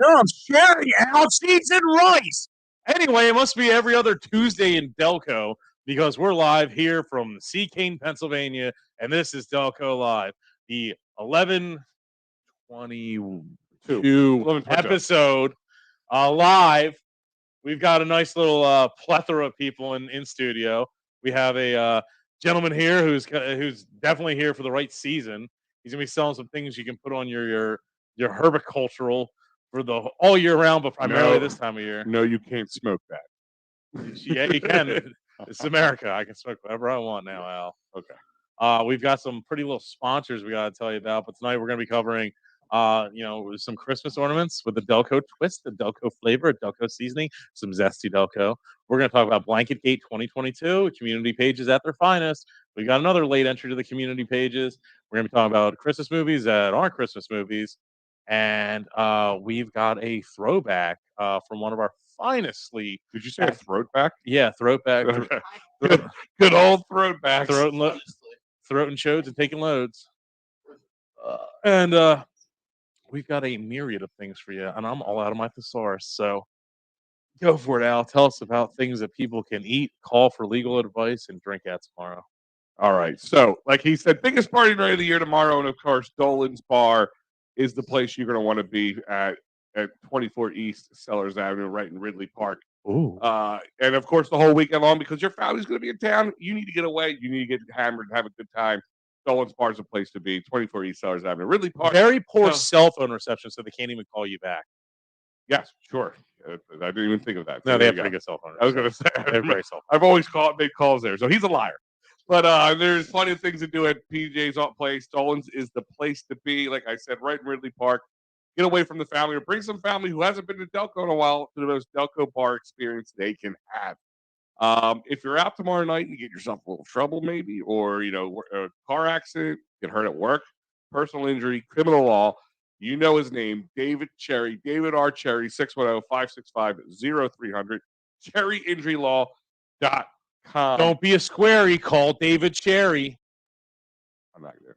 No, I'm sharing out seeds and rice. Anyway, it must be every other Tuesday in Delco because we're live here from Sea Cane, Pennsylvania, and this is Delco Live, the 1122 episode live. We've got a nice little plethora of people in studio. We have a gentleman here who's definitely here for the right season. He's gonna be selling some things you can put on your herbicultural for the all year round, but primarily this time of year. No, you can't smoke that. Yeah, you can. It's America. I can smoke whatever I want now, Al. Okay. We've got some pretty little sponsors we got to tell you about, but tonight we're going to be covering, some Christmas ornaments with the Delco twist, the Delco flavor, Delco seasoning, some zesty Delco. We're going to talk about Blanket Gate 2022, community pages at their finest. We got another late entry to the community pages. We're going to be talking about Christmas movies that aren't Christmas movies. And we've got a throwback from one of our finestly. Did you say a throwback? Yeah, throwback. Good old throwback. Throat and shows and taking loads. And we've got a myriad of things for you. And I'm all out of my thesaurus. So go for it, Al. Tell us about things that people can eat, call for legal advice, and drink at tomorrow. All right. So, like he said, biggest party night of the year tomorrow. And of course, Dolan's Bar is the place you're going to want to be at 24 East Sellers Avenue, right in Ridley Park. Ooh. And of course, the whole weekend long, because your family's going to be in town, you need to get away. You need to get hammered and have a good time. Dolan's Bar is a place to be. 24 East Sellers Avenue, Ridley Park. Very poor cell phone reception, so they can't even call you back. Yes, sure. I didn't even think of that. No, they have pretty good cell phone. I was going to say, I've always made calls there, so he's a liar. But there's plenty of things to do at PJ's place. Dolan's is the place to be. Like I said, right in Ridley Park. Get away from the family or bring some family who hasn't been to Delco in a while to the most Delco bar experience they can have. If you're out tomorrow night and you get yourself a little trouble maybe, or, a car accident, get hurt at work, personal injury, criminal law, you know his name, David Cherry, David R. Cherry, 610-565-0300, cherryinjurylaw.com. Don't be a squarey. Call David Cherry. I'm not there.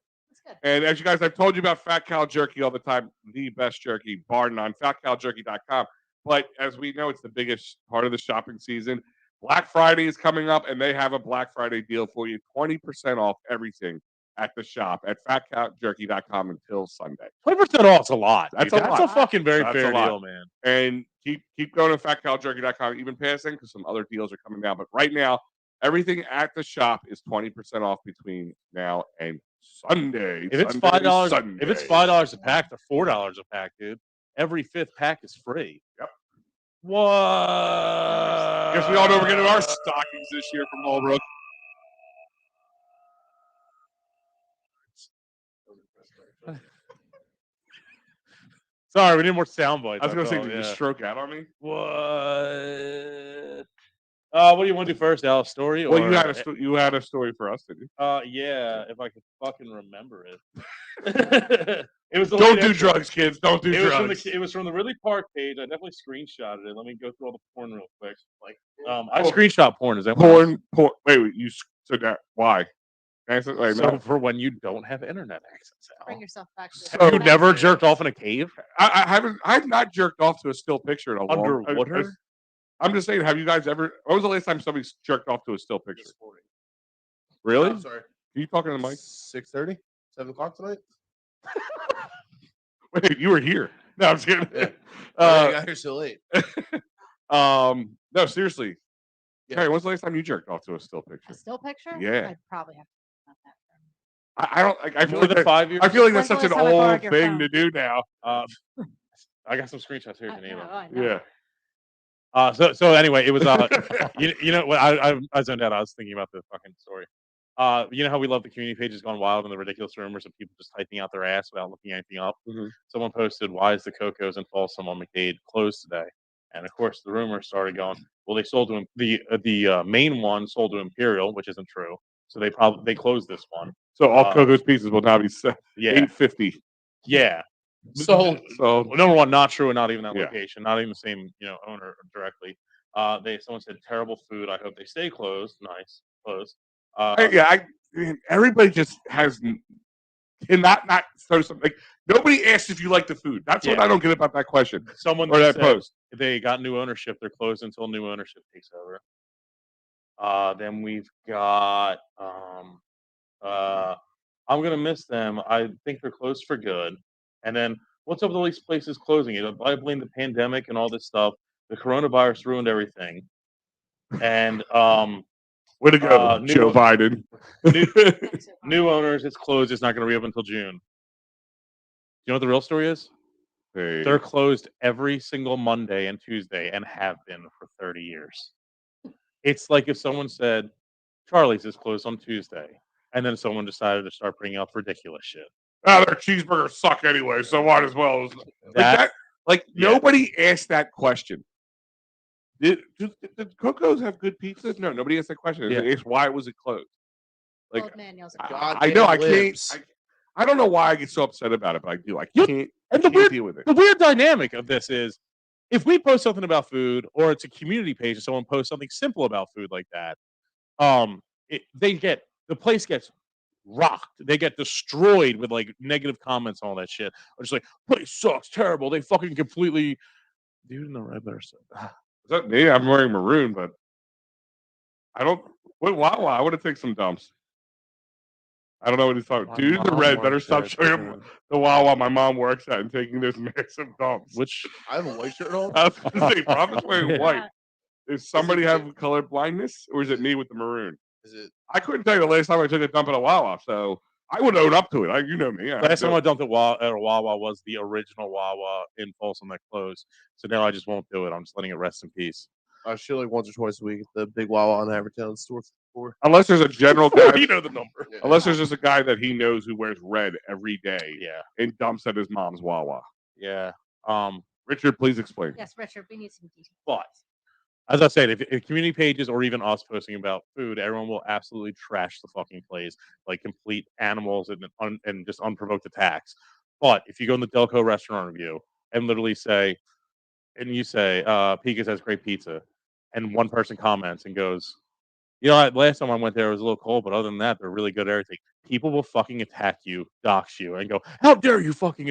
And as you guys, I've told you about Fat Cow Jerky all the time, the best jerky, bar none, fatcowjerky.com. But as we know, it's the biggest part of the shopping season. Black Friday is coming up, and they have a Black Friday deal for you, 20% off everything at the shop at fatcowjerky.com until Sunday. 20% off is a lot. That's a fucking very fair deal, man. And keep going to fatcowjerky.com, even passing, because some other deals are coming down. But right now, everything at the shop is 20% off between now and Sunday. If it's $5 a pack, they're $4 a pack, dude. Every fifth pack is free. Yep. What? Guess we all know we're getting our stockings this year from Holbrook. Sorry, we need more sound bites. I was going to say, did you stroke out on me? What? What do you want to do first, Al? Story? Well, you had a story for us, didn't you? Yeah, if I could fucking remember it. It was Don't do drugs, kids. Don't do drugs. It was from the Ridley Park page. I definitely screenshotted it. Let me go through all the porn real quick. I screenshot porn. Is that porn? Wait. Why? So for when you don't have internet access, Al. Bring yourself back. Have you never jerked off in a cave? I haven't. I've not jerked off to a still picture in a long time. Underwater? I'm just saying, have you guys ever? When was the last time somebody jerked off to a still picture? Really? I'm sorry. Are you talking to the mic? 6:30? 7 o'clock tonight? Wait, you were here. No, I'm just kidding. Yeah. I got here so late. No, seriously. Yeah. Harry, when's the last time you jerked off to a still picture? A still picture? Yeah. I'd probably have to about that. I don't. I feel like 5 years. I feel like that's such an When's the last time I old borrowed your thing phone? to do now. I got some screenshots here. If you need them. I know. Yeah. So anyway, it was you know what I zoned out. I was thinking about the fucking story. You know how we love the community pages gone wild and the ridiculous rumors of people just typing out their ass without looking anything up. Mhm. Someone posted, "Why is the Coco's in Folsom on McDade closed today?" And of course, the rumors started going. Well, they sold to the main one sold to Imperial, which isn't true. So they closed this one. So all Coco's pieces will now be Yeah, $8.50. yeah. So So Well, number one, not true, and not even that Yeah. location, not even the same owner directly. Someone said terrible food. I hope they stay closed. Nice, closed. everybody just cannot not throw something. Like, nobody asks if you like the food. That's what Yeah. I don't get about that question Someone or that said post. they got new ownership. They're closed until new ownership takes over. Then we've got I'm gonna miss them. I think they're closed for good. And then what's up with all these places closing? I blame the pandemic and all this stuff. The coronavirus ruined everything. And Way to go, new- Joe Biden. new owners, it's closed. It's not going to reopen until June. You know what the real story is? Hey. They're closed every single Monday and Tuesday and have been for 30 years. It's like if someone said Charlie's is closed on Tuesday, and then someone decided to start bringing up ridiculous shit. Their cheeseburgers suck anyway, so might as well. Yeah. Nobody asked that question. Did Coco's have good pizza? No, nobody asked that question. Yeah. They asked why was it closed. Like, Old man yells. I know I can't. libs. I don't know why I get so upset about it, but I do. I You- can't. and I the can't deal with it. The weird dynamic of this is if we post something about food or it's a community page and someone posts something simple about food like that, the place gets rocked. They get destroyed with like negative comments and all that shit. Or just like, place sucks, terrible. They fucking completely dude in the red better stuff. Is that me? I'm wearing maroon, but I don't. What Wawa? I want to take some dumps. I don't know what he's talking. Dude in the red better stop showing him the Wawa my mom works at and taking those massive dumps. Which I have a white shirt on. I was going to say, Prophet's wearing white. Yeah. Does somebody have color blindness, or is it me with the maroon? Is it? I couldn't tell you the last time I took a dump at a Wawa, so I would own up to it. You know me. last time I dumped at a Wawa was the original Wawa in Folsom that closed. So now I just won't do it. I'm just letting it rest in peace. I shoot like once or twice a week at the big Wawa on Havertown store for. Unless there's a general guy, You know the number. Yeah. unless there's just a guy that he knows who wears red every day Yeah, and dumps at his mom's Wawa. yeah. Richard, please explain. Yes, Richard, we need some details. But as I said, if community pages or even us posting about food, everyone will absolutely trash the fucking place, like complete animals and just unprovoked attacks. But if you go in the Delco restaurant review and literally say, and you say, Pika's has great pizza, and one person comments and goes, last time I went there it was a little cold, but other than that, they're really good at everything. People will fucking attack you, dox you, and go, how dare you fucking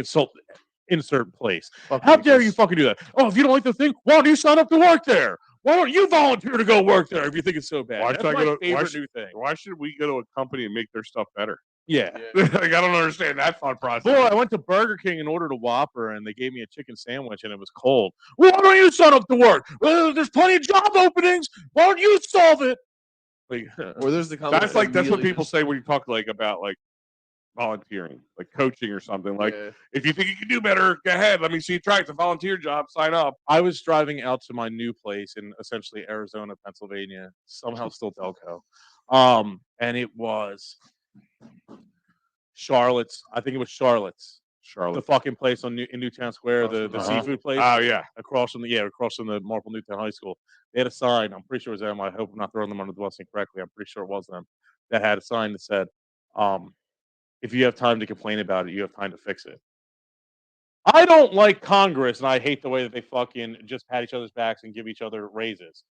insert place? How dare you fucking do that? Oh, if you don't like the thing, why don't you sign up to work there? Why don't you volunteer to go work there if you think it's so bad? Why That's should I my go to- favorite new thing. Why should we go to a company and make their stuff better? Yeah. Like, I don't understand that thought process. Boy, I went to Burger King and ordered a Whopper, and they gave me a chicken sandwich, and it was cold. Well, why don't you sign up to work? There's plenty of job openings. Why don't you solve it? Like, Or there's the comment. that's what immediately people just- say when you talk about volunteering, like coaching or something. Like, Yeah. if you think you can do better, go ahead. Let me see you try. It's a volunteer job. Sign up. I was driving out to my new place in essentially Arizona, Pennsylvania, somehow still Delco. And it was Charlotte's. I think it was Charlotte's. The fucking place in Newtown Square, the Uh-huh. seafood place. Oh yeah. across from the Marple Newtown High School. They had a sign. I'm pretty sure it was them. I hope I'm not throwing them under the bus incorrectly. I'm pretty sure it was them that had a sign that said, if you have time to complain about it, you have time to fix it. I don't like Congress, and I hate the way that they fucking just pat each other's backs and give each other raises.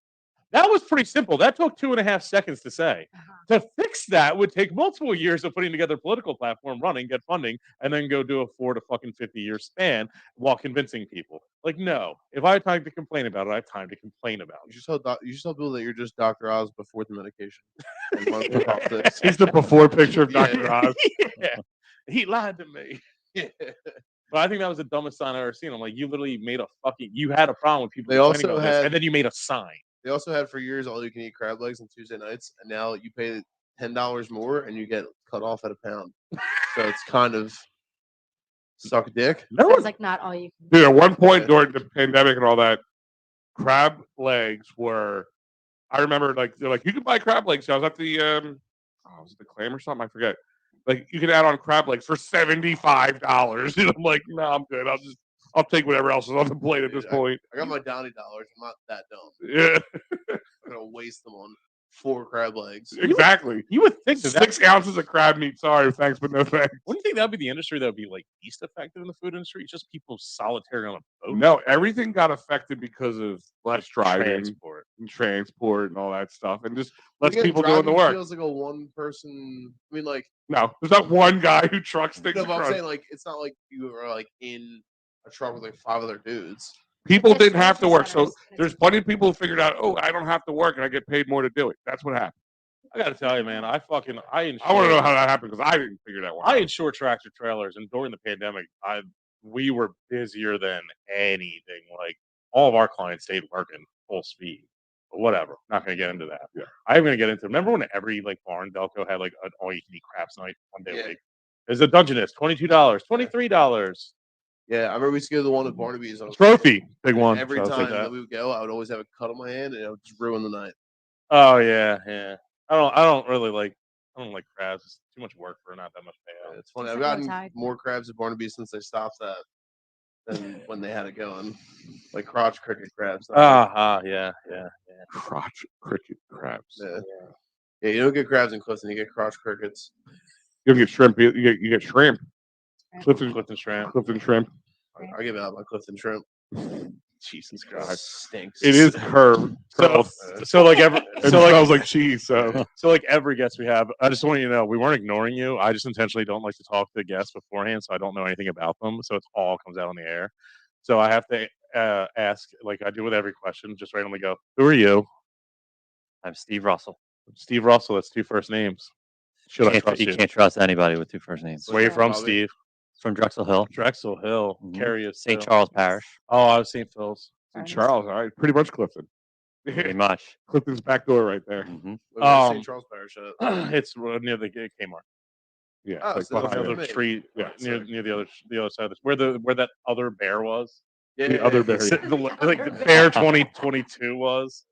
That was pretty simple. That took 2.5 seconds to say. Uh-huh. To fix that would take multiple years of putting together a political platform, running, get funding, and then go do a 4 to fucking 50-year span while convincing people. Like, no. If I have time to complain about it, I have time to complain about You it. should tell people that you're just Dr. Oz before the medication. And want to pop this. He's the before picture of Yeah. Dr. Oz. Yeah. He lied to me. Yeah. But I think that was the dumbest sign I've ever seen. I'm like, you literally made you had a problem with people They complaining also about this, had- and then you made a sign. They also had for years all you can eat crab legs on Tuesday nights, and now you pay $10 more and you get cut off at a pound. So it's kind of suck a dick. Sounds like not all you can. Dude, at one point during the pandemic and all that, crab legs were. I remember, like, they're like, you can buy crab legs. I was at the oh, was it the clam or something? I forget. Like you can add on crab legs for $75. And I'm like, no, I'm good. I'll take whatever else is on the plate at this point. I got my Downey dollars. I'm not that dumb. Yeah, I'm gonna waste them on 4 crab legs. exactly. You would think that 6 ounces of crab meat. Sorry, thanks, but no thanks. wouldn't you think that would be the industry that would be like least affected in the food industry? It's just people solitary on a boat. No, everything got affected because of less driving Transport. and all that stuff, and just But less again, people doing the driving work. Feels like a one person. I mean, like No, there's not one guy who trucks things no, but I'm across. saying like it's not like you are like in a truck with like 5 other dudes. People It's didn't have to grocery work, so centers, and there's it's- plenty of people who figured out, oh, I don't have to work and I get paid more to do it. That's what happened. I gotta tell you, man, I I want to know insure- how that happened because I didn't figure that one I out. insure tractor trailers, and during the pandemic, we were busier than anything. Like all of our clients stayed working full speed. But whatever, not gonna get into that. Yeah. I'm gonna get into. Remember when every like bar in Delco had like an all-you-can-eat craps night one day Yeah. a week? There's a Dungeness, $22, $23. Yeah, I remember we used to go to the one at Barnaby's. On Trophy, big one. Every so it's time like that that. we would go, I would always have a cut on my hand, and it would just ruin the night. Oh yeah. I don't really like. I don't like crabs. It's too much work for not that much payout. It's funny. It's I've like low gotten tide. more crabs at Barnaby's since they stopped that than when they had it going. Like crotch cricket crabs. Yeah. Crotch cricket crabs. Yeah. Yeah, you don't get crabs in Clifton. You get crotch crickets. You get shrimp. You get shrimp. Clifton Clifton shrimp. I give out my Clifton shrimp. Jesus God, Christ. stinks. It is curved. So like every It so like smells like cheese. So like every guest we have, I just want you to know we weren't ignoring you. I just intentionally don't like to talk to the guests beforehand, so I don't know anything about them. So it's all comes out on the air. So I have to ask, like I do with every question, just randomly go, "Who are you?" I'm Steve Russell. Steve Russell. That's 2 first names. Should I trust You you? can't trust anybody with 2 first names. Where you from, Bobby? Steve? From Drexel Hill, Drexel Hill. Mhm. Carry us. St. Charles Parish, Oh, I was St. Phil's. St. Charles, all right, pretty much Clifton. pretty much. Clifton's back door right there. hmm Where's St. Charles Parish at? It's near the Kmart. Yeah, Oh, like so behind The it. other me. tree, Yeah, near sick. near the other side of this, where that other bear was. Yeah, The other bear. Like the bear 2022 was.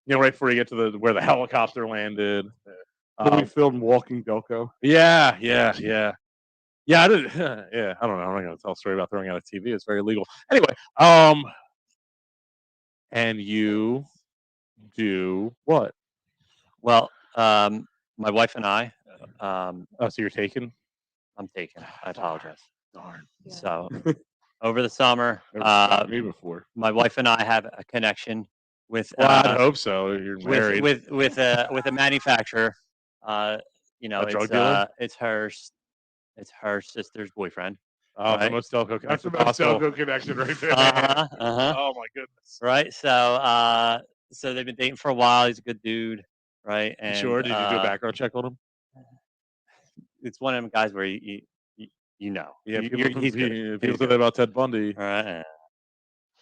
Right before you get to where the helicopter landed. When we filmed Walking Delco. Yeah. I did. Yeah, I don't know. I'm not gonna tell a story about throwing out a TV. It's very illegal. Anyway, and you do what? Well, my wife and I, Oh, so you're taken? I'm taken. I apologize. Darn. Yeah. So over the summer, Never stopped me before. my wife and I have a connection with Well, I'd hope so. You're married. with a manufacturer. You know, A drug dealer? it's her sister's boyfriend. Oh, the right. most Delco That's the connection most possible. Delco connection right there. Oh my goodness. Right. So they've been dating for a while. He's a good dude. Right. You And sure? Did you do a background check on him? it's one of them guys where you know. Yeah, He's good. people He's say good. that about Ted Bundy. Right.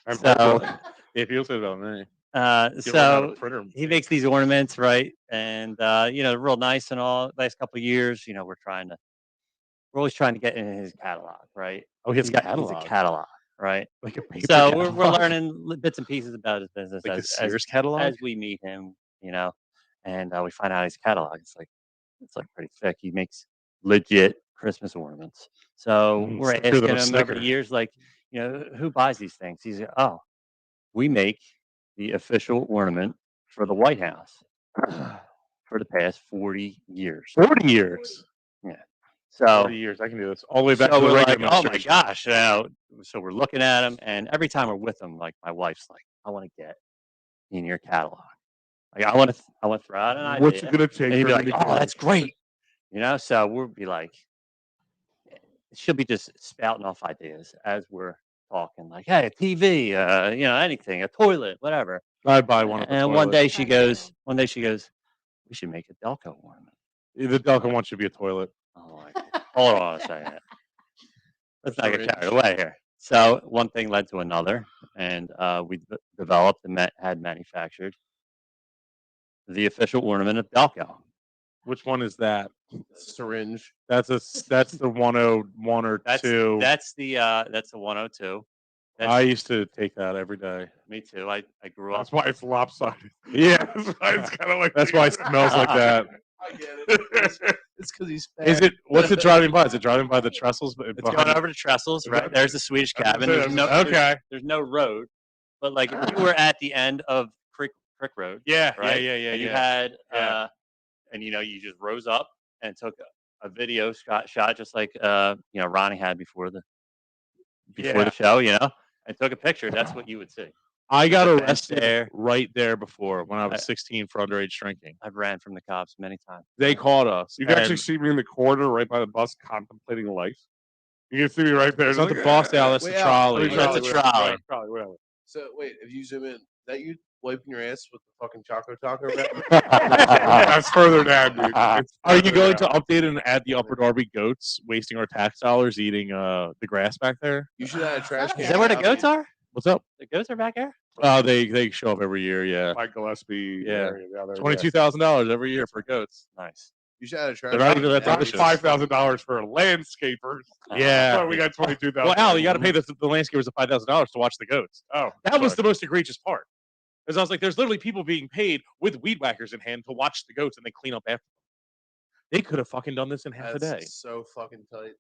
I'm So, hopeful. Yeah, people say that about me. Get one out so of printer. he makes these ornaments, right? And real nice and all. Last couple of years, we're always trying to get in his catalog, right? Oh, he has He's a catalog. a catalog, right? Like a paper So we're catalog? learning bits and pieces about his business like the as Sears catalog. as we meet him, and we find out his catalog. It's like pretty thick. He makes legit Christmas ornaments. So Mm, we're thicker than asking a him over the Snicker. years, like, who buys these things? He's like, oh, we make the official ornament for the White House for the past 40 years. 40 years. So 40 years. I can do this all the way back so to the we're Reagan like, oh my administration. gosh. So we're looking at him, and every time we're with him, like my wife's like, I want to get in your catalog. Like I want to throw out an idea. What's it gonna take? And he'd for be him like, to oh, get that's great. So we'll be like, she'll be just spouting off ideas as we're talking, like, hey, a TV, anything, a toilet, whatever. I'd buy one. And one day she goes, we should make a Delco ornament. The Delco wants you to be a toilet. Oh, hold on a second. Let's not get Sorry. carried away here. So one thing led to another, and we developed and had manufactured the official ornament of Delco. Which one is that? Syringe. That's the 101 or That's 2. that's the 102. I used to take that every day. Me too. I grew up. That's why it's lopsided. Yeah, That's why it's kind of like. that's why it smells like that. I get it. It's because he's fat. Is it? What's it driving by? Is it driving by the trestles? It's going over the trestles, right? There's the Swedish cabin. There's no Okay. There's no road, but like if you were at the end of Crick Road, Yeah. right? Yeah. And you had, Yeah. and you just rose up and took a video shot just like Ronnie had before the show, and took a picture. That's what you would see. I got There's a bench arrested there. right there before when I was 16 for underage drinking. I've ran from the cops many times. They caught us. You can actually and see me in the corner right by the bus contemplating life. You can see me right there. It's not the bus out. That's the Wait, trolley. That's a trolley. Trolley, whatever. So wait, if you zoom in, that you wiping your ass with the fucking Choco Taco wrap? That's further down, dude. It's Are you further going down. to update and add the Upper Darby goats wasting our tax dollars eating the grass back there? You should add a trash can. Is that where the goats are? What's up? The goats are back there. They show up every year. Yeah, Mike Gillespie? Yeah. area down there, $22,000 every year for goats. Nice. You should add a trash They're not can. even that That was delicious. $5,000 for landscapers. Yeah. But we got $22,000. Well, Al, you got to pay the landscapers the $5,000 to watch the goats. Oh, That was sorry. the most egregious part. Because I was like, there's literally people being paid with weed whackers in hand to watch the goats and then clean up after them. They could have fucking done this in half a day. That's so fucking tight.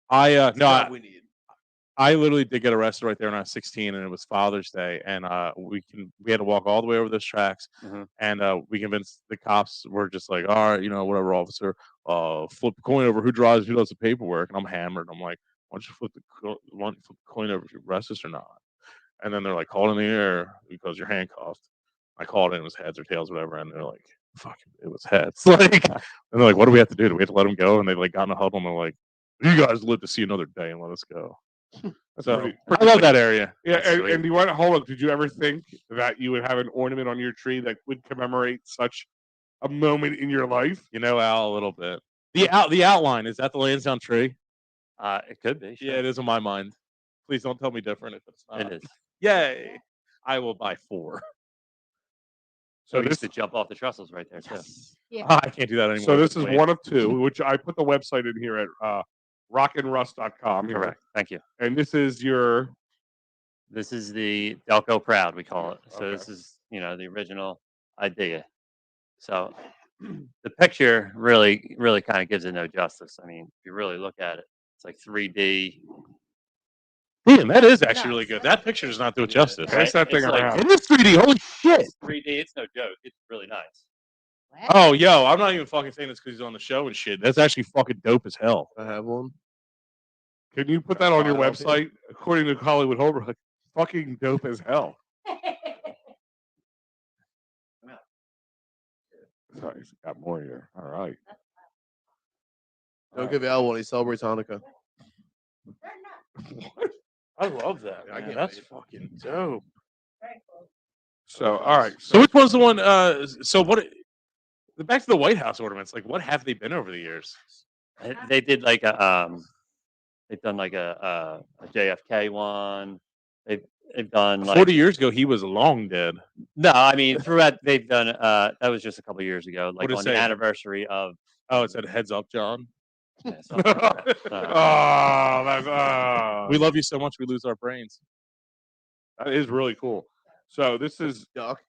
I No, we need. I literally did get arrested right there when I was 16, and it was Father's Day, and we had to walk all the way over those tracks, Mhm. and we convinced the cops were just like, all right, whatever, officer, flip the coin over who drives, who does the paperwork, and I'm hammered. I'm like, why don't you flip the coin over if you're arrested or not? And then they're like, call it in the air because you're handcuffed. I called it, and it was heads or tails, whatever, and they're like, fuck it, it was heads. Like, and they're like, what do we have to do? Do we have to let him go? And they like got in a huddle, and they're like, you guys live to see another day and let us go. So pretty- I love that area. Yeah, That's and sweet. do you want to hold up? Did you ever think that you would have an ornament on your tree that would commemorate such a moment in your life? Al, a little bit. The outline, is that the Lansdowne tree? It could be. Yeah, it is in my mind. Please don't tell me different if it's not. It is. Yay. I will buy 4. So We used this, to jump off the trestles right there too. Yeah. I can't do that anymore. so this It's is lame. one of 2, which I put the website in here at rockandruss.com. here. Correct. Thank you. And this is your This is the Delco Proud, we call it. So Okay. this is, the original idea. So the picture really, really kind of gives it no justice. I mean, if you really look at it, it's like 3D. Damn, that is actually really good. That picture does not do it justice. Pass that thing It's like- around. In this 3D, holy shit. It's 3D. It's no joke. It's really nice. Oh, yo, I'm not even fucking saying this because he's on the show and shit. That's actually fucking dope as hell. I have one. Can you put that on your Philadelphia. website? According to Hollywood Holbrook, fucking dope as hell. Sorry, he's got more here. All right. Don't give Al one. He celebrates Hanukkah. I love that. Yeah, I Man. can't That's wait. fucking dope. So, all right. So which one's the one? So what? Back to the White House ornaments. Like, what have they been over the years? They did like a they've done like a JFK one. They've done like 40 years ago, he was long dead. no, I mean throughout they've done that was just a couple years ago, like What'd it on say? the anniversary of Oh, it said "Heads up, John." yeah, something like that. Oh, that's We love you so much, we lose our brains. that is really cool. So this is Duck.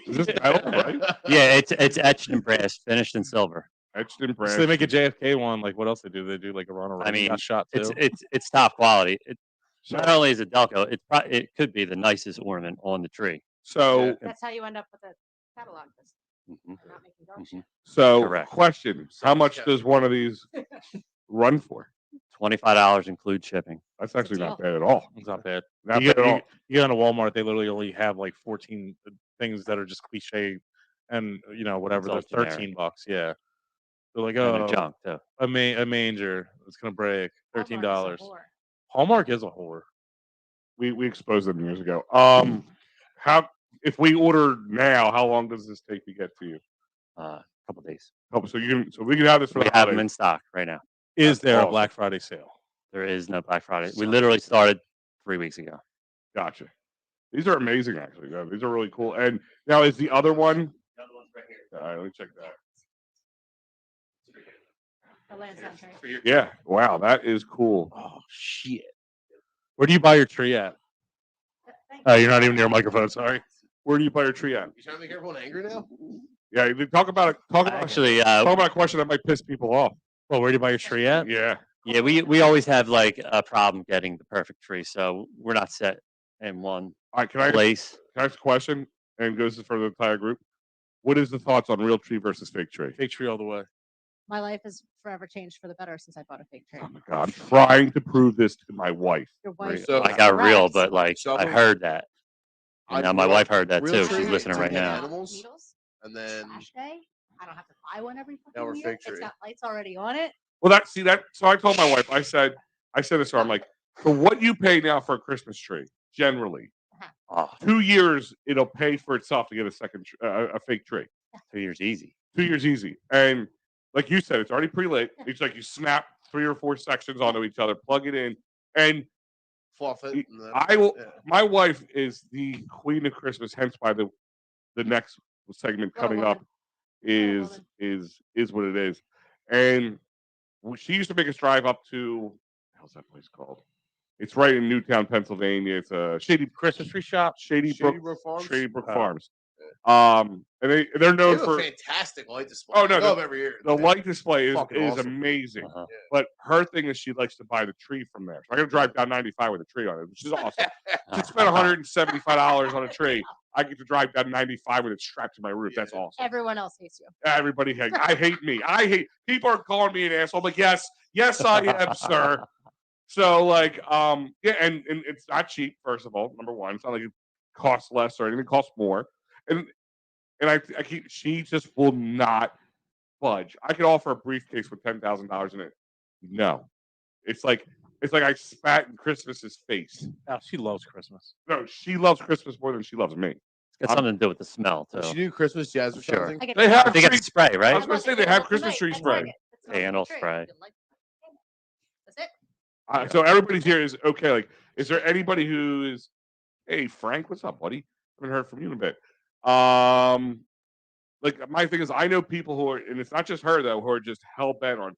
this metal, right? Yeah, it's etched in brass, finished in silver. Etched in So brass. they make a JFK one. Like, what else they do? They do like a Ronald Reagan mean, got shot too. It's top quality. So, Not only is it Delco, it could be the nicest ornament on the tree. so, That's how you end up with a catalog list. Mhm, Not making dark mhm. so Correct. question: How much Yeah. does one of these run for? $25 include shipping. That's actually not deal. bad at all. It's not bad. Not You bad get, at you, all. you go into Walmart, they literally only have like 14 things that are just cliche, and whatever. all They're generic. $13. Yeah, they're like, And oh, they're junk too. a manger, it's gonna break. $13. Hallmark is a whore. Hallmark is a whore. We exposed them years ago. How if we order now? How long does this take to get to you? Couple days. Oh, so we can have this for We the have them holidays. in stock right now. Is That's there awesome. a Black Friday sale? There is no Black Friday. We Son literally of a- started 3 weeks ago. Gotcha. These are amazing, actually. Yeah, these are really cool. And now is the other one? All right, let me check that. The Lansdowne tree. Yeah. Wow, that is cool. Oh shit! Where do you buy your tree at? Oh, you're not even near a microphone. Sorry. Where do you buy your tree at? You trying to make everyone angry now? Yeah, you talk about Actually, talk about a question that might piss people off. Well, where do you buy your tree at? Yeah. yeah, we always have like a problem getting the perfect tree, so we're not set in one All right, can I place. ask a question? And goes for the entire group. What is the thoughts on real tree versus fake tree? Fake tree all the way. My life has forever changed for the better since I bought a fake tree. Oh my god, I'm trying to prove this to my wife. Your wife. So- I got real, correct. but like So- I heard that. I And now my grew wife up heard that real too. tree She's listening to right get now. animals. Needles, And then trash day. I don't have to buy one every Now we're fucking year. fake tree. It's got lights already on it. Well, so I told my wife, I said this to her, I'm like, for what you pay now for a Christmas tree, generally, Oh, 2 years it'll pay for itself to get a second a fake tree. 2 years easy. 2 years easy. And like you said, it's already pre-lit. It's like you snap 3 or 4 sections onto each other, plug it in, and fluff it. And then, I will. yeah. My wife is the queen of Christmas. Hence, why the next segment What a coming woman. up is what it is. And she used to make us drive up to how's that place called? It's right in Newtown, Pennsylvania. It's a Shady Christmas tree shop. Shady Brook Farms. Shady Brook Oh. Farms. And they're They known have a for fantastic light display. Oh, no, I go up every year. the light display is fucking awesome. amazing. Uh-huh. But her thing is she likes to buy the tree from there. So I got to drive down 95 with a tree on it, which is awesome. She spent $175 on a tree. I get to drive down 95 with it strapped to my roof. That's Yeah. awesome. Everyone else hates you. Everybody hates. I hate me. I hate people are calling me an asshole. I'm like, yes, I am, sir. So like, yeah, and it's not cheap. First of all, number one, it's not like it costs less or anything. It costs more. And I keep. She just will not budge. I could offer a briefcase with $10,000 in it. No, it's like I spat in Christmas's face. Oh, she loves Christmas. No, she loves Christmas more than she loves me. It's got something to do with the smell Does she too. do Christmas jazz or Sure. something? I get They it. have They got tree- the spray, I right? was gonna say they have Christmas tree spray. Candle spray. That's it. So everybody's here is okay. Like, is there anybody who is? Hey, Frank, what's up, buddy? Haven't heard from you in a bit. Like my thing is, I know people who are, and it's not just her though, who are just hell bent on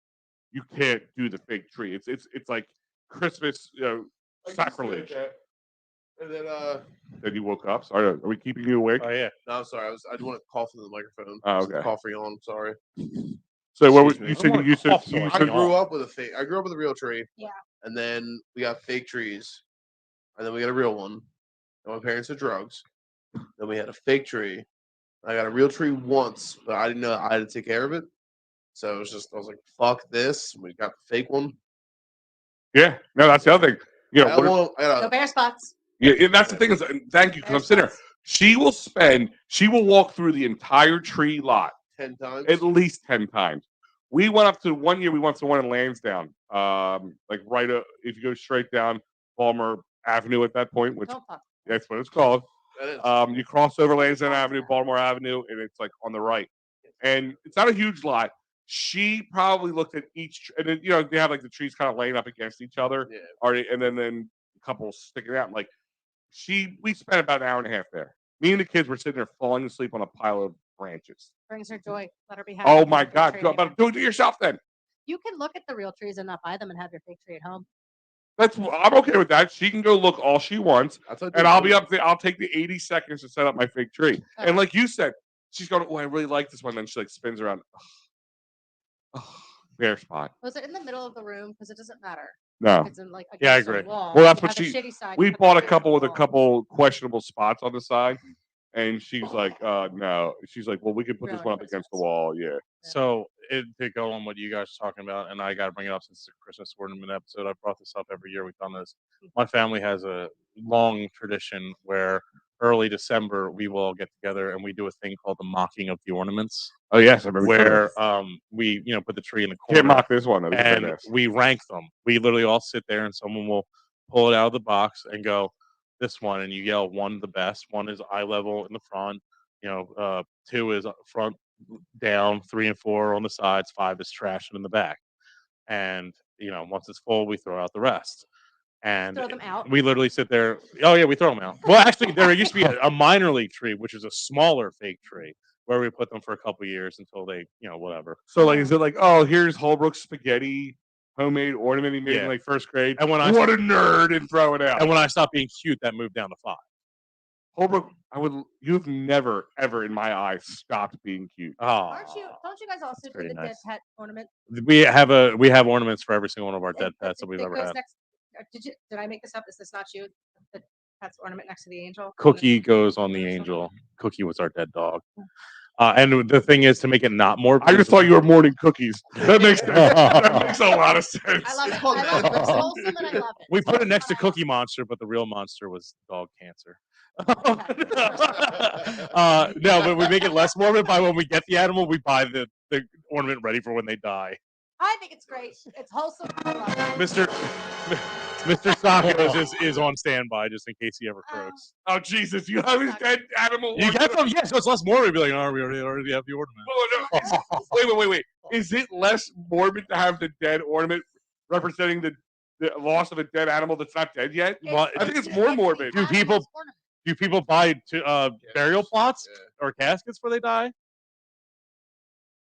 you can't do the fake tree. It's like Christmas, sacrilege. And then Then you woke up. Sorry, are we keeping you awake? Oh yeah. no, I'm sorry. I just want to cough into the microphone. Oh, Just okay. cough for yawn. Sorry. So what Excuse me. you I said? wanna You said cough you so I said grew up with a real tree. Yeah. And then we got fake trees. And then we got a real one. And my parents did drugs. Then we had a fake tree. I got a real tree once, but I didn't know I had to take care of it. So it was just I was like, fuck this. We got the fake one. yeah. No, that's the other thing. You know, I got No a, bare spots. yeah, and that's the thing is, and thank you because I'm sitting there. She will walk through the entire tree lot 10 times. at least 10 times. We went up to one year. We went to one in Lansdowne, like right if you go straight down Balmer Avenue at that point, which Don't fuck. that's what it's called. That is. You cross over Lansdowne Avenue, Baltimore Avenue, and it's like on the right. And it's not a huge lot. She probably looked at each, and then they have like the trees kind of laying up against each other, Yeah. already, and then a couple sticking out. Like we spent about an hour and a half there. Me and the kids were sitting there falling asleep on a pile of branches. Brings her joy. Let her be happy. Oh with my the fake God! tree Go anymore. about do it yourself then. You can look at the real trees and not buy them and have your fake tree at home. I'm okay with that. She can go look all she wants, That's what and I'll be up there. I'll take the 80 seconds to set up my fake tree. Okay. And like you said, she's going, "Oh, I really like this one." Then she like spins around. Oh, bare spot. Was it in the middle of the room? Because it doesn't matter. No. It's in like Yeah, I against a agree. wall. Well, that's You what have a shitty side, We you put bought a the couple with a wall. couple questionable spots on the side, and she's like, "No." She's like, "Well, we could put this Really one up against the wall." Yeah. So to go on what you guys are talking about, and I got to bring it up since it's a Christmas ornament episode. I brought this up every year. We've done this. My family has a long tradition where early December we will all get together and we do a thing called the mocking of the ornaments, Oh yes, I remember. where we put the tree in the corner Can't mock this one. Though. This is and badass. we rank them. We literally all sit there and someone will pull it out of the box and go, this one, and you yell one the best. One is eye level in the front. 2 is front down, 3 and 4 on the sides, 5 is trash and in the back. And once it's full, we throw out the rest. And Throw them out. we literally sit there. Oh yeah, we throw them out. Well, actually, there used to be a minor league tree, which is a smaller fake tree, where we put them for a couple of years until they, whatever. So like, is it like, oh, here's Holbrook's spaghetti homemade ornament he made in Yeah. like first grade? And when I What a nerd, and throw it out. and when I stopped being cute, that moved down to 5. Holbrook, you've never ever in my eyes stopped being cute. Aren't you? Oh, Don't you guys also do pretty the dead nice. pet ornament? we have ornaments for every single one of our dead pets that we've ever goes had. next. Did I make this up? Is this not you? The pet's ornament next to the angel. Cookie goes on the angel. Cookie was our dead dog. And the thing is to make it not more. I just thought you were mourning cookies. That makes that makes a lot of sense. I love it. It's called I love it. It's Dead wholesome and I love it. We put it It's next to what I love. Cookie Monster, but the real monster was dog cancer. No, but we make it less morbid by when we get the animal, we buy the ornament ready for when they die. I think it's great. It's wholesome. I love it. Mr. Sakos is on standby just in case he ever croaks. Oh Jesus! You have his dead animal. You get them, yes. So it's less morbid. Be like, oh, we already have the ornament. Wait. Is it less morbid to have the dead ornament representing the loss of a dead animal that's not dead yet? Well, I think it's more morbid. Do people buy burial plots or caskets where they die?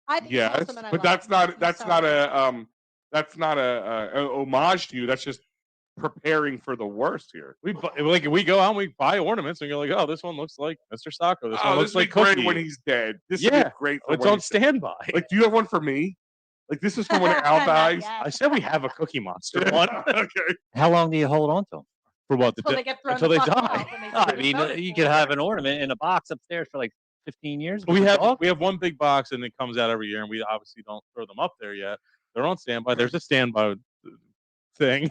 I think it's Yes, wholesome and I but love that's it. not I'm that's sorry. not a homage to you. That's just preparing for the worst here. We go out and we buy ornaments and you're like, oh, this one looks like Mr. Sacco. This one looks this would like be great Cookie. when he's dead. This Yeah, would be great for it's when on he's dead. standby. Like, do you have one for me? Like, this is for when Al Not dies. yet. I said we have a Cookie Monster one. Okay. How long do you hold on to them? For what? Until they get thrown until the they fuck die. out when they I get mean, voted you for. could have an ornament in a box upstairs for like 15 years. We with a have dog. one big box and it comes out every year, and we obviously don't throw them up there yet. They're on standby. There's a standby thing.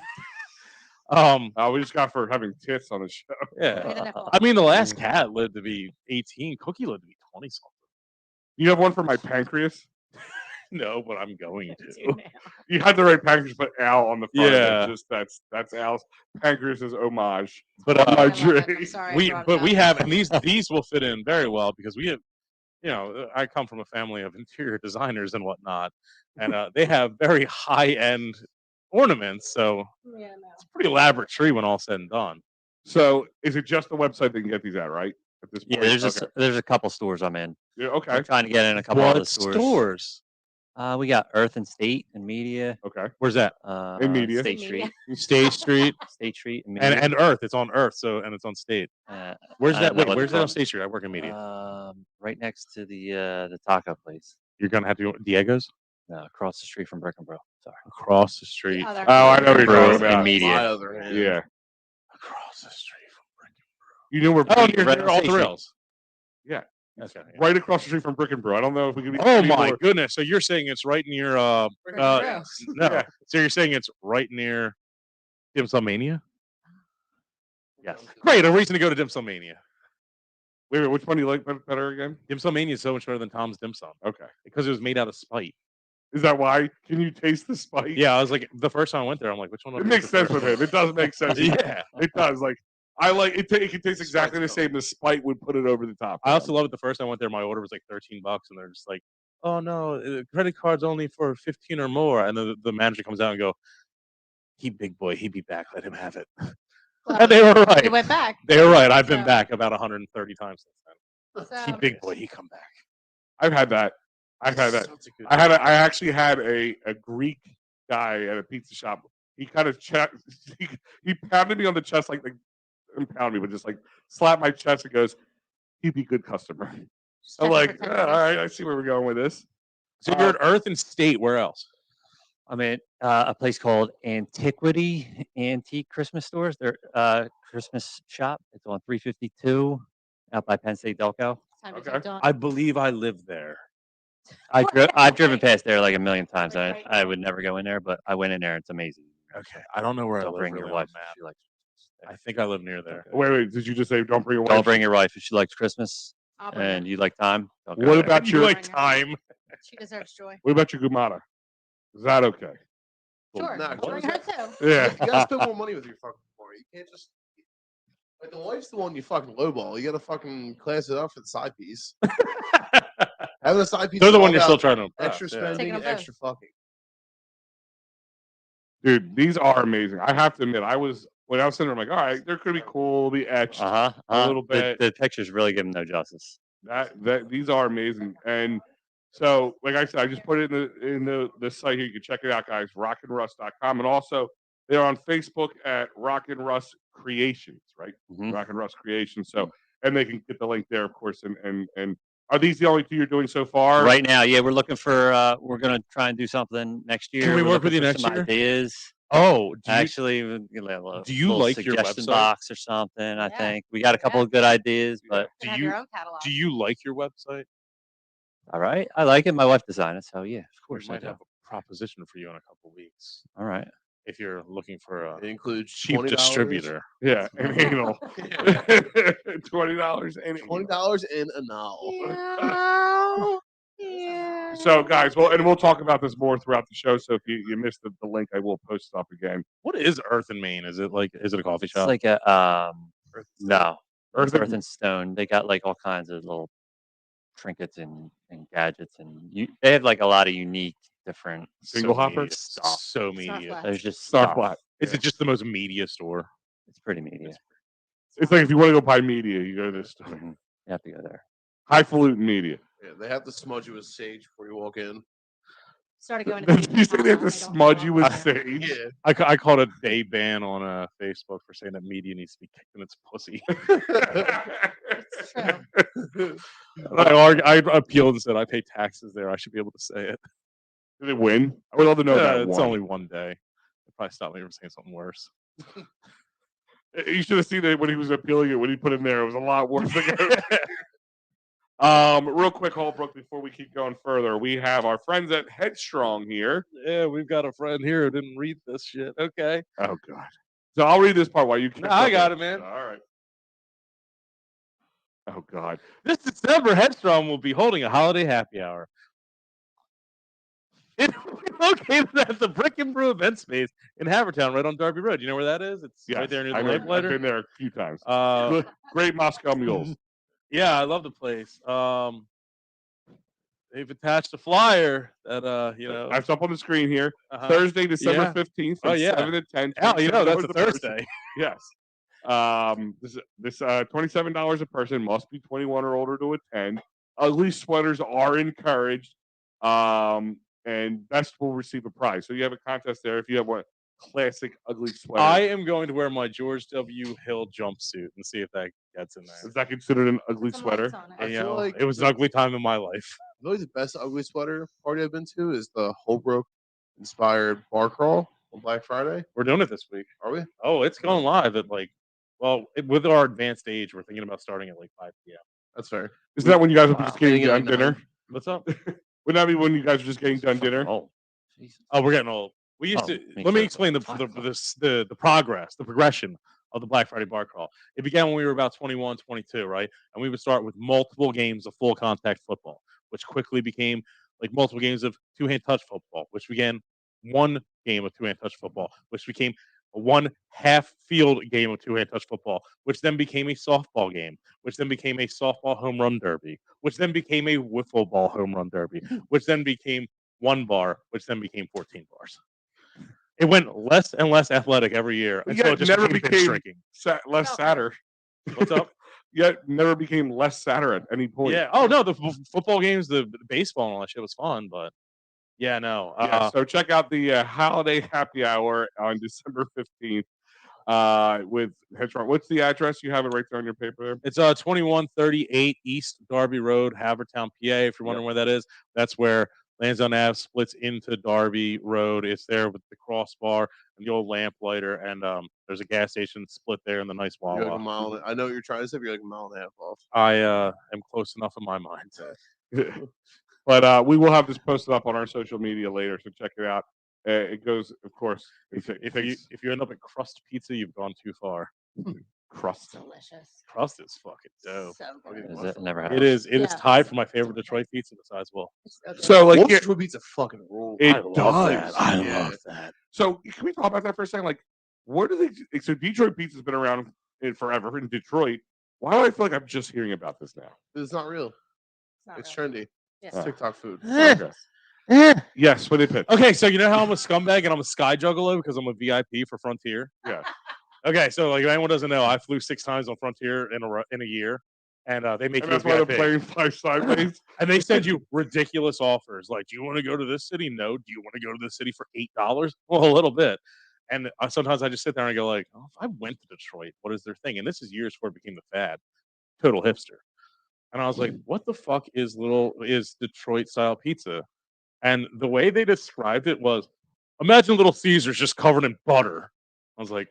We just got for having tits on the show. Give me the Yeah. nipple. I mean, the last cat lived to be 18. Cookie lived to be 20 something. You have one for my pancreas? No, but I'm going It's to. you now. You had the right pancreas, but Al on the front. Yeah. That's Al's pancreas's homage. But on my I love it. I'm tree. sorry. I we brought it up. have, and these will fit in very well because we have, I come from a family of interior designers and whatnot, and they have very high end ornaments. So Yeah, no. it's a pretty elaborate tree when all said and done. So is it just the website they can get these at, right? At this Yeah, point? there's a couple stores I'm in. Yeah, I'm okay. trying to get in a couple of the What stores. stores? We got Earth and State and Media. Okay. Where's that? Media. State In Street. Media. State Street State Street and Media. and Earth. It's on Earth. So and it's on State. Where's I that? don't know Wait, what where's they're that on called. State Street? I work in media. Right next to the taco place. You're gonna have to go Diego's No, across the street from Brick and Bro. Sorry. across the street. Oh, Oh, I know what you're Bro talking and about. Media. My other hand. Yeah. Across the street from Brick. You know where Oh, Brick- near, right near on all State the Street. rails. Yeah. Okay. yeah. right across the street from Brick and Brew. I don't know if we can be Oh any my more- goodness! So you're saying it's right near? Brick and Brew. No. Yeah. So you're saying it's right near Dim Sum Mania? Yes. Great, a reason to go to Dim Sum Mania. Wait, which one do you like better again? Dim Sum Mania is so much better than Tom's Dim Sum Okay. because it was made out of spite. Is that why? Can you taste the spice? Yeah, I was like, the first time I went there, I'm like, which one? It makes sense with him. It does make sense. Yeah. It does. Like I like it. It can taste exactly the same as Spite would put it over the top. I also love it. The first time I went there, my order was like $13, and they're just like, "Oh no, credit card's only for 15 or more." And then the manager comes out and go, "He big boy, he be back. Let him have it." Well, And they were right. you went back. They were right. I've been So- back about 130 times since then. He So, big boy, he come back. I've had that. I've had that. Such a good- I actually had a Greek guy at a pizza shop. He kind of he pounded me on the chest like didn't pound me, but just like slapped my chest and goes, "He'd be a good customer." Check I'm it like, for 10 all years. right, I see where we're going with this. So you're at Earth and State. Where else? I'm at a place called Antiquity Antique Christmas Stores. They're Christmas shop. It's on 352 out by Penn State Delco. time to Okay. take Dawn. I believe I live there. I've driven past there like a million times. Like I, right I now. would never go in there, but I went in there. It's amazing. Okay, I don't know where I Don't live. bring Really your on wife. the map. If she likes. I think I live near there. Wait, did you just say don't bring your wife? Don't bring your wife if she likes Christmas I'll bring and her. you like time. Don't go What there. about You your like time? She deserves joy. What about your Gumata? Is that okay? Sure. nah, I'll what bring was her that? too. Yeah. You gotta spend more money with your fucking party. You can't just like the wife's the one you fucking lowball. You gotta fucking class it up for the side piece. Having a side piece. They're is the all one you're still about trying to impress. extra yeah. spending, Taking and them extra fucking. Dude, these are amazing. I have to admit, when I was sitting there, I'm like, all right, they're gonna be cool, be etched. A little bit. The pictures really give them no justice. That these are amazing. And so, like I said, I just put it in the site here. You can check it out, guys. rockandruss.com. And also they're on Facebook at Rock and Russ Creations, right? Mhm. Rock and Russ Creations. So and they can get the link there, of course. And are these the only two you're doing so far? Right now, yeah, we're looking for. We're gonna try and do something next year. we We're work with looking you for next some year? Ideas. Oh, Actually, you know, a do you little like your suggestion website? box or something? I Yeah. think we got a couple Yeah. of good ideas, but You can have your own catalog. do you like your website? all right, I like it. My wife designed it, so yeah, of We course I might do. have a proposition for you in a couple weeks All right. if you're looking for a It includes cheap $20. distributor. Yeah, and anal. Yeah. $20 and $20 and anal. So, guys, we'll talk about this more throughout the show. So, if you missed the link, I will post it up again. What is Earth and Maine? Is it a coffee It's shop? like a no, Earth Earth and- and Stone. They got like all kinds of little trinkets and gadgets, and they have like a lot of unique different Single hopper? media stuff. So media. Snarflash. There's just Star stuff. Flat. Is it just the most media store? It's pretty media. It's like if you want to go buy media, you go to this store. Mhm. You have to go there. Highfalutin media. Yeah, they have to smudge you with sage before you walk in. Started going to You say they have to smudge you with sage. Yeah. I called a day ban on Facebook for saying that media needs to be kicked in its pussy. It's true. I appealed and said I pay taxes there. I should be able to say it. Did they win? I would love to know that. It's one. only one day. They probably stopped me from saying something worse. You should have seen it when he was appealing it. When he put in there, it was a lot worse. Real quick, Holbrook, before we keep going further, we have our friends at Headstrong here. Yeah, we've got a friend here who didn't read this shit. Okay. Oh God! So I'll read this part while you. No, I got it, man. All right. Oh God! This December, Headstrong will be holding a holiday happy hour. It will be located at the Brick and Brew event space in Havertown, right on Darby Road. You know where that is? It's right there near the I know. I've lamplighter. been there a few times. Uh, Great Moscow mules. yeah, I love the place. They've attached a flyer that It's up on the screen here. uh-huh. Thursday, December Yeah. 15th. Oh, from yeah. 7 to 10. Hell, that's $27 a a person. Thursday. Yes. This $27 a person, must be 21 or older to attend. Ugly sweaters are encouraged. And best will receive a prize. So you have a contest there if you have one classic ugly sweater. I am going to wear my George W. Hill jumpsuit and see if that gets in there. Is that considered an ugly Some sweater? lights on it. I You feel know, like it was an ugly time in my life. Always the best ugly sweater party I've been to is the Holbrook inspired bar crawl on Black Friday. We're doing it this week. Are we? Oh, it's going live at with our advanced age, we're thinking about starting at like 5 p.m. That's fair. Isn't that when you guys are Wow. just getting Getting done it dinner? What's up? Wouldn't that be when you guys are just getting done dinner? Oh, Oh, we're getting old. We used Oh, to. me Let me too. explain the progression of the Black Friday bar crawl. It began when we were about 21, 22, right? And we would start with multiple games of full contact football, which quickly became like multiple games of two-hand touch football, which began one game of two-hand touch football, which became a one half field game of two-hand touch football, which then became a softball game, which then became a softball home run derby, which then became a wiffle ball home run derby, which then became one bar, which then became 14 bars. It went less and less athletic every year But until yet it just never became binge became- drinking. Less No. sadder. What's up? Yet never became less sadder at any point. Yeah. Oh no, the football games, the baseball and all that shit was fun, but yeah, no. Yeah, so check out the holiday happy hour on December 15th with Headstrong. What's the address? You have it right there on your paper there. It's 2138 East Darby Road, Havertown, PA. If you're wondering where that is, that's where Lansdowne Ave splits into Darby Road. It's there with the crossbar and the old lamplighter, and there's a gas station split there in the nice You're like a Wawa. mile. I know what you're trying to say. But you're like a mile and a half off. I am close enough in my mind. But we will have this posted up on our social media later, so check it out. It goes, of course, If you end up at Crust Pizza, you've gone too far. crust. Delicious. Crust is fucking dope. So good. is it never had It is. It is Yeah. tied for my favorite Detroit pizza besides Will. It's so good. So, like, Wolf's yeah, Detroit pizza fucking rule. it I love does. that. I Yeah. love that. So, can we talk about that for a second? Like, where do they? So, Detroit pizza's been around forever in Detroit. Why do I feel like I'm just hearing about this now? It's not real. It's not It's real. trendy. Yeah. It's TikTok food. Okay. Yes, what they pitch. Okay, so you know how I'm a scumbag and I'm a sky juggalo because I'm a VIP for Frontier. Yeah. Okay, so like if anyone doesn't know, I flew 6 times on Frontier in a year, and they make And you a that's why the VIP. plane flies sideways. And they send you ridiculous offers. Like, do you want to go to this city? No. Do you want to go to this city for $8? Well, a little bit. And sometimes I just sit there and I go like, oh, if I went to Detroit, what is their thing? And this is years before it became the fad. total hipster. And I was like, what the fuck is Detroit style pizza? And the way they described it was, imagine Little Caesars just covered in butter. I was like,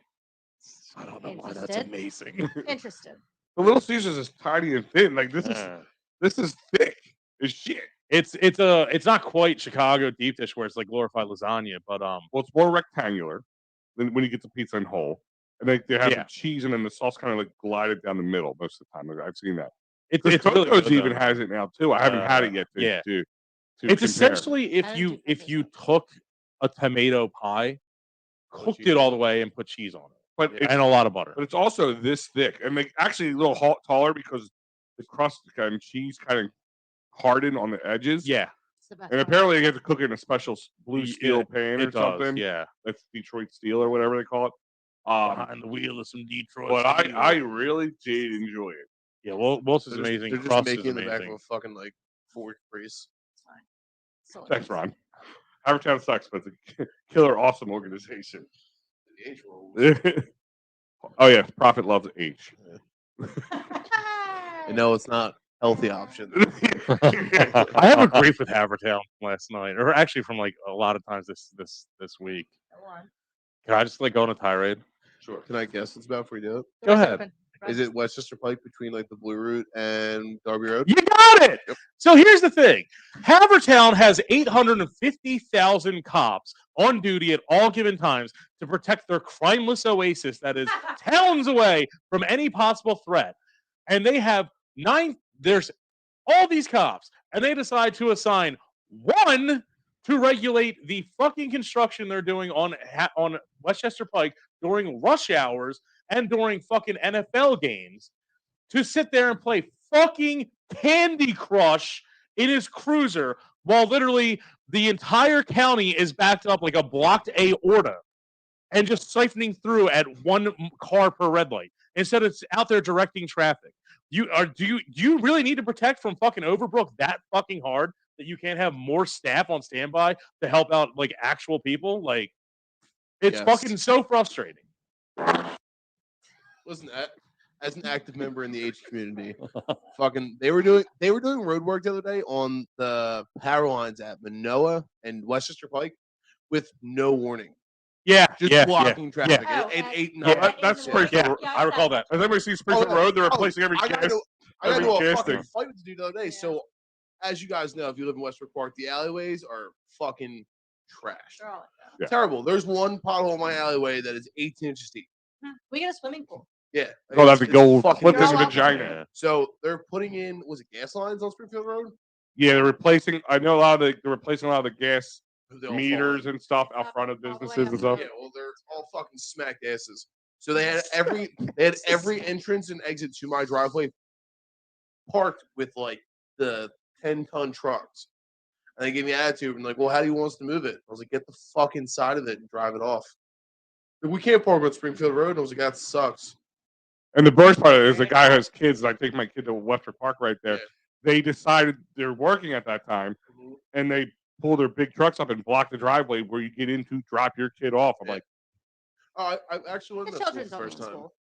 I don't know why that's Interested? amazing. Interested. The Little Caesars is tiny and thin. Like this is thick as shit. It's not quite Chicago deep dish where it's like glorified lasagna, but Well, it's more rectangular than when you get the pizza in whole. And they have Yeah. the cheese and then the sauce kind of like glided down the middle most of the time. Like, I've seen that. it's Coco's really good, even though. has it now too. I haven't had it yet. Yeah. To It's compare. essentially I don't do if Coco's you much. took a tomato pie, cooked cheese it on all it. the way, and put cheese on it, but it's, and a lot of butter. but it's also this thick and like actually a little taller because the crust and cheese kind of harden on the edges. Yeah, It's the best And one. apparently you have to cook it in a special blue Yeah, steel pan or it does. something. Yeah, That's Detroit steel or whatever they call it. behind the wheel of some Detroit. But steel. I really did enjoy it. yeah, Wolf's is They're just, amazing. they're just Crust is making in the back of amazing. a fucking like Ford Caprice. It's fine. Still Thanks, amazing. Ron. Havertown sucks, but it's a killer, awesome organization. The H rolls. Oh yeah, Profit loves H. And no, it's not healthy option. I have a grief with Havertown last night, or actually from like a lot of times this week. Go on. Can I just like go on a tirade? Sure. Can I guess what's about before you do it? Go Doors ahead. open. Is it Westchester Pike between like the Blue Route and Darby Road? You got it. Yep. So here's the thing: Havertown has 850,000 cops on duty at all given times to protect their crimeless oasis that is towns away from any possible threat. And they have there's all these cops, and they decide to assign one to regulate the fucking construction they're doing on Westchester Pike during rush hours and during fucking NFL games, to sit there and play fucking Candy Crush in his cruiser while literally the entire county is backed up like a blocked aorta and just siphoning through at one car per red light instead of out there directing traffic. Do you really need to protect from fucking Overbrook that fucking hard that you can't have more staff on standby to help out like actual people? Like, it's Yes. fucking so frustrating. Listen, as an active member in the H community, fucking they were doing road work the other day on the power lines at Manoa and Westchester Pike with no warning, Yeah, just blocking traffic. Oh, At okay. 8 and Yeah, 9. that's Yeah. Springfield. Yeah, I recall that. Has anybody seen Springfield no. Road? They're Oh, replacing every I got gas. into a gas fucking thing. fight with the dude the other day. Yeah. So, as you guys know, if you live in Westbrook Park, the alleyways are fucking trash. They're all like that. Yeah. Terrible. There's one pothole in my alleyway that is 18 inches deep. We get a swimming pool. Yeah. Oh, that's a it's gold fucking clip in the You're all disgusting. welcome. vagina. So they're putting in, was it gas lines on Springfield Road? Yeah, they're replacing. I know they're replacing a lot of the gas They all meters fall. and stuff out Up, front of all the way businesses up and the stuff. Yeah, well, they're all fucking smacked asses. So they had every entrance and exit to my driveway parked with like the 10-ton trucks. And they gave me attitude and like, well, how do you want us to move it? I was like, get the fuck inside of it and drive it off. Like, we can't park on Springfield Road. And I was like, that sucks. And the worst part is the guy who has kids. I take my kid to Western Park right there. Yeah. They decided they're working at that time, and they pull their big trucks up and block the driveway where you get in to drop your kid off. I'm Yeah. like, Oh, I actually The went to that school children's the only first in time. school.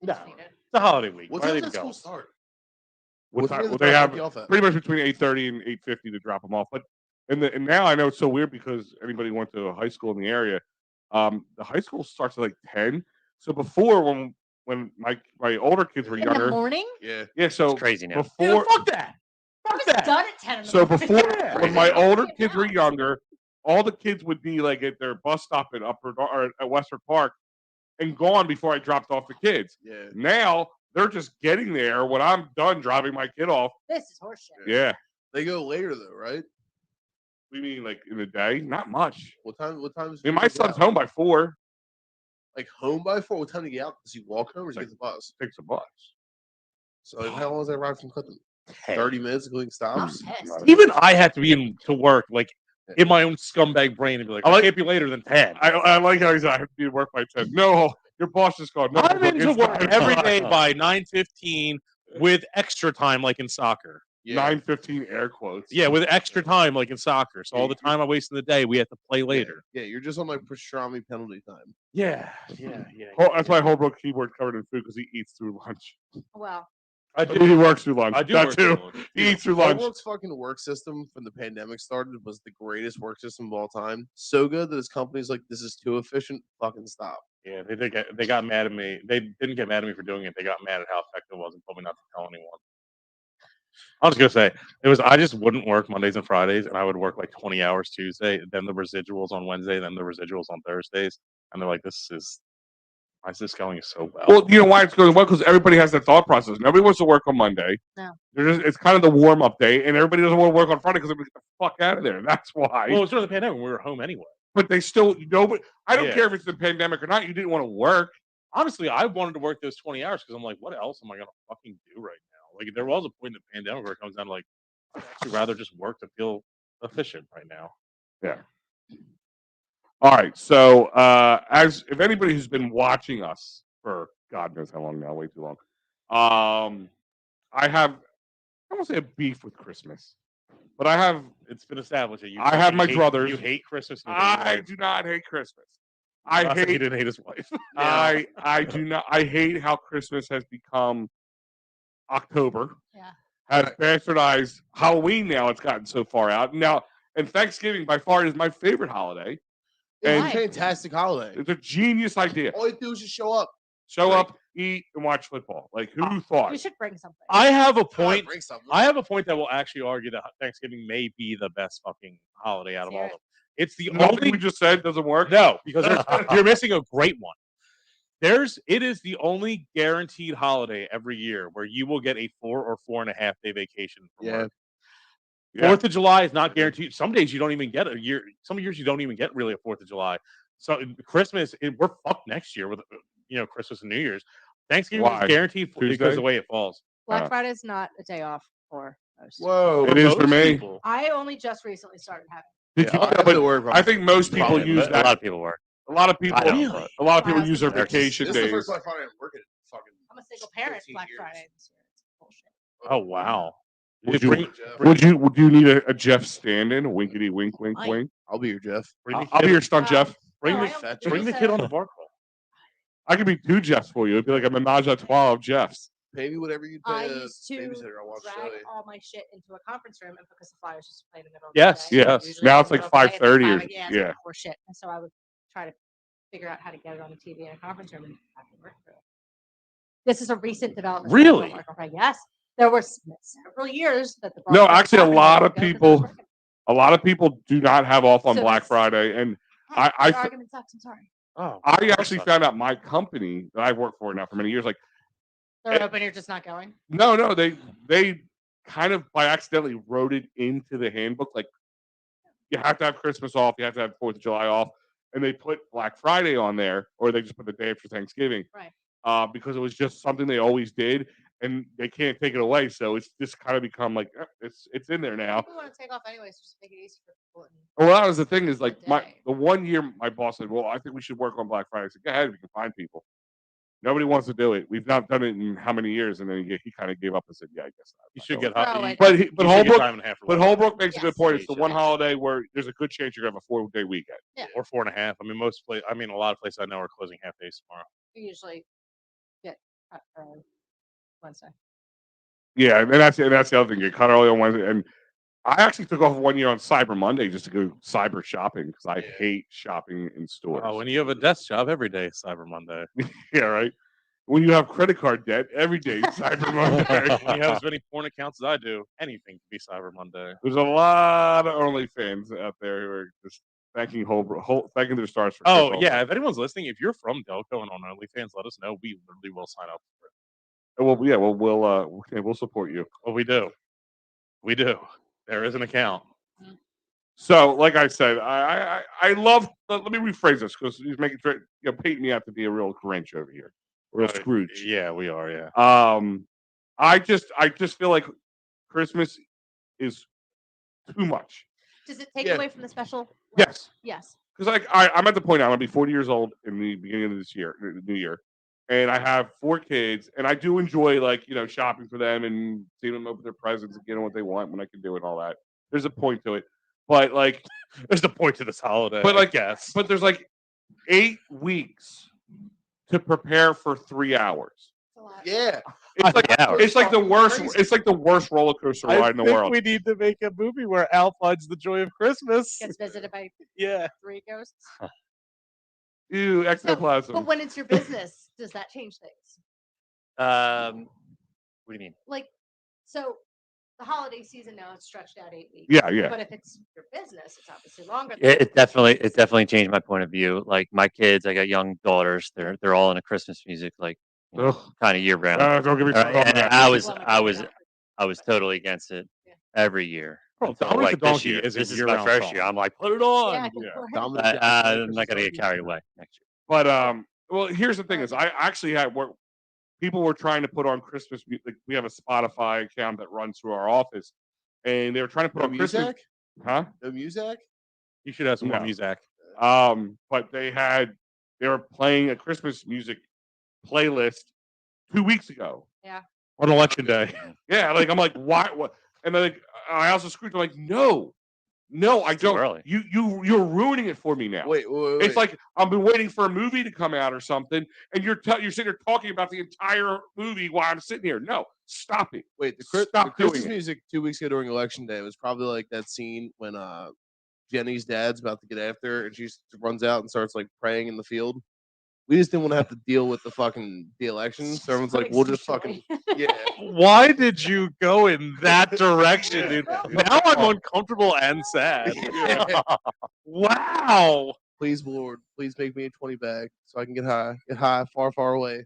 No, Just need it. it's a holiday week. What Why are time they does even school going? start? what time time? do Well, they they drop have you off at? pretty much between 8:30 and 8:50 to drop them off. But and now I know it's so weird because anybody went to a high school in the area. The high school starts at like 10. So before when my older kids were In the younger, morning? Yeah. yeah. So It's crazy now. Yeah, before fuck that. I Fuck was that. done at 10 in the So morning. before, Yeah. when my older Yeah. kids were younger, all the kids would be like at their bus stop at or at Western Park and gone before I dropped off the kids. Yeah. Now they're just getting there when I'm done dropping my kid off. This is horseshit. Yeah. They go later though, right? We mean like in the day? Not much. What time is I mean, my son's home by 4. Like home by 4? What time do you get out? Does he walk home or does he Like- get the bus? Takes a bus. So like, how long does that ride from Clifton? 30 minutes including I'm stops? pissed. Even I have to be in to work like in my own scumbag brain and be like, I I like- can't be later than 10. I like how he's I have to be at work by 10. No, your boss just called. No, I'm look, into it's work 9 every o'clock. day by 9:15 with extra time like in soccer. Yeah. 9:15 air quotes. Yeah, with extra time like in soccer. So all the time I waste in the day, we have to play later. Yeah, you're just on like pastrami penalty time. Yeah. Oh, that's why Holbrook keyboard covered in food because he eats through lunch. Well, I He works through lunch. I do That work too. through lunch. He eats through lunch. Homework's fucking work system when the pandemic started was the greatest work system of all time. So good that his company's like, this is too efficient. Fucking stop. Yeah, they got mad at me. They didn't get mad at me for doing it. They got mad at how effective it was and told me not to tell anyone. I was gonna say I just wouldn't work Mondays and Fridays, and I would work like 20 hours Tuesday, then the residuals on Wednesday, then the residuals on Thursdays, and they're like, why is this going so well? Well, you know why it's going well? Because everybody has that thought process. Nobody wants to work on Monday. No. It's kind of the warm up day, and everybody doesn't want to work on Friday because they're like, get the fuck out of there. That's why. Well, it's during the pandemic when we were home anyway. But they still, nobody. I don't Yeah. care if it's the pandemic or not. You didn't want to work. Honestly, I wanted to work those 20 hours because I'm like, what else am I gonna fucking do right now? Like, there was a point in the pandemic where it comes down to like, I'd actually rather just work to feel efficient right now. Yeah. All right. So, as if anybody who's been watching us for God knows how long now, way too long, I won't say a beef with Christmas, but I have. It's been established that you. I have my hate, brothers. You hate Christmas. And you hate your I wife. do not hate Christmas. He I hate. didn't hate his wife. I do not. I hate how Christmas has become October. Yeah. Has bastardized Halloween. Now it's gotten so far out now, and Thanksgiving by far is my favorite holiday. It's And Why? a fantastic holiday. it's a genius idea. All you do is just show up. Show Right. up, eat, and watch football. Like who thought? We should bring something. I have a Come on, point. bring something. I have a point that will actually argue that Thanksgiving may be the best fucking holiday out of all of them. It's the Nothing only we just said doesn't work. no because you're missing a great one. It is the only guaranteed holiday every year where you will get a 4 or 4.5 day vacation from Yeah. work. Yeah. 4th of July is not guaranteed. Some days you don't even get a year. Some years you don't even get really a 4th of July. So Christmas, we're fucked next year with Christmas and New Year's. Thanksgiving Why? is guaranteed because Tuesday? of the way it falls. Black Friday's not a day off for most. Whoa. It is for most me. people. I only just recently started having. Did you? I have but to work I think most people Probably, use a that. lot of people work. A lot of people. I don't, Really? but A lot of people My use their husband works. vacation This is the days. first Black Friday I'm working. Fucking. I'm a single parent 15 Black years. Friday this year. It's bullshit. Oh wow. Would Bring- you- Jeff. Would you need a Jeff stand-in? Winkety wink, wink, Fine. wink. I'll be your Jeff. bring the I'll be kid- your stunt Jeff. Bring No, the I don't- fat they bring the said- kid on the bar crawl. I could be 2 Jeffs for you. It'd be like a menage a trois of Jeffs. Pay me whatever you I pay a used to babysitter. I'll watch the drag show. all my shit into a conference room, and because the Flyers just played in the middle of Yes, the day. yes. usually Now in it's the like middle of the day, it's 5:30 or- yeah, yeah. or shit. And so I would try to figure out how to get it on the TV in a conference room and have to work through it. This is a recent development. for Really? Black Friday. Yes, there were several years that the No, broadcast actually, a happened, lot I of would go 'cause I was people- working. A lot of people do not have off on So Black that's- Friday, and Ah, I the argument sucks. I'm sorry. Oh, I actually found out my company that I've worked for now for many years. Like, They're open. You're just not going. no, they kind of by accidentally wrote it into the handbook. Like, you have to have Christmas off, you have to have 4th of July off, and they put Black Friday on there, or they just put the day after Thanksgiving, Right. because it was just something they always did, and they can't take it away. So it's just kind of become like it's in there now. People want to take off anyways. Just make it easy for people. And Well, that was the thing is like day. the one year my boss said, "Well, I think we should work on Black Friday." I said, "Go ahead, we can find people." Nobody wants to do it. We've not done it in how many years, and then he kind of gave up and said, "Yeah, I guess not." you should So- get Throw hot. it. But you should get Holbrook, time and a half. but Holbrook makes a good Yes. point. It's the You one should. holiday where there's a good chance you're gonna have a 4-day weekend. or 4.5. I mean, a lot of places I know are closing half days tomorrow. you usually get cut early Wednesday. Yeah, and that's the other thing. You cut early on Wednesday, and I actually took off 1 year on Cyber Monday just to go cyber shopping because I Yeah. hate shopping in stores. Oh, when you have a desk job every day, is Cyber Monday. Yeah, right. When you have credit card debt every day, is Cyber Monday. When you have as many porn accounts as I do, anything can be Cyber Monday. There's a lot of OnlyFans out there who are just thanking thanking their stars for. Oh Chris yeah, Holbrook. if anyone's listening, if you're from Delco and on OnlyFans, let us know. We literally will sign up for it. Well, yeah, we'll support you. Well, we do. We do. There is an account. So, like I said, I love. Let me rephrase this because he's making painting me out to be a real Grinch over here, a real Scrooge. Yeah, we are. Yeah. I just feel like Christmas is too much. Does it take Yeah. away from the special? Yes, Yes. because I'm at the point now. I'm gonna be 40 years old in the beginning of this year, the new year, and I have 4 kids, and I do enjoy shopping for them and seeing them open their presents and getting what they want when I can do it and all that. There's a point to it, but There's the point to this holiday. But, I guess. but there's 8 weeks to prepare for 3 hours. It's a lot. Yeah. It's like hours. it's like the worst. Crazy. It's like the worst roller coaster I ride in the think world. we need to make a movie where Al finds the joy of Christmas. Gets visited by Yeah. 3 ghosts. Ew, So, ectoplasm. but when it's your business, does that change things? What do you mean? Like, so the holiday season now it's stretched out 8 weeks. Yeah. But if it's your business, it's obviously longer. than It 8 definitely changed my point of view. Like my kids, I got young daughters. They're all into Christmas music, like Ugh. kind of year round. Don't get me started on And that. I was totally against it Yeah. every year. Bro, Until, Dominic like the this Donkey year. is a This is my year-round first song. year. I'm like, put it Yeah, on. go for it. Dominic Jackson, I'm not gonna get Christmas carried Donkey. away next year. But well, here's the thing: is I actually had work. People were trying to put on Christmas music. We have a Spotify account that runs through our office, and they were trying to put No on Christmas. music? Huh? No music? You should have some more No. music. But they were playing a Christmas music playlist 2 weeks ago. On election day. Yeah, like I'm like, why? What? And then like, I also screamed. I'm like, no, I It's too don't. early. You're ruining it for me now. Wait. It's like I've been waiting for a movie to come out or something, and you're sitting there talking about the entire movie while I'm sitting here. No, stop it. Wait, the Stop Christmas doing it. music 2 weeks ago during election day was probably like that scene when Jenny's dad's about to get after her and she just runs out and starts like praying in the field. We just didn't want to have to deal with the election. So everyone's like, we'll just fucking yeah. Why did you go in that direction, dude? Now I'm uncomfortable and sad. Yeah. Wow. Please, Lord, please make me a 20 bag so I can get high, far, far away.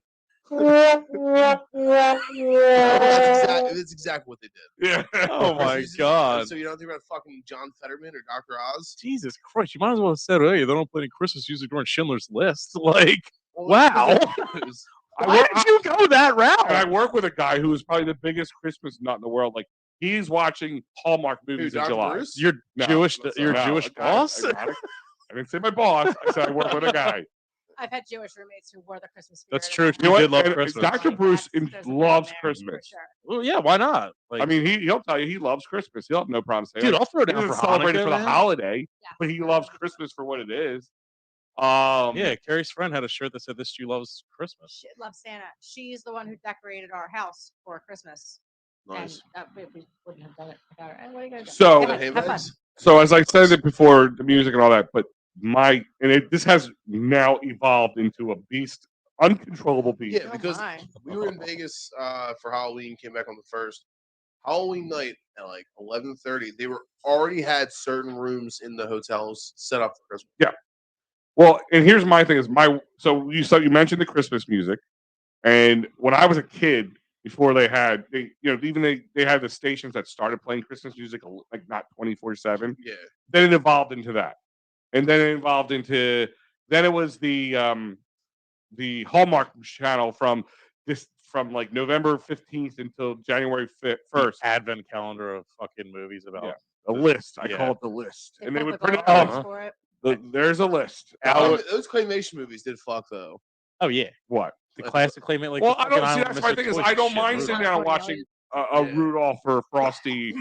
That's exactly what they did. Yeah. Oh my god. So you don't think about fucking John Fetterman or Dr. Oz? Jesus Christ. You might as well have said, hey, they don't play any Christmas music during Schindler's List. Like, Well, wow. Why did you go that And I route? work with a guy who is probably the biggest Christmas nut in the world. Like he's watching Hallmark movies in Dr. July. Bruce? Your No, Jewish that's your No, Jewish a guy- boss? I didn't say my boss. I said I work with a guy. I've had Jewish roommates who wore the Christmas spirit. That's in true. their You know did what? love And Christmas. Dr. Like, Bruce there's something loves there, Christmas. for sure. Well, yeah, why not? Like, I mean, he'll tell you he loves Christmas. He'll have no problem saying dude, it. I'll throw He down for doesn't celebrate it Hanukkah, for the man. holiday, Yeah. but he loves Christmas for what it is. Yeah, Carrie's friend had a shirt that said this Jew loves Christmas. She loves Santa. She's the one who decorated our house for Christmas. Nice. And we wouldn't have done it without her. And what are you gonna do? So- Have Got fun, hay have fun. bags? So as I said it before, the music and all that, but this has now evolved into a beast, uncontrollable beast. Yeah, Oh because my. we were in Vegas for Halloween, came back on the 1st. Halloween night at like 11:30, they were already had certain rooms in the hotels set up for Christmas. Well, and here's my thing: so you mentioned the Christmas music, and when I was a kid, before they had they had the stations that started playing Christmas music like not 24/7. Yeah. Then it evolved into that, and then it evolved into then it was the Hallmark channel from like November 15th until January 1st. Advent calendar of fucking movies about. Yeah. The list, I Yeah. call it the list, and they come would with print it all the out. colors for it. There's a list. Those claymation movies did fuck though. Oh yeah, What? the classic claymate. Like Well, the I don't fucking see. Island That's my Mr. thing is Toy I don't shit, mind dude. sitting down and watching a Yeah. Rudolph or Frosty,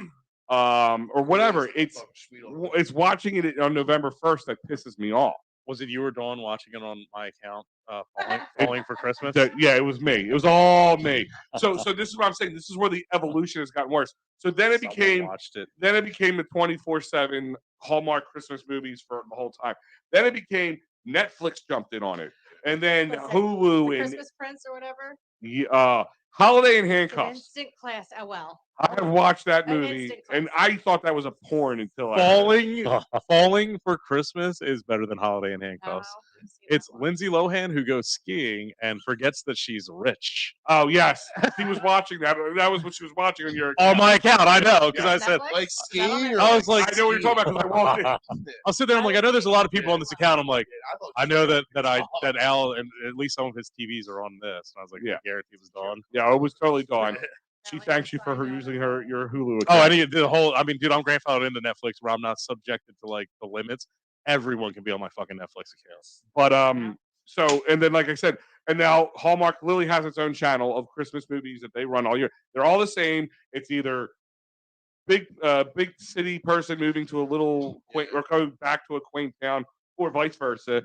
or whatever. It's watching it on November 1st that pisses me off. Was it you or Dawn watching it on my account? Falling for Christmas. Yeah, it was me. It was all me. So this is what I'm saying. This is where the evolution has gotten worse. So then it Someone became watched it. Then it became the 24/7 Hallmark Christmas movies for the whole time. Then it became Netflix jumped in on it, and then What's that? Hulu The and Christmas Prince or whatever. Holiday in It's an Handcuffs. instant class. Oh well. I have watched that An movie, instant and classic. I thought that was a porn until I Falling for Christmas is better than Holiday in Oh, Handcuffs. I've seen that It's one. Lindsay Lohan who goes skiing and forgets that she's rich. Oh yes, she was watching that. That was what she was watching on your On my account, I know, because Yeah. I said, Netflix? Like Is that on skiing there? or I was like, I know what you're talking about because I walked in. I'll sit there. I'm like, I know there's a lot of people Yeah. on this account. I'm like, thought I know skiing that Al and at least some of his TVs are on this. And I was like, Yeah. yeah, Garrett, he was Dawn. Yeah, it was totally gone. She Apparently thanks you that's for her fine, using though. your Hulu account. Oh, I need the whole. I mean, dude, I'm grandfathered into Netflix where I'm not subjected to like the limits. Everyone can be on my fucking Netflix account. But so and then like I said, and now Hallmark literally has its own channel of Christmas movies that they run all year. They're all the same. It's either big city person moving to a little quaint or going back to a quaint town, or vice versa.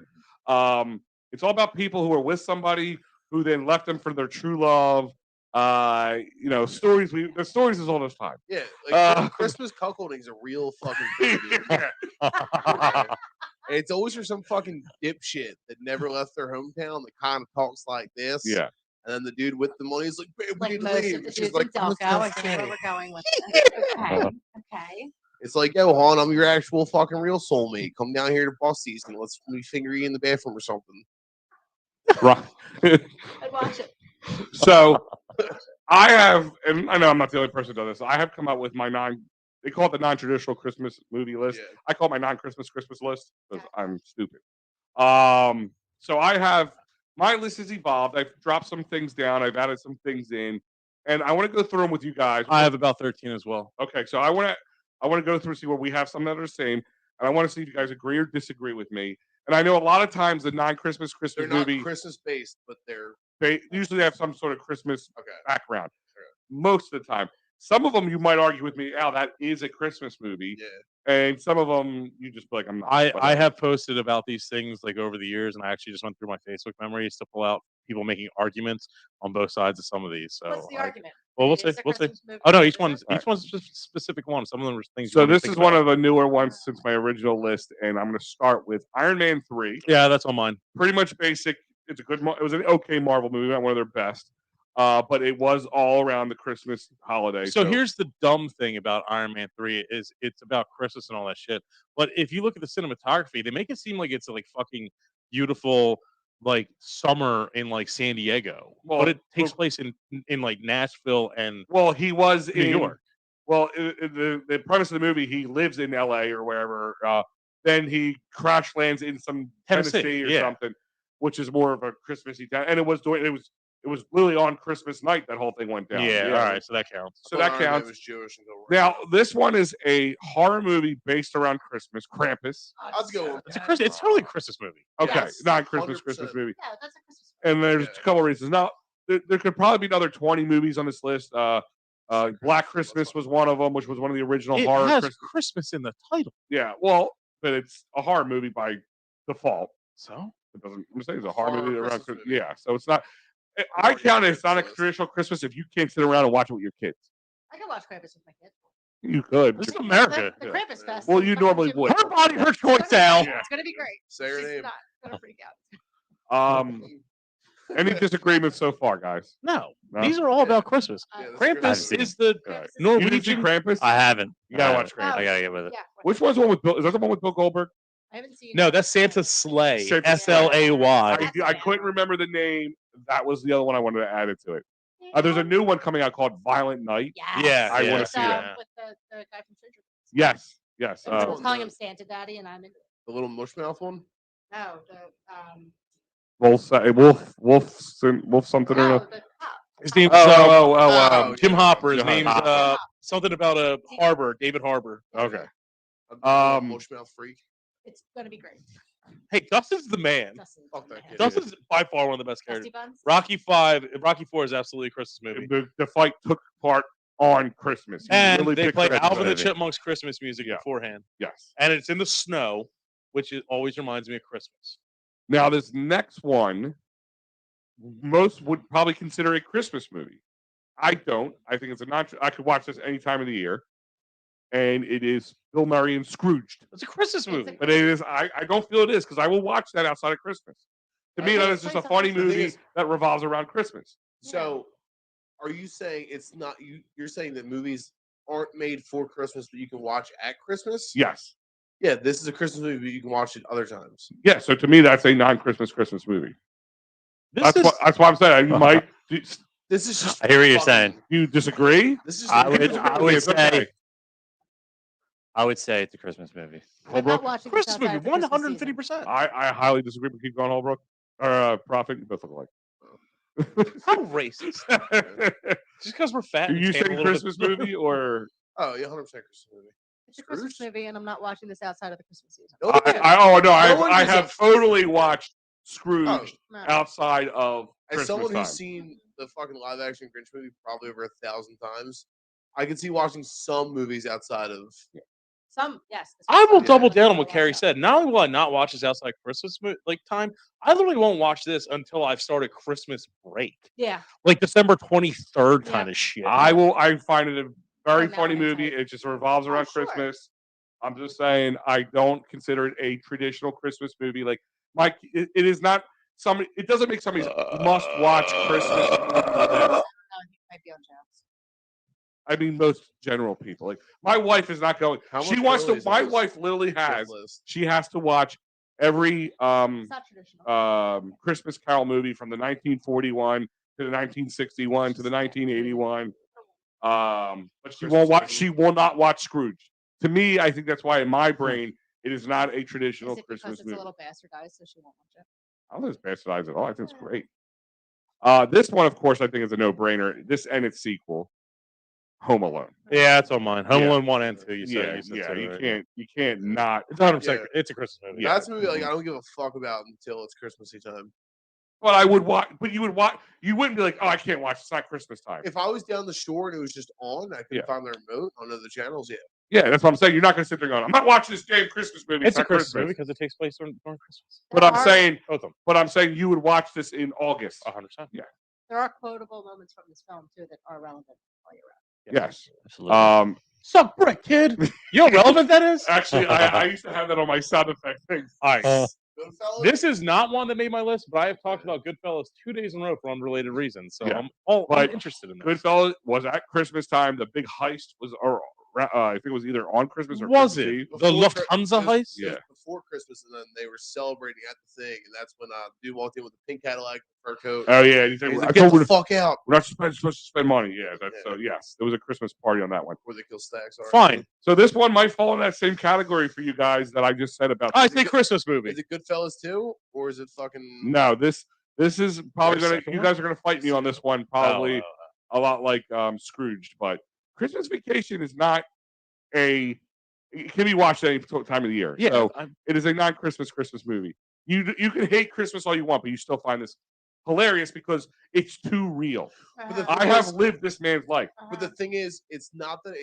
It's all about people who are with somebody who then left them for their true love, Stories. The stories is all this time. Yeah, Christmas cuckolding is a real fucking thing, dude. Yeah. And it's always for some fucking dipshit that never left their hometown that kind of talks like this. Yeah. And then the dude with the money is like, "Babe, we Like need to most leave." of the And she's dudes in like, "I'm Delco, I gonna see stay." where we're going with this. Okay, okay. It's like, yo, hon, I'm your actual fucking real soulmate. Come down here to boss season. Let's me finger you in the bathroom or something. Right. I'd watch it. So I have, and I know I'm not the only person who does this. I have come out with my they call it the non-traditional Christmas movie list. Yeah. I call it my non-Christmas list because I'm stupid. So I have, my list has evolved. I've dropped some things down. I've added some things in, and I want to go through them with you guys. I have about 13 as well. Okay, so I want to go through, see where we have some that are the same, and I want to see if you guys agree or disagree with me. And I know a lot of times the non-Christmas They're not movie, Christmas based, but they're they usually have some sort of Christmas okay. background. Most of the time. Some of them you might argue with me, "Oh, that is a Christmas movie." Yeah. And some of them you just be like, "I'm not." I have posted about these things like over the years, and I actually just went through my Facebook memories to pull out people making arguments on both sides of some of these. So What's the argument? Well, we'll It see. is a We'll see. Christmas movie, Oh no, is each it? one's Right. a specific one. Some of them are things. So this is one of the newer ones since my original list, and I'm going to start with Iron Man 3. Yeah, that's on mine. Pretty much basic. It's a good. It was an okay Marvel movie, not one of their best, but it was all around the Christmas holiday. So here's the dumb thing about Iron Man 3 is it's about Christmas and all that shit. But if you look at the cinematography, they make it seem like it's like fucking beautiful, like summer in like San Diego. But it takes place in like Nashville and he was New York. Well, the premise of the movie, he lives in L.A. or wherever. Then he crash lands in some Tennessee or something, which is more of a Christmassy town. And it was literally on Christmas night that whole thing went down. Yeah, all right, so that counts. So that counts. Was Jewish until Now, this one is a horror movie based around Christmas, Krampus. Let's go. It's totally a Christmas movie. Okay, Yes, not Christmas 100%. movie. Yeah, that's a Christmas movie. And there's a couple of reasons. Now, there could probably be another 20 movies on this list. Black Christmas was one of them, which was one of the original It horror. has Christmas in the title. Yeah, well, but it's a horror movie by default. So it doesn't. I'm saying it's a horror Horror movie around. Christmas movie. Yeah, so it's not. I count it. It's not a traditional Christmas if you can't sit around and watch it with your kids. I can watch Krampus with my kids. You could. this is America. The Krampus Fest. Well, is you coming normally to- would. Her body, her It's choice, gonna be Al. great. It's gonna be great. Say her She's name. not gonna freak out. Any disagreements so far, guys? No, No? these are all about Christmas. Yeah, that's Krampus Christmas. is the Right. Krampus is- You didn't see Norwegian. Krampus? I haven't. You gotta I watch haven't. Krampus. I gotta get with it. Yeah. Which one's the one with Bill? Is that the one with Bill Goldberg? I haven't seen. No, it. that's Santa's sleigh. Santa's sleigh. SLAY. I couldn't remember the name. That was the other one I wanted to add it to it. There's a new one coming out called Violent Night. Yes. Yeah, I wanna With, see that. With the guy from Stranger Things. Yes, yes. Everyone's calling him Santa Daddy, and I'm into it. The little mushmouth one. No, the Wolf something or no, another. the cop. His name's Jim yeah. Hopper. His Jim name's Hopper. something about a Harbor, David Harbor. Okay. Mushmouth freak. It's gonna be great. Hey, Dustin's the man. Dustin's Fuck the that man. kid. Dustin's by far one of the best Dusty characters. Buns. Rocky 4 is absolutely a Christmas movie. The fight took part on Christmas. You And really they picked play Christmas Alvin the movie. Chipmunk's Christmas music Yeah. beforehand. Yes. And it's in the snow, which always reminds me of Christmas. Now this next one, most would probably consider a Christmas movie. I don't. I think it's a non. I could watch this any time of the year, and it is Bill Murray and Scrooged. It's a Christmas movie. But it is. I don't feel it is because I will watch that outside of Christmas. To me, that is just a funny The thing movie is- that revolves around Christmas. So, are you saying it's not you? You're saying that movies aren't made for Christmas, but you can watch at Christmas? Yes. Yeah, this is a Christmas movie, but you can watch it other times. Yeah. So to me, that's a non-Christmas Christmas movie. That's what I'm saying. You might. Do This is just. I hear what you're fucking- saying. you disagree? This is just. I would It's okay. say. I would say it's a Christmas movie. I'm Holbrook? not watching this Christmas outside movie, of the Christmas season. 150%. I highly disagree with Keith Gone Holbrook or Prophet. You both look alike. How racist. Just because we're fat. Are and you tan a saying little Christmas bit- movie or? Oh, yeah, 100% Christmas movie. It's a Christmas Scrooge? movie, and I'm not watching this outside of the Christmas season. No one I gives- one I gives a have totally watched Scrooge Oh, No. outside of as Christmas someone time. who's seen the fucking live action Grinch movie probably over 1,000 times, I can see watching some movies outside of Yes. this I was will some double that down on I what watched Carrie out. said. Not only will I not watch this outside Christmas time, I literally won't watch this until I've started Christmas break, Yeah. like December 23rd Yeah. kind of shit. I find it a very Oh, no, funny I'm movie. excited. It just revolves around sure. Christmas. I'm just saying I don't consider it a traditional Christmas movie. Like it is not somebody. It doesn't make somebody's must-watch Christmas movie list. No, he might be on jobs. I mean, most general people. Like my wife is not going. How She much wants to. early is My this wife literally gift has. list? She has to watch every It's not traditional. Christmas Carol movie from the 1941 to the 1961 to the 1981. But she won't watch. She will not watch Scrooge. To me, I think that's why in my brain it is not a traditional Is it because Christmas it's movie. a little bastardized, so she won't watch it? I don't think it's bastardized at all. I think it's great. This one, of course, I think is a no-brainer. This and its sequel, Home Alone. Yeah, it's on mine. Home Yeah. Alone 1 and 2. You Yeah, said yeah. so, You right? can't not. It's 100%. Yeah. It's a Christmas movie. Yeah. That's a movie like I don't give a fuck about until it's Christmassy time. But I would watch. But you would watch. You wouldn't be like, oh, I can't watch. It's not Christmas time. If I was down the shore and it was just on, I couldn't Yeah. find the remote on other channels. Yeah, Yeah, that's what I'm saying. You're not going to sit there going, I'm not watching this damn Christmas movie. It's a not Christmas movie because it takes place during Christmas. But I'm saying, Both of them. but I'm saying you would watch this in August. 100%. There are quotable moments from this film too that are relevant while you're Yes. Absolutely. Suck brick, kid. You know how relevant that is? Actually, I used to have that on my sound effect thing. All right. Goodfellas? This is not one that made my list, but I have talked about Goodfellas 2 days in a row for unrelated reasons. So Yeah. I'm But interested in this. Goodfellas was at Christmas time. The big heist was, or I think it was either on Christmas or Was Christmas it Eve. the Before Lufthansa Chri- heist? Yeah. Before Christmas, and then they were celebrating at the thing, and that's when dude walked in with a pink Cadillac, fur coat. Oh yeah, you think, He's I like, get told the you fuck out. we're not supposed to spend money. Yeah, that's Yeah. so. Yes, there was a Christmas party on that one. Where they kill Stacks. Fine. So this one might fall in that same category for you guys that I just said about. I say Christmas movie. Is it Goodfellas too, or is it fucking? No, this is probably There's a gonna. second You one? guys are gonna fight me on this one. Probably Oh, a lot like Scrooged, but Christmas Vacation is not a. It can be watched at any time of the year. yeah. So it is a non-Christmas Christmas movie. You can hate Christmas all you want, but you still find this hilarious because it's too real. But the Uh-huh. I have lived this man's life. But the thing is, it's not that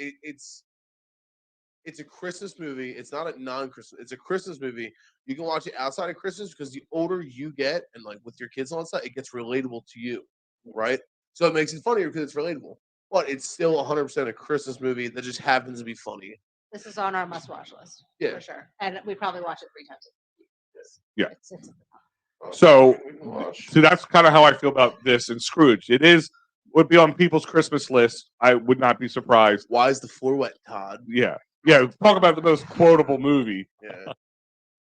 it's a Christmas movie. It's not a non-Christmas. It's a Christmas movie. You can watch it outside of Christmas because the older you get, and like with your kids on site, it gets relatable to you, right? So it makes it funnier because it's relatable. But it's still 100% a Christmas movie that just happens to be funny. This is on our must-watch list. Yeah. For sure. And we probably watch it 3 times. Yeah. It's at the top. So, We can watch. so that's kind of how I feel about this and Scrooge. It would be on people's Christmas list. I would not be surprised. Why is the floor wet, Todd? Yeah. Talk about the most quotable movie. Yeah.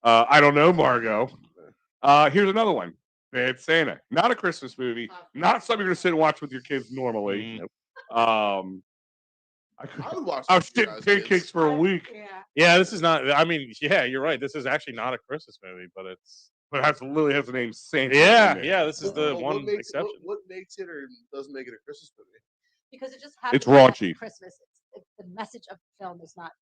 I don't know, Margot. Here's another one. Bad Santa. Not a Christmas movie. Not something you're gonna sit and watch with your kids normally. I would watch. I was this with you getting guys, pancakes kids. for a week, Yeah. Yeah, this is not. I mean, yeah, you're right. This is actually not a Christmas movie, but it's. but literally has the name Santa. Yeah, in it. yeah. This is the Well, one makes, exception. What makes it or doesn't make it a Christmas movie? Because it just happens It's to have raunchy. Christmas. The message of the film is not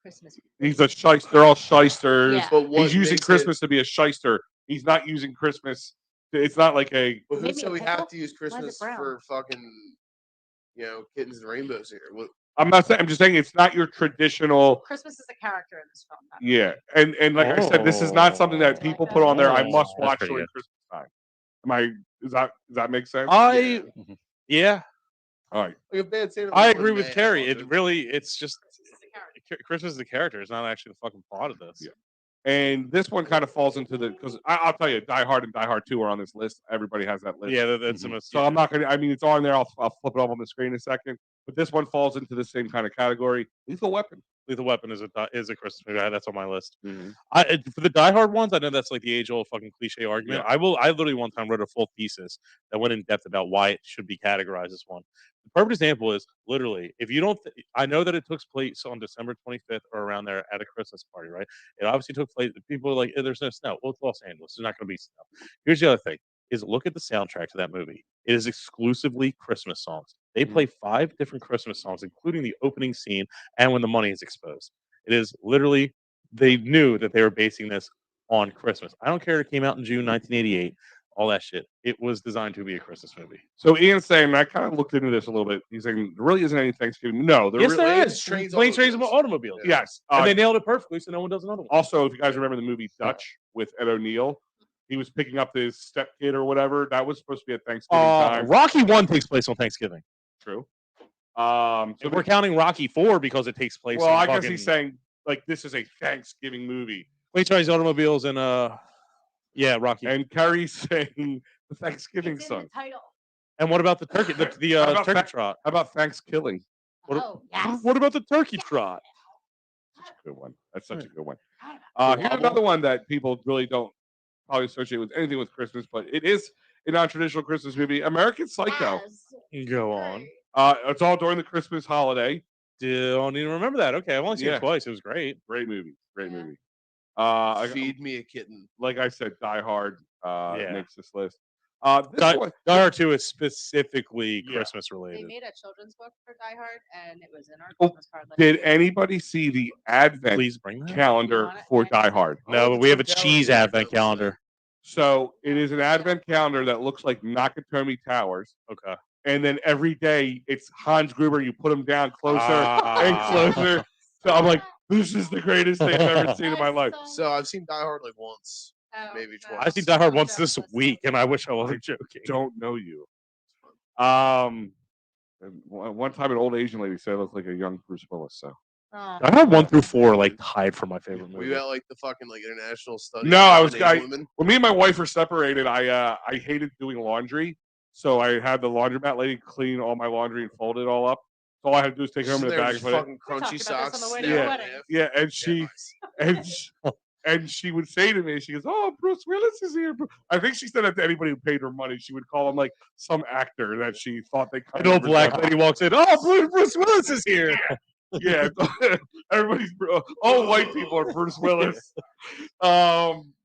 Christmas. He's a shyster. They're all shysters. Yeah. But what He's using makes Christmas to be a shyster. He's not using Christmas. It's not like a. But who Maybe said a we pickle? have to use Why is it Christmas brown? for fucking, kittens and rainbows here? What, I'm not saying. I'm just saying it's not your traditional. Christmas is a character in this film. not- Yeah, and like I said, this is not something that people put on there. I must That's watch pretty during good. Christmas time. Am I? Does that make sense? I yeah, All right. like a bad Santa. I was agree in with May, Terry. I It love really, it's just Christmas is a character. Christmas is the character. It's not actually the fucking plot of this. Yeah. And this one kind of falls into the because I'll tell you, Die Hard and Die Hard 2 are on this list. Everybody has that list. Yeah, that's the most. So I'm not gonna. I mean, it's on there. I'll flip it up on the screen in a second. But this one falls into the same kind of category. Lethal Weapon. Lethal Weapon is a Christmas movie. That's on my list. For the Die Hard ones, I know that's like the age-old fucking cliche argument. Yeah. I literally one time wrote a full thesis that went in depth about why it should be categorized as one. The perfect example is literally if you don't. I know that it took place on December 25th or around there at a Christmas party, right? It obviously took place. People are like, "There's no snow." Well, it's Los Angeles. There's not going to be snow. Here's the other thing: is look at the soundtrack to that movie. It is exclusively Christmas songs. They play 5 different Christmas songs, including the opening scene and when the money is exposed. It is literally they knew that they were basing this on Christmas. I don't care if it came out in June 1988 all that shit. It was designed to be a Christmas movie. So Ian's saying, I kind of looked into this a little bit. He's saying there really isn't any Thanksgiving. No, there Yes, really there Planes, is. Trains, Planes, Trains, and Automobiles. Automobiles. Yes. And they nailed it perfectly, so no one does another one. Also, if you guys remember the movie Dutch with Ed O'Neill, he was picking up his stepkid or whatever. That was supposed to be at Thanksgiving time. Rocky 1 takes place on Thanksgiving. True. So we're counting Rocky 4 because it takes place. Well, in I guess fucking he's saying like this is a Thanksgiving movie. Planes, Trains, Automobiles, and yeah, Rocky. And Carrie's saying the Thanksgiving It's in song. the title. And what about the turkey? The How about turkey fa- trot. How about Thanksgiving? Oh, yes. What about the turkey trot? Such a good one. That's such a good one. Forgot Here's another one that people really don't probably associate with anything with Christmas, but it is a non-traditional Christmas movie, American Psycho. Yes. Go on. It's all during the Christmas holiday. Don't even remember that. Okay, I've only seen Yeah. it twice. It was great. Great movie. Great Yeah. movie. Feed me a kitten. Like I said, Die Hard Yeah. makes this list. Die This one, Hard 2 is specifically Yeah. Christmas They related. made a children's book for Die Hard, and it was in our Oh, Christmas card list. did anybody see the Advent Please bring that. You calendar want it? for I can Die Hard? No, but we have a Calendar. cheese advent calendar. So it is an Advent calendar that looks like Nakatomi Towers, Okay. and then every day it's Hans Gruber. You put him down closer Ah. and closer. So I'm like, this is the greatest thing I've ever seen in my life. So I've seen Die Hard like once. Oh, maybe no. twice. I see Die Hard I'm once this jealous. week, and I wish I wasn't joking. Don't know you. And one time an old Asian lady said I looked like a young Bruce Willis. So Oh. Die Hard 1 through 4 like tied for my favorite Were movie. you at like the fucking like international study? No, I on was- Asian I- women? when me and my wife were separated, I hated doing laundry. So I had the laundromat lady clean all my laundry and fold it all up. So all I had to do was take it home in Sitting the there bag with and put it. fucking We talked crunchy about socks. this on the way to your snap in wedding. half. Yeah, and Yeah, she nice. and she would say to me, she goes, "Oh, Bruce Willis is here." I think she said that to anybody who paid her money. She would call him like some actor that she thought they kind An of old black resembled. lady walks in. Oh, Bruce Willis is here. Yeah, everybody's all white people are Bruce Willis.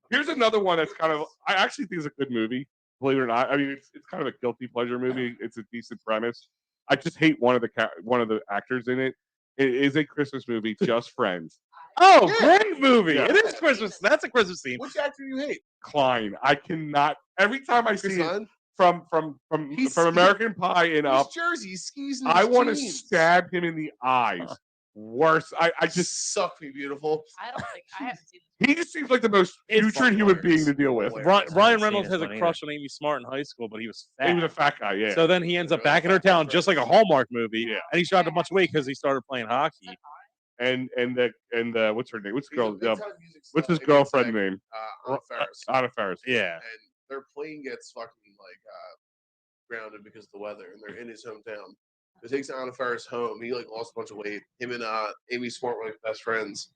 Here's another one that's kind of I actually think is a good movie. Believe it or not, I mean it's kind of a guilty pleasure movie. It's a decent premise. I just hate one of the actors in it. It is a Christmas movie, Just Friends. Oh, Yeah. great movie. Yeah. It is Christmas. That's a Christmas theme. Which actor do you hate? Klein. I cannot. Every time I Chris see it Hahn? from He's- American Pie and He's up, Jersey. He skis in I his want to jeans. stab him in the eyes. Worse. I just Just suck me, beautiful. I don't think I haven't seen he just seems like the most It's putrid human being to deal with. Hilarious. Ryan seen Reynolds this has a one either. crush on Amy Smart in high school, but he was fat. He was a fat guy, yeah. So then he ends up Really back in her fat, town, that's just like a right. Hallmark movie. Yeah. And he started much weight because he started playing hockey. and the what's her name? What's the He's a girl? big time music What's star. his He gets, girlfriend like, name? Anna Faris. Anna Faris. Yeah. And their plane gets fucking like grounded because of the weather, and they're in his hometown. So he takes Anna Faris home. He like lost a bunch of weight. Him and Amy Smart were like best friends.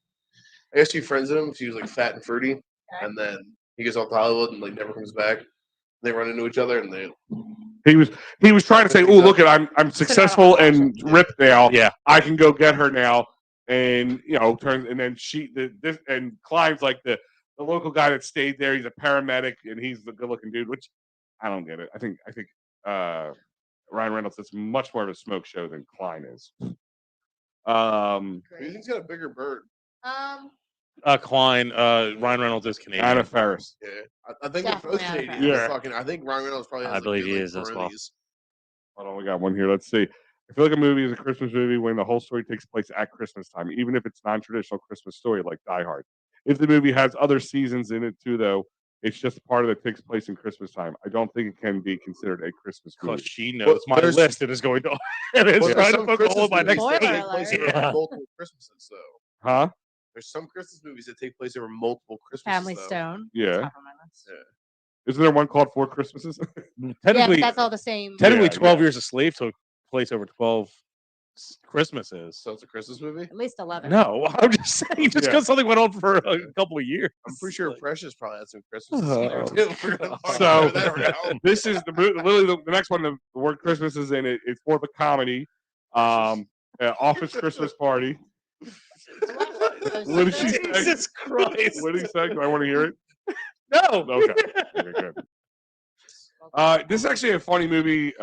I guess she friends with him. She was like fat and fruity, and then he goes off to Hollywood and like never comes back. They run into each other, and they He was trying to say, "Oh, look at I'm successful and ripped now. Yeah. I can go get her now." And and then and Klein's like the local guy that stayed there. He's a paramedic, and he's the good-looking dude. Which I don't get it. I think Ryan Reynolds is much more of a smoke show than Klein is. who do you think's got a bigger bird? Klein, Ryan Reynolds is Canadian. Anna Faris. Yeah, I think they're both Definitely Anna Canadian. Faris. Yeah, Yeah. fucking. I think Ryan Reynolds probably. Has, I like, believe good, he like, is as well. Bernies. Hold on, we got one here. Let's see. I feel like a movie is a Christmas movie when the whole story takes place at Christmas time, even if it's non-traditional Christmas story like Die Hard. If the movie has other seasons in it too, though, it's just a part of that takes place in Christmas time. I don't think it can be considered a Christmas Because movie. she knows my there's- list and is going to. And it's Well, trying there's to some put all of my Christmas next movies that Spoiler take place alert. over Yeah. multiple Christmases, though. Huh? There's some Christmas movies that take place over multiple Christmases. Family though. Stone. Yeah. Top of my list. Yeah. Isn't there one called Four Christmases? Yeah, Technically, but that's all the same. technically Yeah, 12 yeah. Years a Slave took place over 12 Christmases. So it's a Christmas movie. At least 11. No, I'm just saying, just Yeah. because something went on for a couple of years. I'm pretty sure Precious probably had some Christmas. Oh, So- so This is literally the next one. The word Christmas is in it. It's more of a comedy. Office Christmas Party. What did she say? Jesus Christ. What did he say? Do I want to hear it? No. Okay. Okay, good. This is actually a funny movie.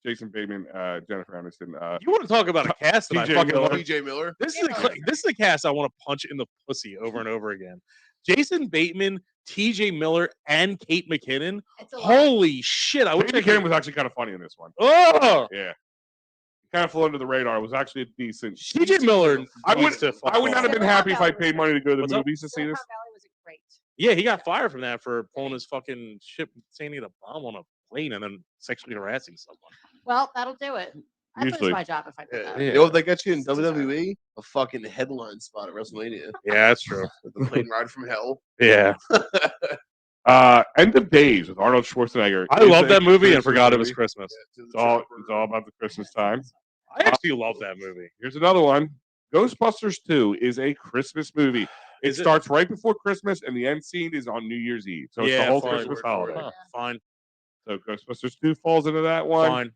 Jason Bateman, Jennifer Aniston. You want to talk about a cast that I TJ fucking Miller. love? PJ Miller. This is a cast I want to punch in the pussy over and over again. Jason Bateman T.J. Miller and Kate McKinnon. It's a lot. Holy shit! I wish Kate McKinnon was actually kind of funny in this one. Oh, Yeah. Kind of flew under the radar. It was actually a decent. T.J. Miller. I would needs to fuck not have off. been happy if I paid money to go to the What's up? movies to see Silicon this. Valley was great. Yeah, he got fired from that for pulling his fucking shit, saying he had a bomb on a plane and then sexually harassing someone. Well, that'll do it. I lose Usually. my job if I did that. You know what they got you in WWE? A fucking headline spot at WrestleMania. Yeah, that's true. With the plane ride from hell. Yeah, End of Days with Arnold Schwarzenegger. I is love a that movie and Christmas forgot it was movie. Christmas. It's all about the Christmas time. I actually love that movie. Here's another one. Ghostbusters 2 is a Christmas movie. It Is it? starts right before Christmas, and the end scene is on New Year's Eve. So it's the Yeah, whole fine. Christmas holiday. Huh, fine, So Ghostbusters 2 falls into that one. fine.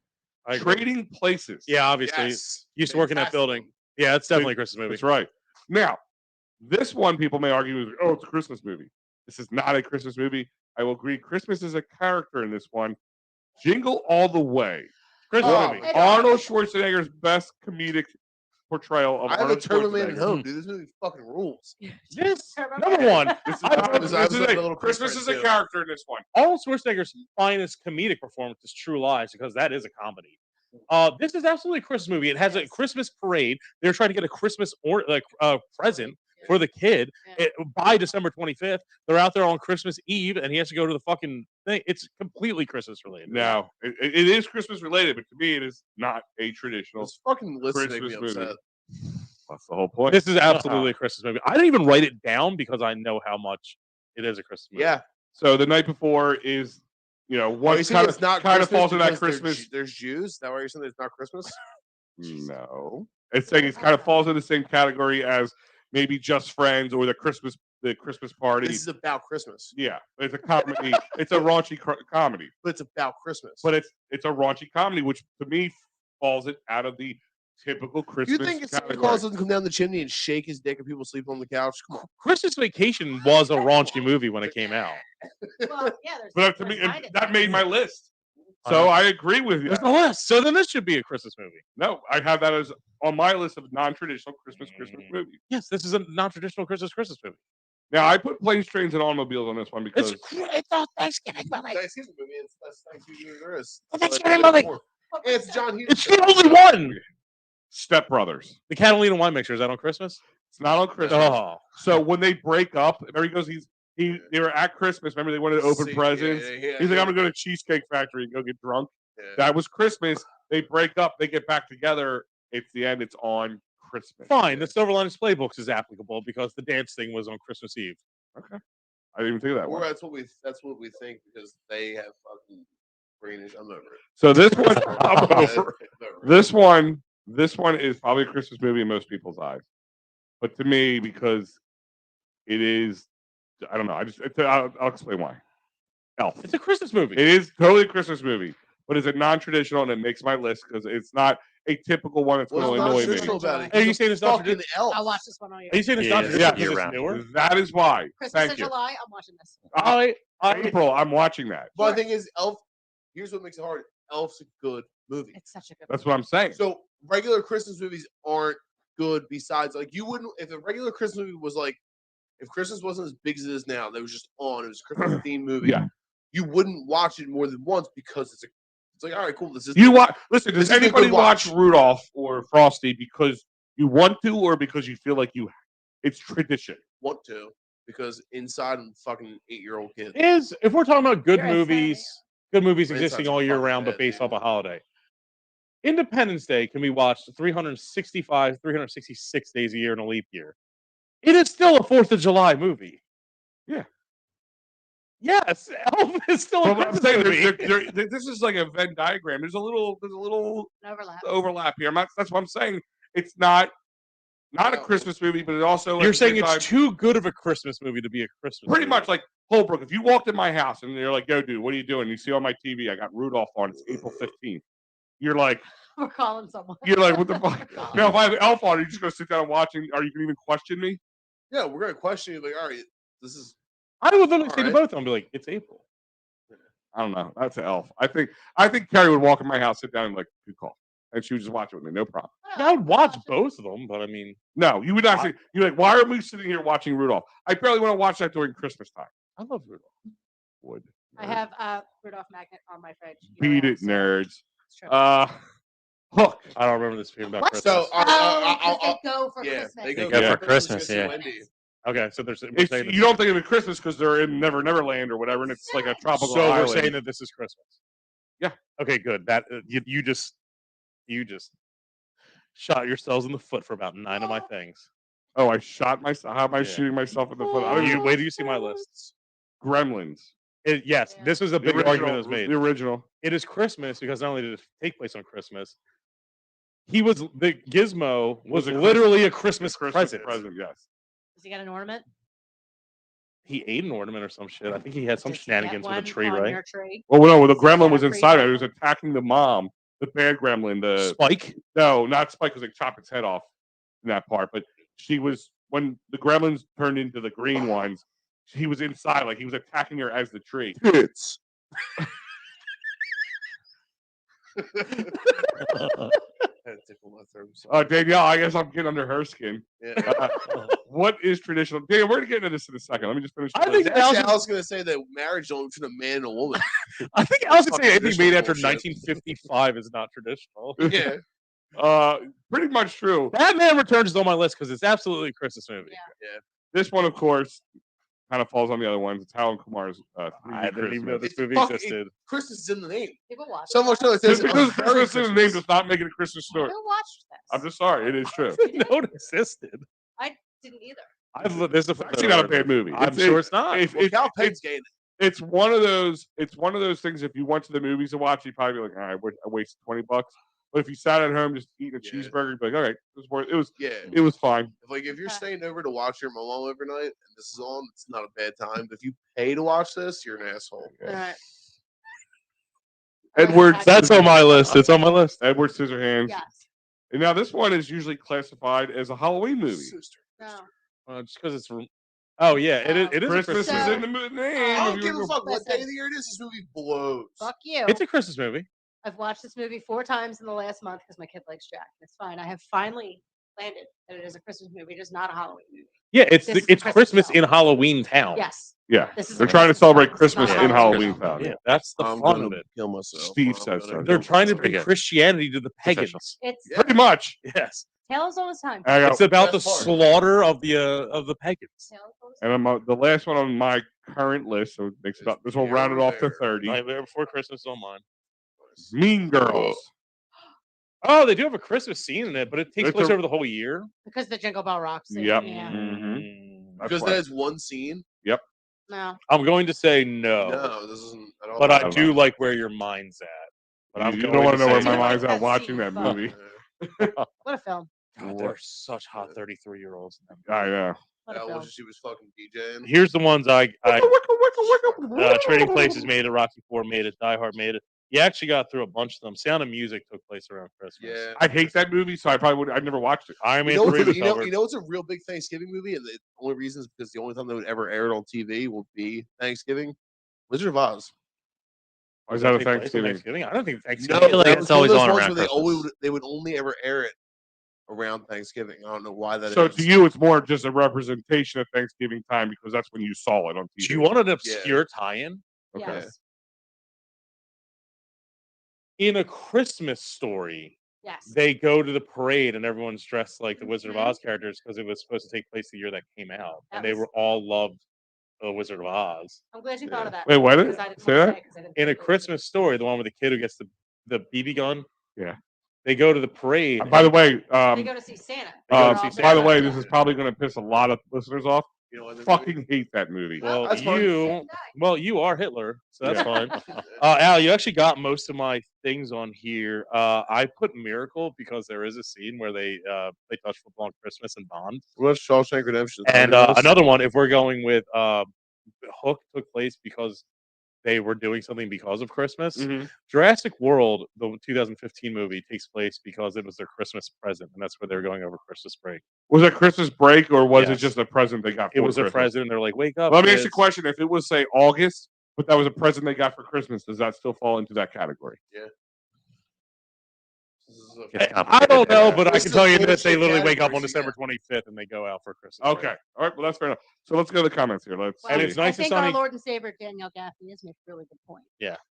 I agree. Trading Places. Yeah, obviously. Yes. Used to work in that Fantastic. building. Yeah, it's definitely a Christmas movie. That's right. Now, this one people may argue is, oh, it's a Christmas movie. This is not a Christmas movie. I will agree. Christmas is a character in this one. Jingle All the Way. Christmas Oh, movie. It- Arnold Schwarzenegger's best comedic portrayal of I have a Arnold Turbo Man at Schwarzenegger. home, dude. This movie fucking rules. This Turbo number Man. one. This is, I not- was- this I is was a- a little Christmas is a too. character in this one. Arnold Schwarzenegger's finest comedic performance is True Lies because that is a comedy. This is absolutely a Christmas movie. It has a Christmas parade. They're trying to get a Christmas present for the kid by December 25th. They're out there on Christmas Eve, and he has to go to the fucking thing. It's completely Christmas related. Now, it is Christmas related, but to me, it is not a traditional. This fucking list make Christmas me movie. upset. That's the whole point. This is absolutely a Christmas movie. I didn't even write it down because I know how much it is a Christmas movie. Yeah. So the night before is, Well, one you saying kind it's not of falls in that because there's Christmas. There's Jews. Is that why you're saying it's not Christmas? No, it's saying it kind of falls in the same category as maybe Just Friends or the Christmas party. This is about Christmas, Yeah, it's a comedy. It's a raunchy comedy, but it's about Christmas. but it's a raunchy comedy, which to me falls it out of the typical Christmas. you think if Santa category. Claus doesn't come down the chimney and shake his dick and people sleep on the couch? Come on. Christmas Vacation was a raunchy movie when it came out. Well, yeah, there's. But to me, there's nine in that there. made my list. So I agree with you. There's no list. So then this should be a Christmas movie. No, I have that as on my list of non-traditional Christmas movies. Yes, this is a non-traditional Christmas movie. Now I put Planes, Trains, and Automobiles on this one because It's a Thanksgiving movie. Thanksgiving movie. It's that's Thanksgiving there is. It's a Thanksgiving movie. It's John Hughes. It's the only one. Step Brothers. The Catalina wine mixer, is that on Christmas? It's not on Christmas. Oh, So when they break up, there he goes. They were at Christmas. Remember they wanted to open presents. He's like, I'm gonna go to Cheesecake Factory and go get drunk. That was Christmas. They break up. They get back together. It's the end. It's on Christmas. fine. The Silver Linings Playbooks is applicable because the dance thing was on Christmas Eve. Okay. I didn't even think of that Or one. that's what we think because they have fucking greenish. I'm over it. So this one, I'm over. I'm over it. This one is probably a Christmas movie in most people's eyes, but to me, because it is, I don't know. I'll explain why. Elf. It's a Christmas movie. It is totally a Christmas movie, but it's a non-traditional, and it makes my list because it's not a typical one that's What's going to not annoy me. traditional about it? Are you He's a saying it's not fucking elf? I'll watch this one all year. Are you saying it's Yeah, not it's traditional yes. because it's year-round. newer? That is why. Christmas Thank in you. July. I'm watching this. April, I'm watching that. But the thing is, Elf. Here's what makes it hard. Elf's a good movie. It's such a good. That's what I'm saying. So regular Christmas movies aren't good. Besides, like you wouldn't if a regular Christmas movie was like, if Christmas wasn't as big as it is now, that was just on. It was a Christmas themed movie. Yeah. You wouldn't watch it more than once because it's like all right, cool. This is You watch? Listen, does This is a anybody good watch watch. Rudolph or Frosty because you want to, or because you feel like it's tradition? want to because inside I'm a fucking 8-year-old kid. If we're talking about good You're a movies, good movies My existing insides all are year fucking round, but dead, based dude. off a holiday. Independence Day can be watched 365, 366 days a year in a leap year. It is still a 4th of July movie. Yeah. Yes, Elf is still a Well, I'm Christmas saying movie. this is like a Venn diagram. There's a little An overlap. overlap here. That's what I'm saying. It's not a No. Christmas movie, but it also You're at the saying same it's time, too good of a Christmas movie to be a Christmas pretty movie. much like Holbrook. If you walked in my house and you're like, "Yo, dude, what are you doing?" You see on my TV, I got Rudolph on. It's April 15th. You're like, We're calling someone. what the fuck? Now, if I have Elf on, are you just gonna sit down and watch? And are you gonna even question me? Yeah, we're gonna question you. Like, all right, this is I would literally say to Alright. both of them, be like, it's April. I don't know. That's an Elf. I think Carrie would walk in my house, sit down, and be like, good call, and she would just watch it with me, no problem. Yeah, I would watch both of them, but I mean, No, you would not say. You're like, why are we sitting here watching Rudolph? I barely want to watch that during Christmas time. I love Rudolph. Wood. I have Rudolph magnet on my fridge. You know Beat that, it, so nerds. it's true. Hook. I don't remember this being about What? Christmas. So, Oh, 'cause they go for yeah, Christmas. they go go for to Christmas, go see yeah. Wendy. Okay, so there's we're It's, saying you don't think of it Christmas because they're in Neverland or whatever, and it's like a tropical so island. we're saying that this is Christmas. Yeah. Okay, good. That you just shot yourselves in the foot for about 9 of my things. Oh, I shot myself. How am I Yeah. shooting myself in the foot? I don't You even- wait till you see my lists. Gremlins. Yes, Yeah. this was a The big argument that was made. The original. It is Christmas because not only did it take place on Christmas, the Gizmo was a literally a Christmas Christmas present. Yes. Does he get an ornament? He ate an ornament or some shit. I think he had some Does he get shenanigans with a one tree, on right? Your tree? Well, no, the Does he gremlin get was a free inside. It was gremlin? attacking the mom, the bad gremlin. The Spike. no, not Spike, because they chopped its head off in that part. But she was when the gremlins turned into the green ones. He was inside, like he was attacking her as the tree. Tits. Had to tickle my throat. Danielle, I guess I'm getting under her skin. Yeah. What is traditional? Danielle, we're gonna get into this in a second. Let me just finish. I the think list. Actually, I was gonna say that marriage only between a man and a woman. I think I was gonna Fucking say anything made after traditional 1955 is not traditional. Yeah. Pretty much true. Batman Returns is on my list because it's absolutely a Christmas movie. Yeah. This one, of course, kind of falls on the other ones. It's Hal and Kumar's 3D I didn't even know Christmas. this movie fucking- existed. Christmas is in the name. People watch So much so it says Just because a very Christmas is the name does not make it a Christmas story. Who watched this? I'm just sorry. It is true. I didn't know it existed. I didn't either. This is It's actually not a bad movie. I'm sure it's not. Well, Cal Penn's gay. It's one of those. It's one of those things. If you went to the movies to watch, you'd probably be like, "All right, I wasted $20." But if you sat at home just eating a Yeah. cheeseburger, you'd be like, "All right, it was worth. It was. Yeah. It was fine." If you're staying over to watch your mom overnight and this is on, it's not a bad time. But if you pay to watch this, you're an asshole. All right. Edward. That's on my list. It's on my list. Edward Scissorhands. Yes. And now this one is usually classified as a Halloween movie. Sister. No. Just because it's. Oh yeah, it is. Christmas a Christmas is So- in the name. I don't if give you a fuck what day Listen. of the year it is. This movie blows. Fuck you. It's a Christmas movie. I've watched this movie 4 times in the last month because my kid likes Jack. It's fine. I have finally landed that it is a Christmas movie. It is not a Halloween movie. Yeah, it's This is it's Christmas Christmas film. in Halloween Town. Yes. Yeah, This is they're a trying to Christmas celebrate film. It's not Christmas a in Halloween Halloween film. Town. Yeah, that's the I'm fun gonna of it. kill myself. Steve I'm says gonna so. They're kill trying to myself. bring good. Christianity to the pagans. It's Yeah. Pretty much. Yes, Tales all the time. I got- it's about the Best part. slaughter of the pagans. Tales all the and time. I'm the last one on my current list, so it makes about this will round it off to 30. Nightmare Before Christmas is on mine. Mean Girls. Oh, they do have a Christmas scene in it, but it takes It's place a- over the whole year. Because the Jingle Bell Rock scene. Yep. Yeah. Mm. That's Because why. there's one scene. No. I'm going to say no, No, this isn't at all. but I don't do know. like where your mind's at. But I'm you going don't want to know where say my no. mind's at That watching scene that fucked. movie. What a film. God, they're such hot 33-year-olds. I know. What a That film. was she was fucking DJing. Here's the ones I Trading Trading Places made it, Rocky 4 made it, Die Hard made it. You actually got through a bunch of them. Sound of Music took place around Christmas. Yeah. I hate that movie, so I probably would. I've never watched it. Iron Man You know, 3 what's a, was you, know, covered. you know what's a real big Thanksgiving movie, and the only reason is because the only time they would ever air it on TV will be Thanksgiving. Wizard of Oz. Is Does that a take place on Thanksgiving? Thanksgiving? I don't think No, Thanksgiving. feel like that it's was one of always those on ones around where Christmas. they would only ever air it around Thanksgiving. I don't know why that is. So to you, it's more just a representation of Thanksgiving time because that's when you saw it on TV. Do you want an obscure tie-in? Okay. Yes. In A Christmas Story, Yes. they go to the parade and everyone's dressed like the Wizard of Mhm. Oz characters because it was supposed to take place the year that came out, That and they was- were all loved the Wizard of Oz. I'm glad you thought of that. Wait, what? because I didn't Say want to that? it 'cause I didn't In A think it was- Christmas Story, the one with the kid who gets the BB gun. Yeah. They go to the parade. By the way, They go to see Santa. They go to They're see all Santa. by the dressed way, up. this is probably going to piss a lot of listeners off. You know, Fucking hate that movie. well, That's fine. you are Hitler, so that's Yeah. fine. Al, you actually got most of my things on here. I put Miracle because there is a scene where they touch football on Christmas and Bond. What's Shawshank Redemption? And another one, if we're going with Hook, took place because they were doing something because of Christmas. Mhm. Jurassic World, the 2015 movie, takes place because it was their Christmas present, and that's where they were going over Christmas break. Was it Christmas break or was it Yes. just a present they got? It for was their Christmas? present, and they're like, "Wake up!" Let me ask you a kids." question: if it was say August, but that was a present they got for Christmas, does that still fall into that category? is a It's family. I don't know, complicated, but I What's can the tell you this: bullshit they literally wake up categories on you December got? 25th and they go out for Christmas. break. Okay. All right. Well, that's fair enough. So let's go to the comments here. Let's And see. it's nice I and think our sunny. Lord and Savior Danielle Gaffney has made a really good point.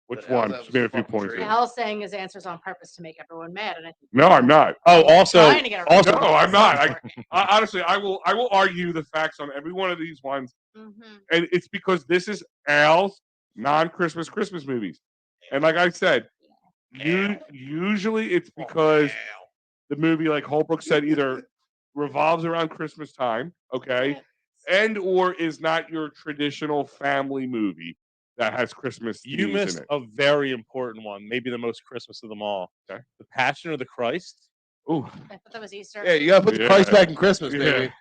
Which The hell's one? that She made a few fucking points tree? here. Al's saying his answers on purpose to make everyone mad, and I think No, I'm not. Oh, also, trying to get everyone also, No, mad. I'm not. Sorry. Honestly, I will argue the facts on every one of these ones, Mhm. and it's because this is Al's non-Christmas Christmas movies, and like I said, usually it's because the movie, like Holbrook said, either revolves around Christmas time, okay, and or is not your traditional family movie that has Christmas you themes missed in it. a very important one, maybe the most Christmas of them all. Okay. The Passion of the Christ. Ooh, I thought that was Easter. Yeah, you gotta put the Christ back in Christmas, baby.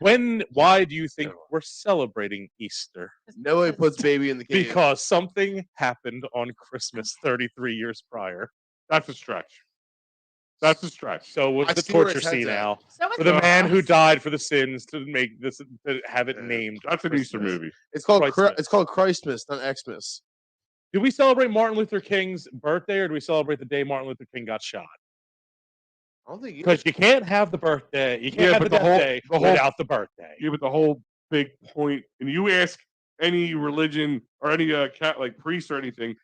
Why do you think we're celebrating Easter? Nobody puts baby in the cave. Because something happened on Christmas 33 years prior. that's a stretch. That's a stretch. So was I the see where torture his head's scene at. now So for the it's man who us. died for the sins to make this to have it Yeah. named. That's an Easter Christmas. movie. It's called Christmas. it's called Christmas, not Xmas. Do we celebrate Martin Luther King's birthday, or do we celebrate the day Martin Luther King got shot? I don't think you. Because you can't have the birthday, you can't Yeah, have but the the death whole- day the whole- without the birthday. Yeah, but the whole big point, and you ask any religion or any like priest or anything,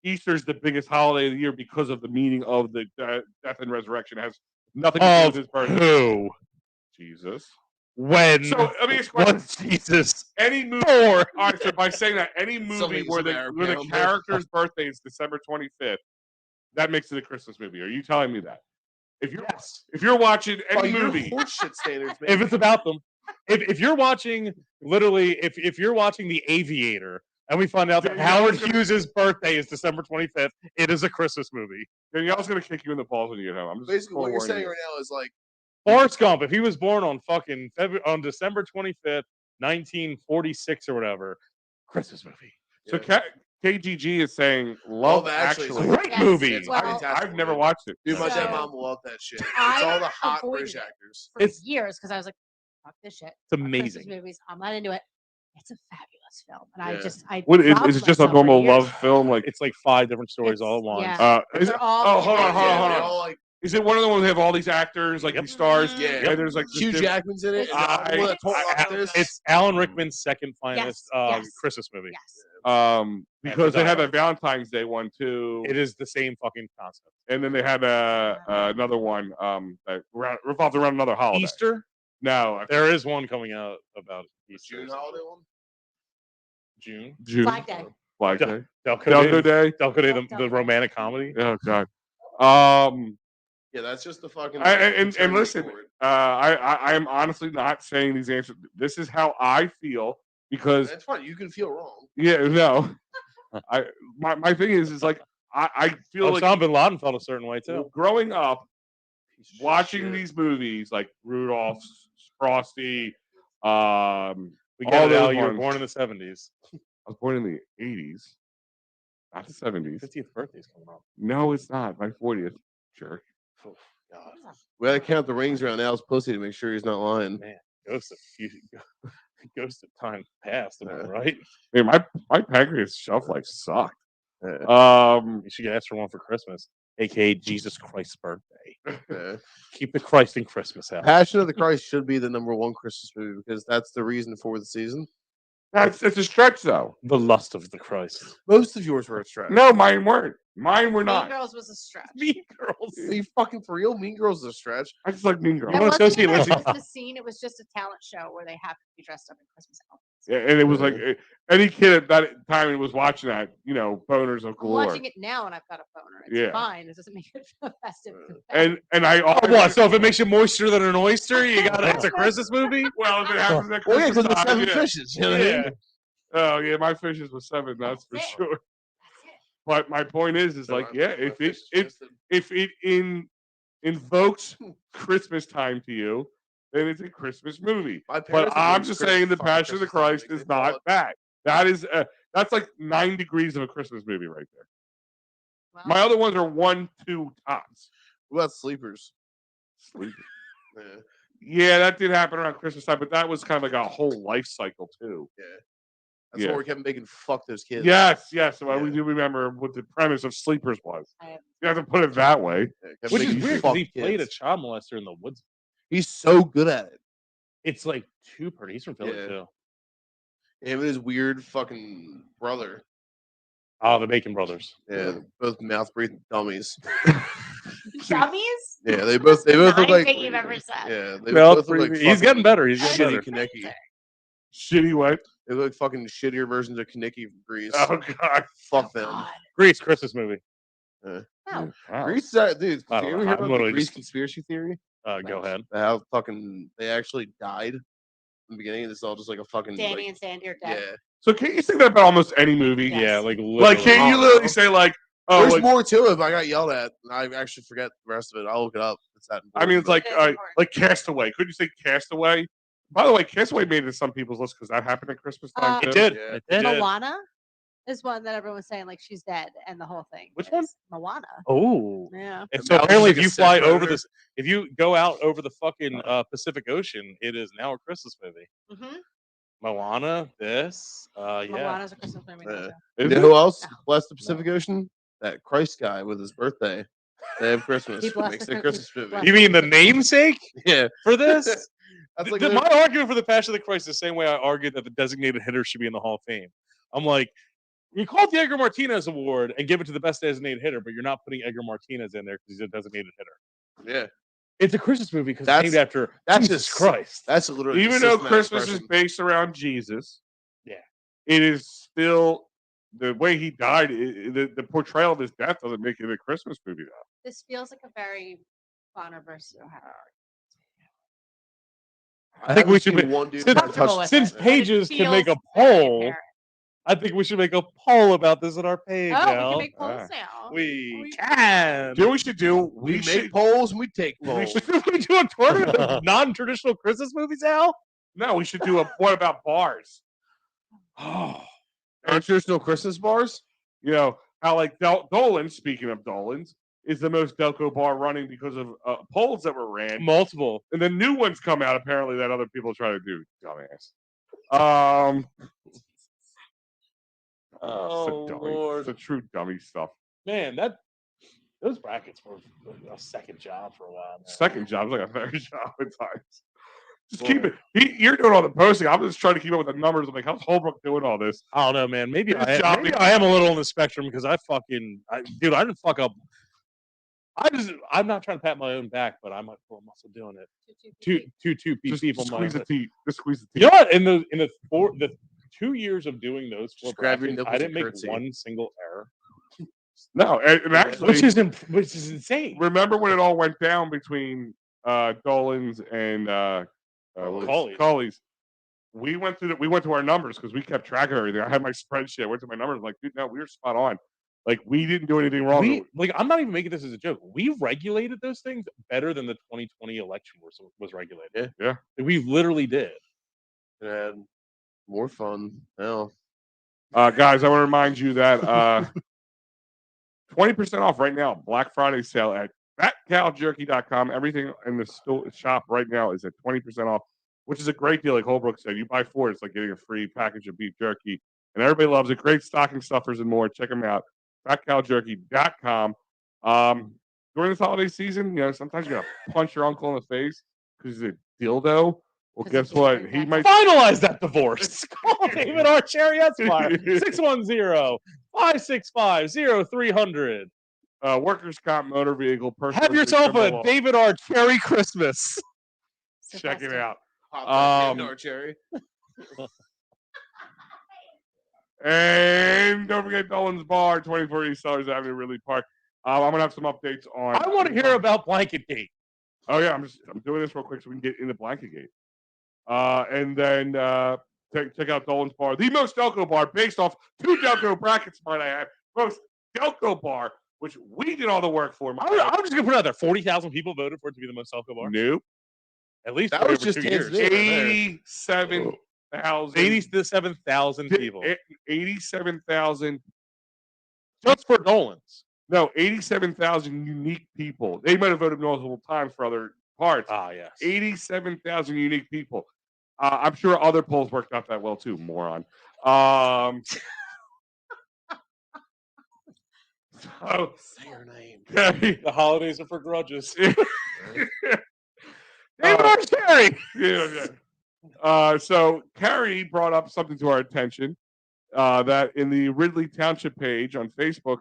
Easter's the biggest holiday of the year because of the meaning of the death and resurrection. It has nothing to do with Of his birthday. who? Jesus. When So let me ask you a question. was Jesus Any movie. born? All right, so by saying that, any movie Something- where some Arab the calendar. character's birthday is December 25th, that makes it a Christmas movie. Are you telling me that? If you're Yes. if you're watching By any your movie, horseshit standards, If man. it's about them. If you're watching literally if you're watching The Aviator and we find out that Danielle's Howard gonna- Hughes' birthday is December 25th, it is a Christmas movie. Danielle's gonna kick you in the balls when you get home. I'm just Basically, what you're forewarning saying you. right now is like, Forrest Gump, if he was born on fucking on December 25th, 1946 or whatever, Christmas movie. So yeah. KGG is saying Love Love Actually is Actually. a Great Yes, movie. It's well, fantastic I've never movie. watched it. Dude, my So, dead mom loved that shit. It's I all the hot avoided British it. actors. for It's- years because I was like, fuck this shit. It's Fuck Christmas amazing. movies. I'm not into it. It's a fabulous film. And Yeah. I What is dropped it? Just a myself for normal years. love film? Like, It's like 5 different stories all at It's- once. yeah. is They're it, all oh, hold on, connected. hold on, Yeah, hold they on. all, like, Is it one of the ones that have all these actors, like Yep. these stars? Mhm. Yeah. And there's like Hugh this- Jackman's in it. And the other I- one that told I- about this. It's Alan Rickman's second finest yes. Christmas movie. Yes. because for they Die had a Hard. Valentine's Day one too. It is the same fucking concept. And then they had another one that revolved around another holiday. Easter, No, there is one coming out about Easter. June holiday one. June. June. Flag Day. Flag Del- Day. Delco Delco Day. Delco Day, the Delco. romantic comedy. Oh God. Yeah, that's just the fucking. And term listen, for it. I am honestly not saying these answers. This is how I feel because That's fine. You can feel wrong. yeah, no. My thing is like I feel like Osama bin Laden felt a certain way too. growing up watching Shit. these movies like Rudolph, Frosty, We all got it, those Al. You were ones. born in the 70s. I was born in the 80s, not the 70s. 50th birthday's coming up. No, it's not. My 40th. Jerk. Oh, God. We gotta count the rings around Al's pussy to make sure he's not lying. Man, ghost of ghost of time past, am I Yeah. right? Man, my pancreas shelf life sucked. Yeah. You should ask for one for Christmas, aka Jesus Christ's birthday. Yeah. Keep the Christ in Christmas out. Passion of the Christ should be the #1 Christmas movie because that's the reason for the season. It's a stretch though. The lust of the Christ. Most of yours were a stretch. No, mine weren't. Mine were Mean not. Girls was a stretch. Mean Girls. Are you fucking for real? Mean Girls is a stretch. I just like Mean Girls. You It wanna wasn't associate even a Lindsay- Christmas scene. It was just a talent show where they happened to be dressed up in Christmas outfits. Yeah, and it was like any kid at that time who was watching that, boners of I'm galore. watching it now and I've got a boner. It's Yeah. fine. It doesn't make it feel festive. And I Oh, always, what? So if it makes you moister than an oyster, you got it's a Christmas movie. well, if it happens at Well, yeah, Christmas because the time, 7 yeah. fishes. You know what I mean? Yeah. Oh yeah, my fishes was 7. That's for That's it. sure. That's it. But my point is So like, I- yeah, my if fish is it twisted. if it invokes Christmas time to you, then it's a Christmas movie. My But parents would I'm do just Christmas- saying, the fucking Passion of the Christmas time, Christ like, is they call not it- that. That is that's like 9 degrees of a Christmas movie right there. Well, My other ones are 1, 2 tops. What about Sleepers? Sleep. Yeah. Yeah, that did happen around Christmas time, but that was kind of like a whole life cycle too. Yeah. That's Yeah. where Kevin Bacon fucked those kids. Yes. We Yeah. do remember what the premise of Sleepers was. I have- You have to put it that way. Yeah, Kevin Which is Bacon weird because fucked he played a kids. child molester in the woods. He's so good at it. It's like two pretty. He's from Philly Yeah. too. Him and his weird fucking brother. Oh, the Bacon Brothers. Yeah, both mouth breathing dummies. Dummies? Yeah, they both look like. Anything you've ever said. Yeah, they Mouth both look like. breathing. He's getting fucking better. He's getting shitty better. Kaneki. Shitty what? They look like fucking shittier versions of Kaneki from Greece. Oh God. Fuck them. God. Grease Christmas movie. No. Wow. Greece, dude. I You don't ever know. hear I'm about the literally Greece just- conspiracy theory? Go ahead. How fucking they actually died in the beginning. This is all just like a fucking. Danny like, and Sandy are yeah. dead. So can't you say that about almost any movie? Yes. Yeah, like Like, can't you Oh, literally no. say like, oh, There's like, more to it, but I got yelled at. And I actually forget the rest of it. I'll look it up. It's that. I mean, it's like, It is important. like Castaway. Couldn't you say Castaway? By the way, Castaway made it to some people's list because that happened at Christmas time. It too. did. Yeah. It did. Moana is one that everyone's saying like she's dead and the whole thing. Which one? is Moana. Oh. Yeah. And And so that was apparently, like if a you fly sex over predator? this, if you go out over the fucking Pacific Ocean, it is now a Christmas movie. Mm-hmm. Moana, this, yeah. Moana's a Christmas movie. now, Yeah. too. You Is know it? who else No. blessed the Pacific Ocean? That Christ guy with his birthday. They have Christmas. He blessed Makes the their Chri- Christmas movie. blessed You mean the namesake Yeah. for this? That's like My argument for the Passion of the Christ is the same way I argued that the designated hitter should be in the Hall of Fame. I'm like, you call it the Edgar Martinez Award and give it to the best designated hitter, but you're not putting Edgar Martinez in there because he's a designated hitter. yeah. It's a Christmas movie because it's That's- named after that's Jesus just- Christ. That's literally Even just though systematic Christmas is expression. based around Jesus, Yeah. it is still the way he died. The portrayal of his death doesn't make it a Christmas movie, though. This feels like a very controversial hierarchy. I think we should haven't make- seen one dude since- try to Comfortable touch with since it, it. but it pages can make a feels very poll, apparent. I think we should make a poll about this on our page. Oh, we Al. can make polls Ah. now. We can. Do you know what we should do? We make should, polls and we take we polls. should, we do a tournament of non-traditional Christmas movies, Al? no, we should do a what about bars? Oh, Non-traditional Christmas bars? You know how like Dolan's. Speaking of Dolan's, is the most Delco bar running because of polls that were ran, multiple. and then new ones come out apparently that other people try to do. Dumbass. Oh, it's a dummy. Lord. It's a true dummy stuff. Man, those brackets were a second job for a while. Man. Second job is like a third job at times. Just Boy. keep it. You're doing all the posting. I'm just trying to keep up with the numbers. I'm like, how's Holbrook doing all this? I don't know, man. Maybe His I job maybe is- I am a little on the spectrum because I didn't fuck up. I'm not trying to pat my own back, but I might pull a muscle doing it. Two Just people. squeeze the teeth. Just squeeze the You teeth. know what? In the 2 years of doing those four Just grab your brackets, nipples I didn't and make curtsy. one single error, No, and actually, which is insane. remember when it all went down between Dolan's and Cawley's. Cawley's? We went to our numbers because we kept track of everything. I had my spreadsheet. I went to my numbers. I'm like, dude, no, we were spot on. Like, we didn't do anything wrong. I'm not even making this as a joke. We regulated those things better than the 2020 election was regulated. Yeah. We literally did. It had more fun. Hell. Guys, I want to remind you that 20% off right now. Black Friday sale at fatcowjerky.com. Everything in the shop right now is at 20% off, which is a great deal. Like Holbrook said, you buy 4, it's like getting a free package of beef jerky. And everybody loves it. Great stocking stuffers and more. Check them out. fatcowjerky.com. During this holiday season, sometimes you got to punch your uncle in the face because he's a dildo. Well, 'Cause guess he what? can't He do might. Finalize that divorce. Call David R. Cherry Esquire. 610-565-0300. Workers' comp, motor vehicle, personal Have injury, yourself criminal a law. David R. Cherry Christmas. Check it out. Pop that cherry. And don't forget Dolan's Bar, 24 East Sellers Avenue, Ridley Park. I'm gonna have some updates on. I want to hear about Blanket Gate. Oh yeah, I'm doing this real quick so we can get into Blanket Gate. And then check out Dolan's Bar, the most Delco bar, based off 2 Delco brackets. Might I add, most Delco bar, which we did all the work for. I'm just gonna put it out there. 40,000 people voted for it to be the most Delco bar. Nope. At least That way was over just 2 years. Tanzania. 87,000. 87,000 people 87,000. just for Dolan's. No, 87,000 unique people. They might have voted multiple times for other parts. Ah, yes. 87,000 unique people. I'm sure other polls worked out that well too, moron. So, Say your name. Carrie, The holidays are for grudges. David R. Carey. So Carrie brought up something to our attention that in the Ridley Township page on Facebook,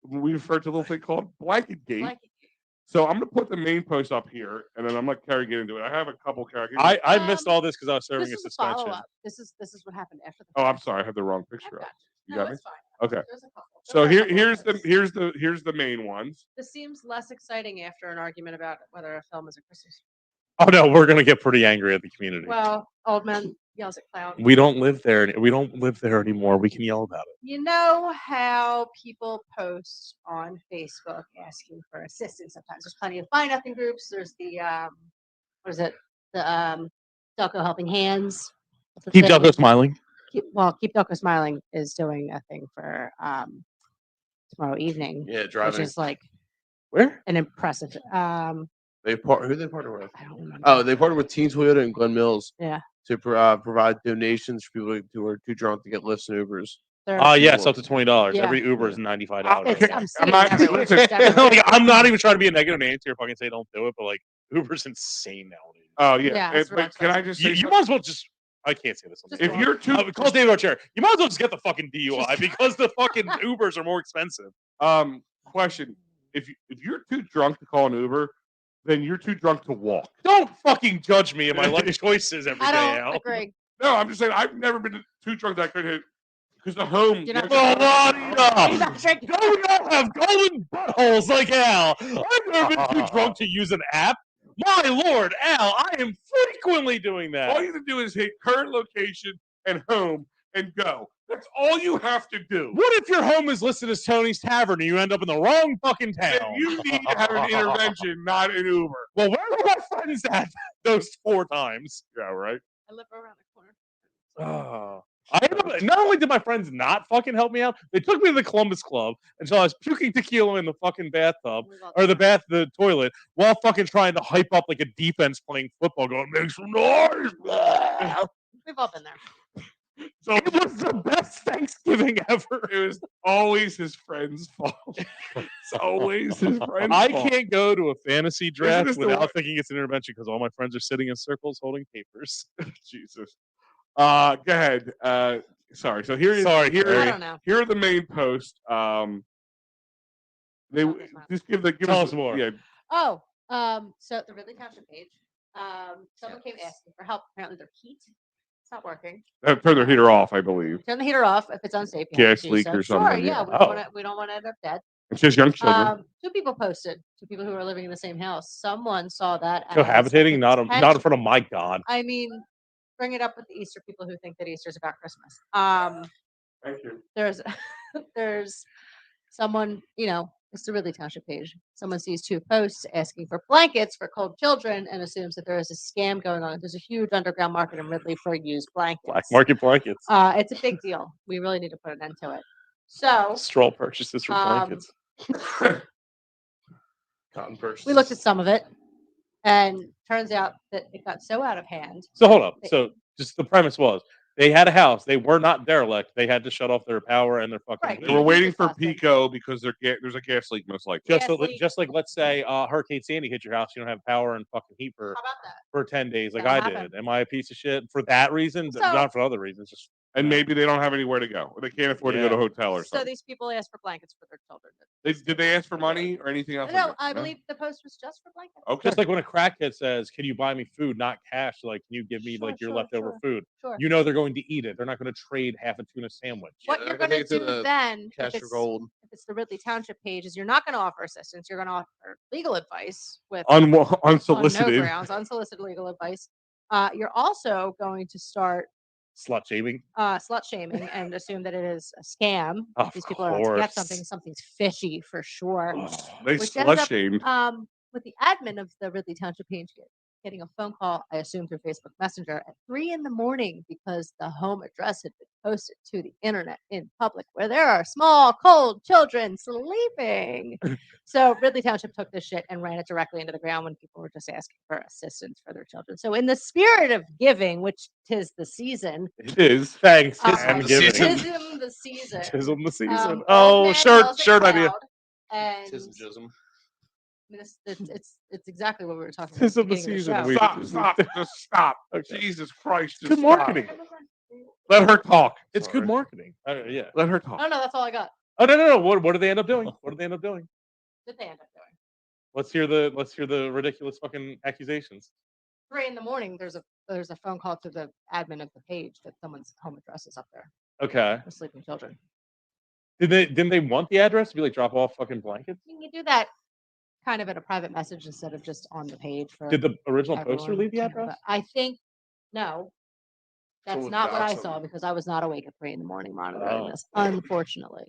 we refer to a little thing called Blanket Gate. Blanket. So I'm going to put the main post up here, and then I'm going to let Carrie get into it. I have a couple characters. I missed all this because I was serving This a is a suspension. follow-up. This is what happened after the. Oh, I'm fact. sorry, I have the wrong I picture got up. you. You No, got me? it's fine. Okay. There's a couple. So There were a couple here's of the those. here's the main ones. This seems less exciting after an argument about whether a film is a Christmas. Oh no, we're gonna get pretty angry at the community. Well, old man yells at clown. We don't live there. We don't live there anymore. We can yell about it. You know how people post on Facebook asking for assistance sometimes. There's plenty of Buy Nothing groups. There's the what is it? The Delco Helping Hands. What's the Keep thing? Delco smiling. Keep Delco Smiling is doing a thing for tomorrow evening, Yeah, which driving. is like Where? an impressive Who they partner with? I don't remember. Oh, they partnered with Teen Toyota and Glen Mills. Yeah. To provide donations for people who are too drunk to get lifts and Ubers. They're- Yes, up to $20. Yeah. Every Uber is $95. It's- right I'm now. seeing not- it everywhere. listen, It's definitely- Like, I'm not even trying to be a negative Nancy or fucking say don't do it, but like Uber's insane nowadays. Oh yeah. Yeah, it's real But can I just say You something? might as well just. I can't say this. On Just the if air. you're too Call David Archer. You might as well just get the fucking DUI because the fucking Ubers are more expensive. question, if you're too drunk to call an Uber, then you're too drunk to walk. Don't fucking judge me in my life choices every I day, don't Al. agree. No, I'm just saying I've never been too drunk that I could hit because the home. You're not- Oh, He's not drinking. Don't we all have golden buttholes like Al? I've never been too drunk to use an app. My lord, Al, I am frequently doing that. All you have to do is hit current location and home and go. That's all you have to do. What if your home is listed as Tony's Tavern and you end up in the wrong fucking Then town? you need to have an intervention, not an Uber. Well, where were my friends at those 4 times? Yeah, right. I live around the corner. Oh. Not only did my friends not fucking help me out, they took me to the Columbus Club until I was puking tequila in the fucking bathtub or the toilet while fucking trying to hype up like a defense playing football, going make some noise. We've all been there. So It was the best Thanksgiving ever. it was always his friend's fault. It's always his friend's I fault. can't go to a fantasy draft this the without wor- thinking it's an intervention because all my friends are sitting in circles holding papers. Jesus. Go ahead. Sorry. So here is Sorry, I Carrie. don't know. here are the main posts. They just give Tell us us more. Yeah, Oh, so the Ridley Township page. Someone came asking for help. Apparently their heat. It's not working. turn their heater off, I believe. Turn the heater off if it's unsafe. you have Gas to do leak so. or Sure, something, yeah. yeah. We don't want to end up dead. It's just young children. 2 people posted. 2 people who are living in the same house. Someone saw that. as Cohabitating, a not in potential- front of my God. I mean, bring it up with the Easter people who think that Easter's about Christmas. Thank you. There's there's someone, it's the Ridley Township page. Someone sees 2 posts asking for blankets for cold children and assumes that there is a scam going on. There's a huge underground market in Ridley for used blankets. Black market blankets. It's a big deal. We really need to put an end to it. So Stroll purchases for blankets. Cotton purses. we looked at some of it, and turns out that it got so out of hand. So hold up. So just the premise was they had a house. They were not derelict. They had to shut off their power and their fucking. Right. heat. So we're waiting for Disgusting. Pico because there's a gas leak most likely. Just, Gas so, leak. just like let's say Hurricane Sandy hit your house, you don't have power and fucking heat How about that? for 10 days like That'll I happen. did. Am I a piece of shit for that reason? So- Not for other reasons. Just And maybe they don't have anywhere to go, or they can't afford to go to a hotel or So something. these people asked for blankets for their children. Did they ask for money or anything else? No, I believe the post was just for blankets. Okay. just like when a crackhead says, "Can you buy me food, not cash? Like, can you give me Sure, like your sure, leftover sure. food?" Sure. You know they're going to eat it. They're not going to trade half a tuna sandwich. What they're you're not going gonna to take it to do the then, Cash if for it's, gold. if it's the Ridley Township page, is you're not going to offer assistance. You're going to offer legal advice with Un- on no unsolicited. grounds, unsolicited legal advice. You're also going to start Slut shaming. slut shaming and assume that it is a scam. Of These people are out to get course. something's fishy for sure. They Which slut ends up, shamed. With the admin of the Ridley Township page getting a phone call, I assume through Facebook Messenger, at 3 in the morning because the home address had been posted to the internet in public where there are small, cold children sleeping. So Ridley Township took this shit and ran it directly into the ground when people were just asking for assistance for their children. So in the spirit of giving, which tis the season, It is. Thanks. um, the season. tism the season. Tism the season. Old Oh, man shirt yells at idea. cloud, and Tism jism. it's exactly what we were talking about at Tism the the beginning of season. the show. We- Stop. Just stop. Okay. Jesus Christ. It's Just good stop. marketing. Let her talk. It's Sorry. good marketing. Yeah. Let her I talk. don't know. That's all I got. Oh no. What did they end up doing? What did they end up doing? Did they end up doing? Let's hear the ridiculous fucking accusations. 3 in the morning. There's a phone call to the admin of the page that someone's home address is up there Okay. for sleeping children. Didn't they want the address to be like drop off fucking blankets? You can do that kind of in a private message instead of just on the page for. Did the original poster everyone leave the to know, address? but I think no. That's Someone not what found I saw something. because I was not awake at 3 in the morning monitoring Oh. this, unfortunately.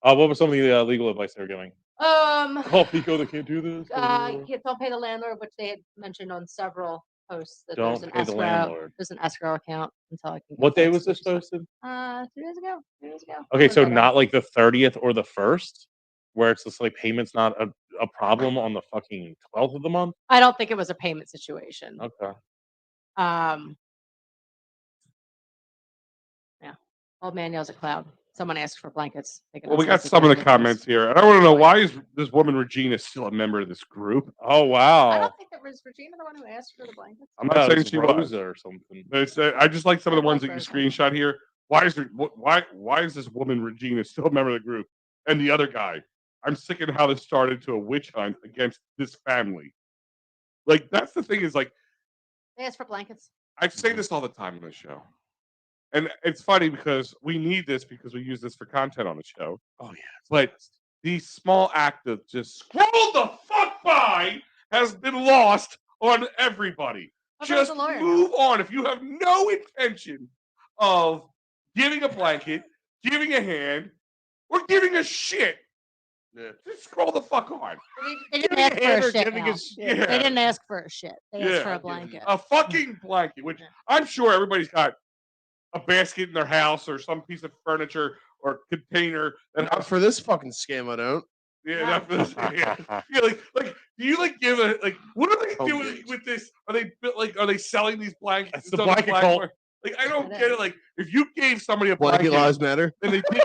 What was some of the legal advice they were giving? Call Pico, they can't do this. Don't pay the landlord, which they had mentioned on several posts that Don't there's an pay the escrow. landlord. There's an escrow account until I can. get What day fixed, was this which is fine. posted? 2 days ago. 2 days ago. Okay, so Whatever. not like the 30th or the 1st, where it's just like payment's not a problem on the fucking 12th of the month. I don't think it was a payment situation. Okay. Yeah. Old man yells at cloud. Someone asked for blankets. Well, we got some of the comments here. And I want to know, why is this woman Regina still a member of this group? Oh I wow. don't think that was Regina the one who asked for the blankets. I'm No, not it saying was she was. Rosa or something. It's, I just like some of the I ones like that you Rosa. screenshot here. Why is this woman Regina still a member of the group? And the other guy, I'm sick of how this started to a witch hunt against this family. Like, that's the thing, is like, They asked for blankets. I say this all the time on the show. And it's funny because we need this because we use this for content on the show. Oh yeah. But the small act of just scroll the fuck by has been lost on everybody. What about Just the lawyer move on. If you have no intention of giving a blanket, giving a hand, or giving a shit, Yeah. just scroll the fuck on. They didn't Giving a ask for hand a or shit. giving a Al. shit. They Yeah. didn't ask for a shit. They asked for Yeah. a blanket. A fucking blanket, which I'm sure everybody's got a basket in their house or some piece of furniture or container that Not has. for this fucking scam, I don't. Yeah, No. not for this. Yeah, like, do you like give a like? What are they Home doing goods. with this? Are they selling these blankets? That's the on the blanket black cult. market? Like, I don't It get is. it. Like, if you gave somebody a Blanket blanket, lives matter. and they did,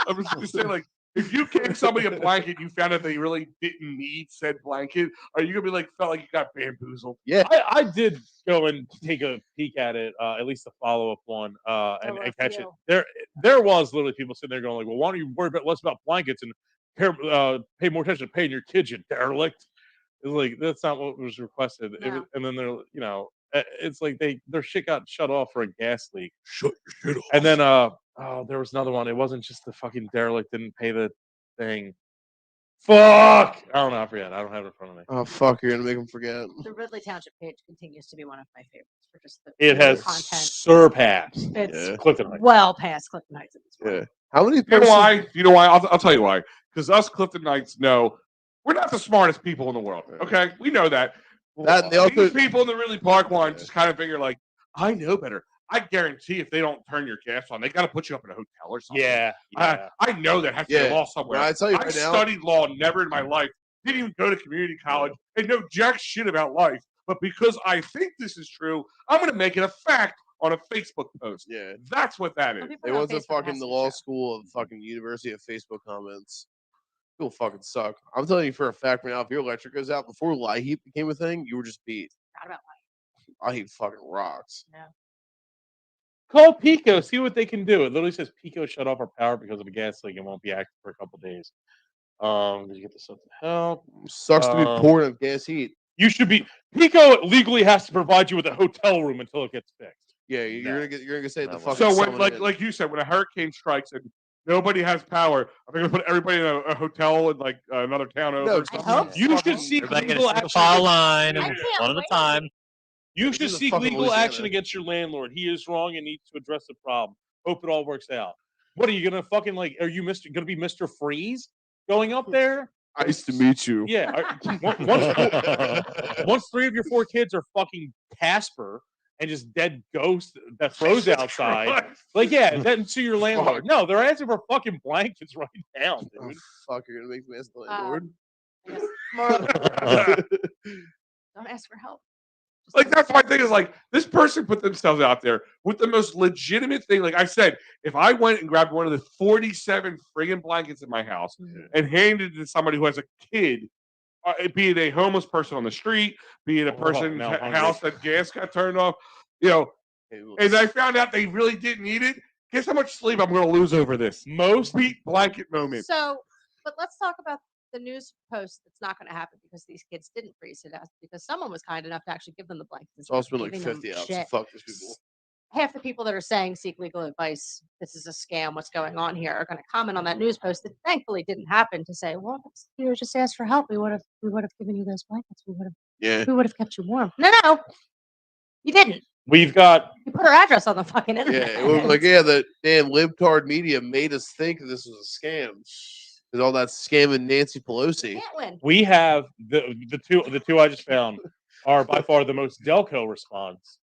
I'm just gonna say, like, if you gave somebody a blanket, you found out they really didn't need said blanket, are you gonna be like, felt like you got bamboozled? Yeah. I did go and take a peek at it, at least the follow up one, There were a and catch it. few. There was literally people sitting there going like, well, why don't you worry less about blankets and pay more attention to paying your kids, you derelict. It's like that's not what was requested. No. And then they're it's like their shit got shut off for a gas leak. Shut your shit off. And then there was another one. It wasn't just the fucking derelict didn't pay the thing. Fuck! I don't know. I forget. I don't have it in front of me. Oh fuck, you're gonna make them forget. The Ridley Township page continues to be one of my favorites for just the It pure has content. surpassed It's Yeah. Clifton Heights. well past Clifton Heights at this point. Yeah. How many You know persons? why? You know why? I'll tell you why. Because us Clifton Knights know we're not the smartest people in the world. Okay, we know that. That- they also- These people in the really park line just kind of figure like, I know better. I guarantee if they don't turn your gas on, they got to put you up in a hotel or something. Yeah. I know that has to be Yeah. a law somewhere. Well, I tell you I right now- studied law never in my life. Didn't even go to community college and know jack shit about life. But because I think this is true, I'm going to make it a fact on a Facebook post. Yeah. That's what that Some is. people They on went to Facebook it fucking has the to be law true. school of fucking University of Facebook comments. People fucking suck. I'm telling you for a fact right now, if your electric goes out before light heat became a thing, you were just beat. Not about I hate fucking rocks. Call Pico. See what they can do. It literally says Pico shut off our power because of a gas leak and won't be active for a couple days. Did you get this up to help? Sucks to be Um, pouring of gas heat. You should be. Pico legally has to provide you with a hotel room until it gets fixed. Yeah, you're gonna say the No, fucking. So when, summon in. like you said, when a hurricane strikes and nobody has power, are they going to put everybody in a hotel in like another town over? No, or something? hope You fucking- should seek Everybody get a legal single action. file line, I and can't one at a wait. time. You This should is a seek fucking legal action Louisiana. against your landlord. He is wrong and needs to address the problem. Hope it all works out. What are you gonna fucking like? Are you gonna be Mr. Freeze going up there? Nice to meet you. Yeah. Once 3 of your 4 kids are fucking Casper and just dead ghosts that froze outside, like, yeah, then to your landlord. No, they're asking for fucking blankets right now, dude. Oh, fuck, you're gonna make me ask the landlord. I guess more of don't ask for help. Just Like, ask that's for my help. thing is like, this person put themselves out there with the most legitimate thing. Like I said, if I went and grabbed one of the 47 friggin' blankets in my house and handed it to somebody who has a kid, be it a homeless person on the street, be it a person's now I'm hungry. house that gas got turned off, you know, and I found out they really didn't need it, guess how much sleep I'm going to lose over this? Most beat blanket moment. So, but let's talk about the news post that's not going to happen because these kids didn't freeze to death because someone was kind enough to actually give them the blankets. It's also been like giving them 50 out, so shit. fuck these people. Half the people that are saying seek legal advice, this is a scam, what's going on here, are going to comment on that news post that thankfully didn't happen to say, well, you just asked for help. We would have given you those blankets. We would have kept you warm. No, you didn't. We've got You put our address on the fucking Yeah, internet. it was like, yeah, the damn libtard media made us think this was a scam. Because all that scamming Nancy Pelosi. Can't win. we have the two I just found are by far the most Delco response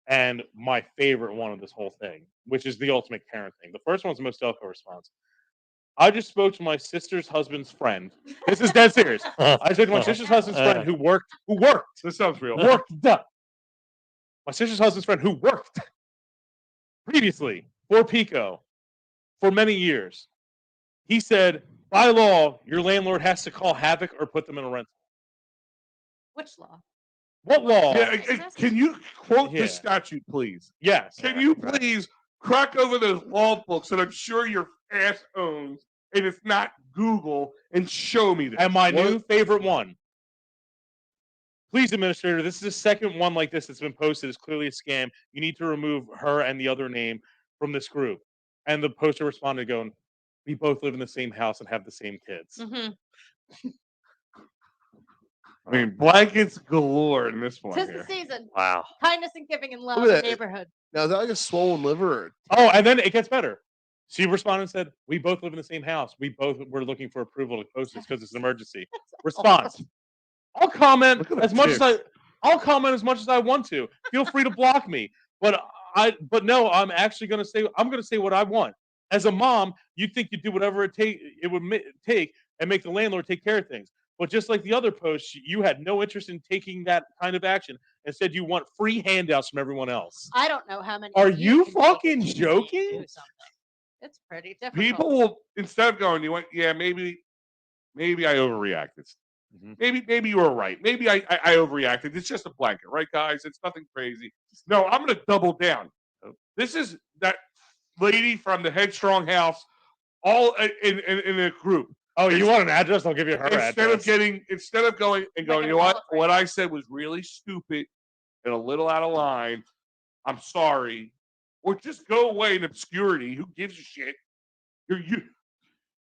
and my favorite one of this whole thing, which is the ultimate parent thing. The first one's the most Delco response. I just spoke to my sister's husband's friend. This is dead serious. I spoke to my sister's husband's friend who worked. This sounds real. My sister's husband's friend who worked previously for Pico for many years. He said, by law, your landlord has to call Havoc or put them in a rental. Which law? What law? Yeah, can you quote Yeah. the statute, please? Yes. Can you please crack over those law books that I'm sure your ass owns, and it's not Google, and show me that? And my new favorite one. Please, administrator, this is the second one like this that's been posted. It's clearly a scam. You need to remove her and the other name from this group. And the poster responded going, we both live in the same house and have the same kids. Mm-hmm. I mean, blankets galore in this one Tis here. the season. Wow. Kindness and giving and love at in the that. neighborhood. Now, is that like a swollen liver? Or Oh, and then it gets better. She responded and said, we both live in the same house. We both were looking for approval to post this because it's an emergency. Response. I'll comment Look at the as much as tits. I'll comment as much as I want to. Feel free to block me. But no, I'm actually gonna say what I want. As a mom, you'd think you'd do whatever it would take and make the landlord take care of things. But just like the other posts, you had no interest in taking that kind of action. Instead, you want free handouts from everyone else. I don't know how many. Are of you can take fucking it to joking? do something. It's pretty difficult. People will, instead of going, you went, yeah, maybe I overreacted. Maybe you were right. Maybe I overreacted. It's just a blanket, right, guys? It's nothing crazy. No, I'm going to double down. This is that lady from the Headstrong House, all in a group. Oh, you want an address? I'll give you her address. Instead of going, you know what? What I said was really stupid and a little out of line. I'm sorry. Or just go away in obscurity. Who gives a shit?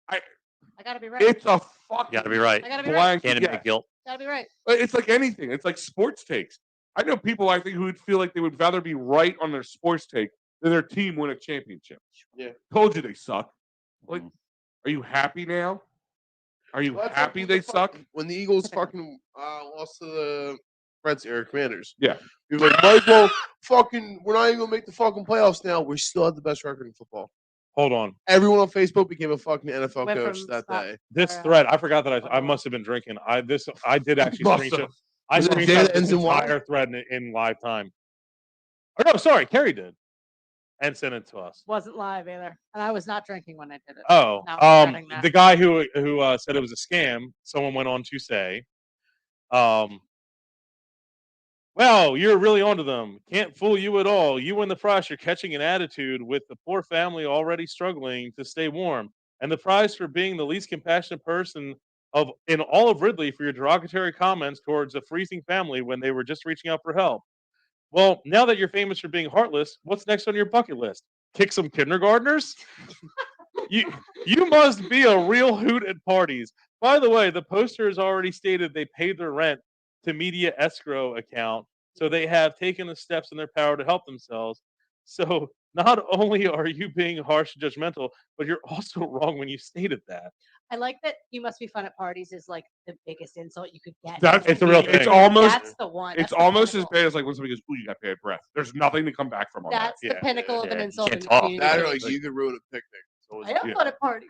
I gotta be right. It's a fucking You gotta be right. I gotta be right. blanket. Can't admit guilt. Gotta be right. It's like anything. It's like sports takes. I know people I think who would feel like they would rather be right on their sports take than their team win a championship. Yeah. Told you they suck. Like, are you happy now? Are you Well, that's happy like they suck? when the Eagles fucking lost to the Reds or Commanders. Yeah. You're like, Michael, fucking, we're not even gonna make the fucking playoffs now. We still have the best record in football. Hold on. Everyone on Facebook became a fucking NFL Went coach from that stop- day. This thread, I forgot that I must have been drinking. I did actually Must screenshot. have. I Was it screenshot Dan this Ensign Wild? entire thread in live time. Oh no, sorry, Carrie did, and sent it to us. Wasn't live either, and I was not drinking when I did it. Oh, Now I'm regretting that. the guy who said it was a scam. Someone went on to say, well, you're really onto them. Can't fool you at all. You win the prize. You're catching an attitude with the poor family already struggling to stay warm. And the prize for being the least compassionate person in all of Ridley for your derogatory comments towards a freezing family when they were just reaching out for help. Well, now that you're famous for being heartless, what's next on your bucket list? Kick some kindergartners? You must be a real hoot at parties. By the way, the poster has already stated they paid their rent to media escrow account, so they have taken the steps in their power to help themselves. So not only are you being harsh and judgmental, but you're also wrong when you stated that. I like that you must be fun at parties is like the biggest insult you could get. It's a real It's thing. almost That's the one. it's That's the almost as pinnacle. bad as like when somebody goes, "Ooh, you got bad breath." There's nothing to come back from on That's that. the Yeah, pinnacle of an yeah, you insult in can't the talk. community. That or groups. like you could ruin a picnic. So I am yeah. fun at parties.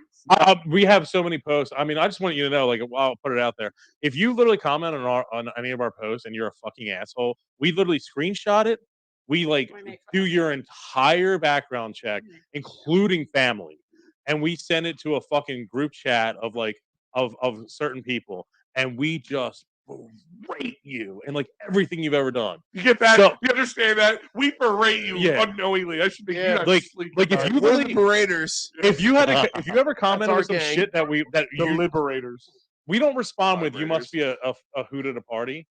We have so many posts. I mean, I just want you to know, like, I'll put it out there. If you literally comment on any of our posts and you're a fucking asshole, we literally screenshot it. We like We make fun do of your entire background check, including family, and we send it to a fucking group chat of like of certain people, and we just berate you and like everything you've ever done. You get that? So- You understand that? We berate you Yeah. unknowingly. I should make Yeah, you have like- sleep. like if tonight. you We're the literally- Berators. If you ever commented our with some gang. shit that the liberators. we don't respond with, you Vibrators. must be a hoot at a party.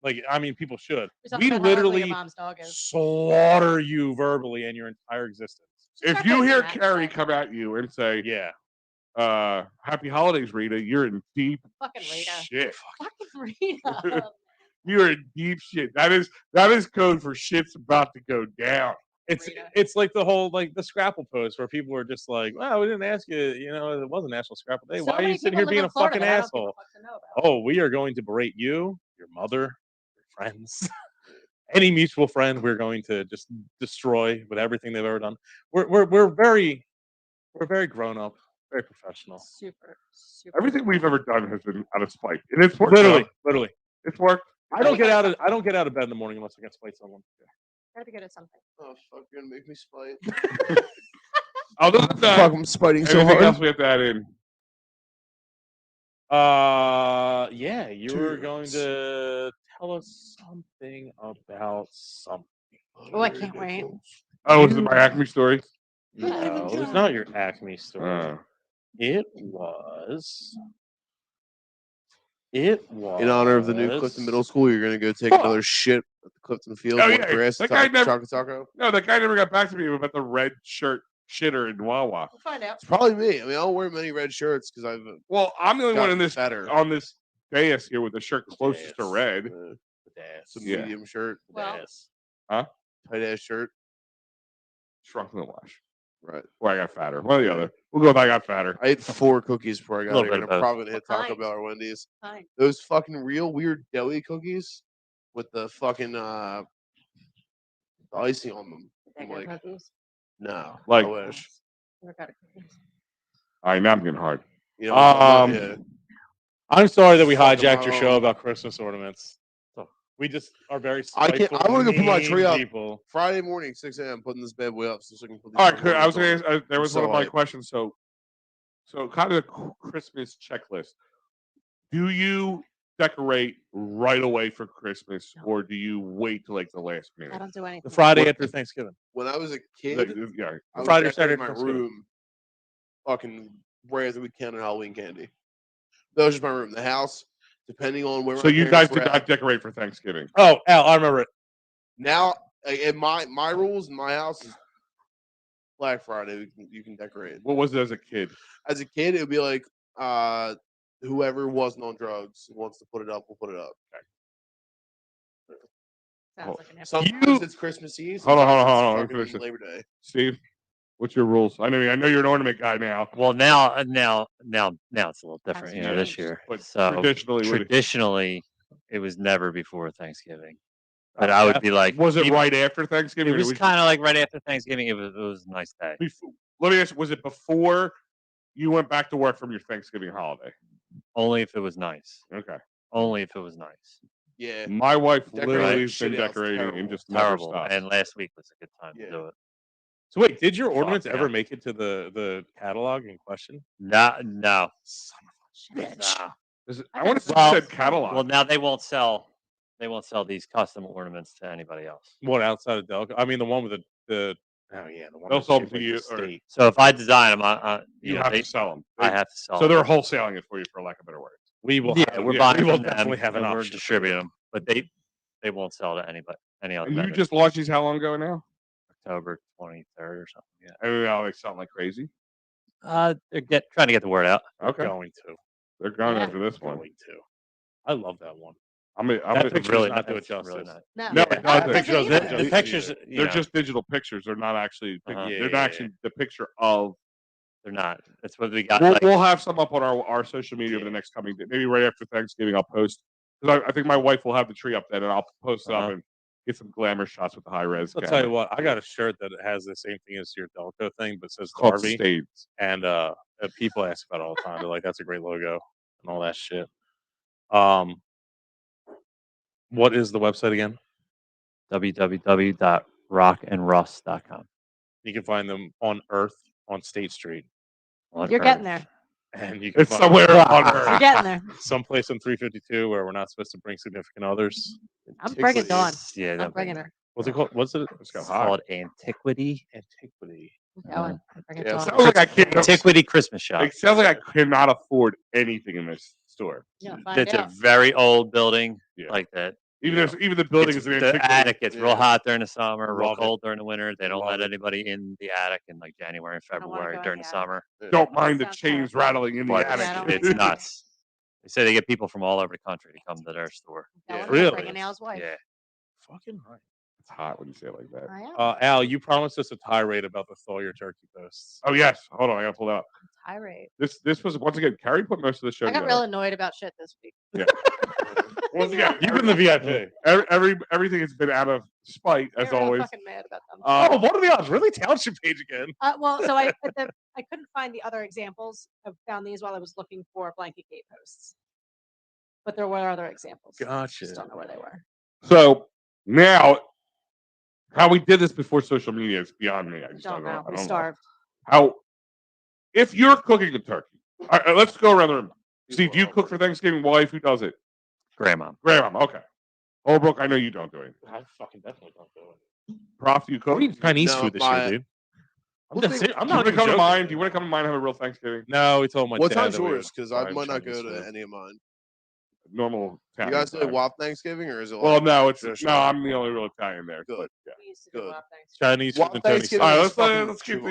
Like, I mean, people should. We talk We about how ugly your literally mom's dog is. slaughter you verbally and your entire existence. Start If you putting hear that Carrie stuff. come at you and say, Yeah. "Happy holidays, Rita," you're in deep Fucking Rita. shit. Fucking Rita. You're in deep shit. That is code for shit's about to go down. Rita. It's like the whole like the Scrapple post where people were just like, "Well, we didn't ask you. You know, it wasn't National Scrapple Day. So Why are many you sitting people here live being in a Florida fucking that I don't give a asshole?" fuck to know about. Oh, we are going to berate you, your mother, your friends, any mutual friend. We're going to just destroy with everything they've ever done. We're very grown up, very professional. Super. Everything we've ever done has been out of spite, and it's worked. Literally. It's worked. I don't get out of bed in the morning unless I get to spite someone. Gotta be good at something. Oh fuck, you're gonna make me spite. Other than that, Fuck, I'm spiting so anything hard. else we have to add in? Yeah, you were going to tell us something about something. Oh, I can't wait. Oh, is it my Acme story? No, it was not your Acme story. Uh, It was. It was. In honor of the new Clifton Middle School, you're gonna go take another shit at the Clifton Field. Oh, want yeah, grass that guy never- chocolate taco. no, that guy never got back to me about the red shirt shitter in Wawa. We'll find out. It's probably me. I mean, I don't wear many red shirts because I've Well, I'm the only one got in this better. on this dais here with the shirt closest to Dais. red. It's a Yeah. medium shirt, Well, Yes. tight ass shirt. Shrunk in the wash. Right. Or I got fatter. One or the other. We'll go with I got fatter. I ate 4 cookies before I got Little here, bit and of I'm both. probably gonna hit What Taco kind? Bell or Wendy's. fine. Those fucking real weird deli cookies with the fucking the icing on them. I'm Dagger like, cookies. no, Like- I wish. Never got a cookie. All right, now I'm getting hard. You know, what I'm talking about? I'm sorry that we Fuck 'em hijacked your show all. about Christmas ornaments. We just are very I can't- spiteful, I wanna go put my mean tree up. people. Friday morning, 6 a.m. Putting this bad boy up so I can put these All right, fucking I was ornaments gonna. on. There was one of So my hyped. questions. So kind of the Christmas checklist. Do you decorate right away for Christmas, No. or do you wait till like the last I minute? don't do anything. The Friday What- after Thanksgiving. When I was a Like, kid, yeah. I would Friday or decorate Saturday my Thanksgiving. room fucking right after we counted Halloween candy. That was just my room. The house, depending on where. So my you parents guys were did at. not decorate for Thanksgiving. Oh, Al, I remember it. Now, in my rules in my house is Black Friday. You can decorate. What was it as a kid? As a kid, it would be like whoever wasn't on drugs wants to put it up, will put it up. Sounds like an Sometimes it's Christmas Eve. Hold on, sometimes hold on, it's hold on, let me fucking finish this. Labor Day. Steve, what's your rules? I know you're an ornament guy now, Well, now it's a little different. You know, this changed. year. but So traditionally, traditionally, it was never before Thanksgiving. But Oh, I would be like, was it even- right after Thanksgiving? It or was kind of like right after Thanksgiving. It was a nice day. Let me ask: was it before you went back to work from your Thanksgiving holiday? Only if it was nice. Okay. Only if it was nice. Yeah. My wife Decorating literally has shit been out's decorating and terrible. just never Terrible. stops. And last week was a good time Yeah. to do it. So wait, did your Fuck, ornaments yeah. ever make it to the catalog in question? No. Son of a bitch. Nah. I want to Well- said catalog. Well, now they won't sell. They won't sell these custom ornaments to anybody else. What outside of Delco? I mean, the one with the oh yeah, the one They'll that's sell shaped them to like you, the or- state. So if I design them, you know, have they, to sell them. I have to sell. So them. they're wholesaling it for you, for lack of better words. We will. Yeah, have, we're yeah, buying we will from them, definitely have an and we're option. distributing them, but they won't sell to any other. And you vendor. just launched these how long ago now? October 23rd or something. Yeah. I mean, they sound like crazy. They're trying to get the word out. Okay, Going to. they're going Yeah. after this one. Going to. I love that one. I'm That gonna, picture really does not do it nice, really justice. nice. No, No, it that doesn't. doesn't Pictures either. don't The pictures, you they're know, just digital pictures. They're not actually. Uh-huh. They're Yeah. actually the picture of They're not. That's what we got. We'll, like, we'll have some up on our social media over the next coming day. Maybe right after Thanksgiving, I'll post. Because I think my wife will have the tree up then, and I'll post it up and get some glamour shots with the high res. I'll tell you what, I got a shirt that has the same thing as your Delco thing, but says called Darby. Stains. And people ask about it all the time. They're like, "That's a great logo," and all that shit. What is the website again? www.rockandruss.com. You can find them on Earth on State Street, You're getting there. and you can It's find somewhere on You're Earth. getting there. someplace on 352 where we're not supposed to bring significant others. I'm bringing Dawn. Yeah, I'm bringing her. What's it called? What's it? It's got It's hot. called Antiquity. Antiquity. I'm going. I'm bringing Yeah, Dawn. Sounds like I can't. Antiquity Christmas shop. It sounds like I cannot afford anything in this store. Yeah, find It's a out. very old building Yeah. like that. Even the building It's- is an the antiquity. attic gets real Yeah. hot during the summer, real Love it. cold during the winter. They don't Love let it. anybody in the attic in like January and don't wanna February go in during the the attic. summer. Don't mind the Sounds chains terrifying. rattling in the But attic. Yeah, I don't it's nuts. They say they get people from all over the country to come to their store. That one, Really? Bringing Al's wife. Yeah. Fucking right. It's hot when you say it like that. I am. Al, you promised us a tirade about the Thaw Your Turkey posts. Oh yes, hold on, I gotta pull it out. Tirade. This was once again. Carrie put most of the show I got together. real annoyed about shit this week. Once again, You've been the VIP. everything has been out of spite as You're real always. fucking mad about them. Oh, what are the odds? Really, Township page again? Well, so I couldn't find the other examples. I found these while I was looking for blanket gate posts, but there were other examples. Gotcha. Just don't know where they were. So now, how we did this before social media is beyond me. I just Don't know. I We don't starved. How, if you're cooking a turkey, all right, let's go around the room. Steve, do you cook for Thanksgiving? Wife, who does it? Grandma. Grandma. Okay. Holbrook, I know you don't do it. I fucking definitely don't do it. Prof, do you cook? We're eating Chinese No, food this my- year, dude. I'm, Well, dead they- serious. I'm Do you not want to even come to joking. mine? Do you want to come to mine and have a real Thanksgiving? No, we told my What dad time's that we yours? would Because I drive might not Chinese go to food. any of mine. Normal. You Italian guys do time. WAP Thanksgiving or is it like Well, no, it's traditional? no. I'm the only real Italian there. Good. But, yeah. We used to do Good. WAP Thanksgiving. Chinese food Well, and Tony Thanksgiving All right, is let's fucking let's keep too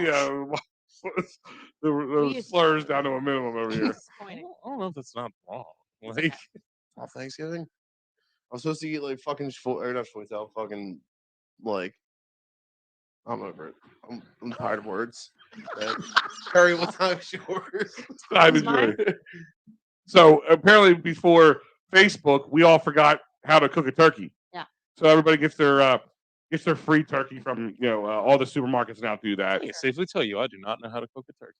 the We used to slurs do down to a minimum over here. I Disappointing. don't know if that's not wrong. Like, WAP Thanksgiving? I'm supposed to eat like fucking or not Schwartzel, fucking like I'm over it. I'm tired of words. Harry, what time's yours? I Who's mine? enjoy it. So apparently, before Facebook, we all forgot how to cook a turkey. Yeah. So everybody gets their free turkey from all the supermarkets now do that. I can safely tell you, I do not know how to cook a turkey.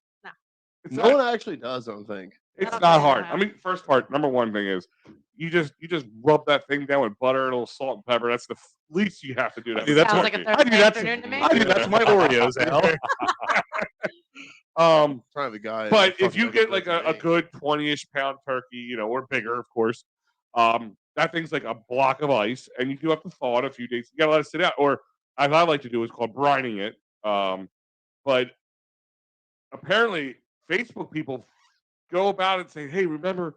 It's No not, one actually does, I don't think. it's don't not know hard. how. I mean, first part, number one thing is you just rub that thing down with butter and a little salt and pepper. That's the least you have to do. Dude, that's Sounds what- like a I Thursday do that to- afternoon to me. I do that to my Oreos, Al. I'm trying to be a guy. But that if you fucking get doesn't like make a good 20-ish pound turkey, or bigger, of course, that thing's like a block of ice, and you do have to thaw it a few days. You gotta let it sit out, or as I like to do, is called brining it. But apparently, Facebook people go about it and say, "Hey, remember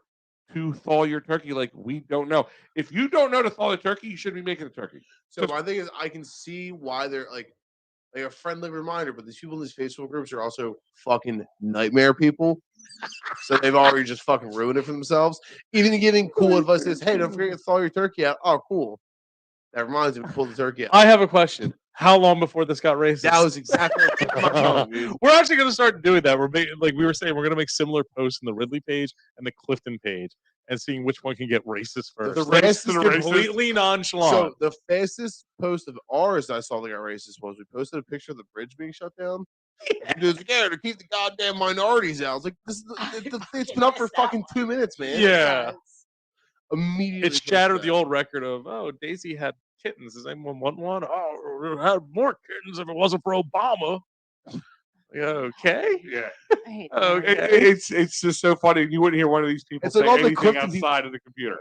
to thaw your turkey." Like we don't know. If you don't know to thaw the turkey, you shouldn't be making the turkey. So my thing is, I can see why they're like a friendly reminder, but these people in these Facebook groups are also fucking nightmare people. So they've already just fucking ruined it for themselves. Even giving cool advice is, hey, don't forget to thaw your turkey out. Oh, cool. That reminds me to pull the turkey out. I have a question. How long before this got racist? That was exactly what I'm telling you. We're actually going to start doing that. We're making, like we were saying, we're going to make similar posts in the Ridley page and the Clifton page, and seeing which one can get racist first. The Like, racist- it's the racist. completely nonchalant. So the fastest post of ours I saw that got racist was we posted a picture of the bridge being shut down. Dude's like, yeah, to keep the goddamn minorities out. I was like, it's been up for fucking 2 minutes, man. Yeah. Immediately. It shattered the old record of, oh, Daisy had kittens. Does anyone want one? Oh, it had more kittens if it wasn't for Obama. Okay. Yeah. I hate Oh, that. It's just so funny. You wouldn't hear one of these people It's say like all the anything Clifton people- outside of the computer.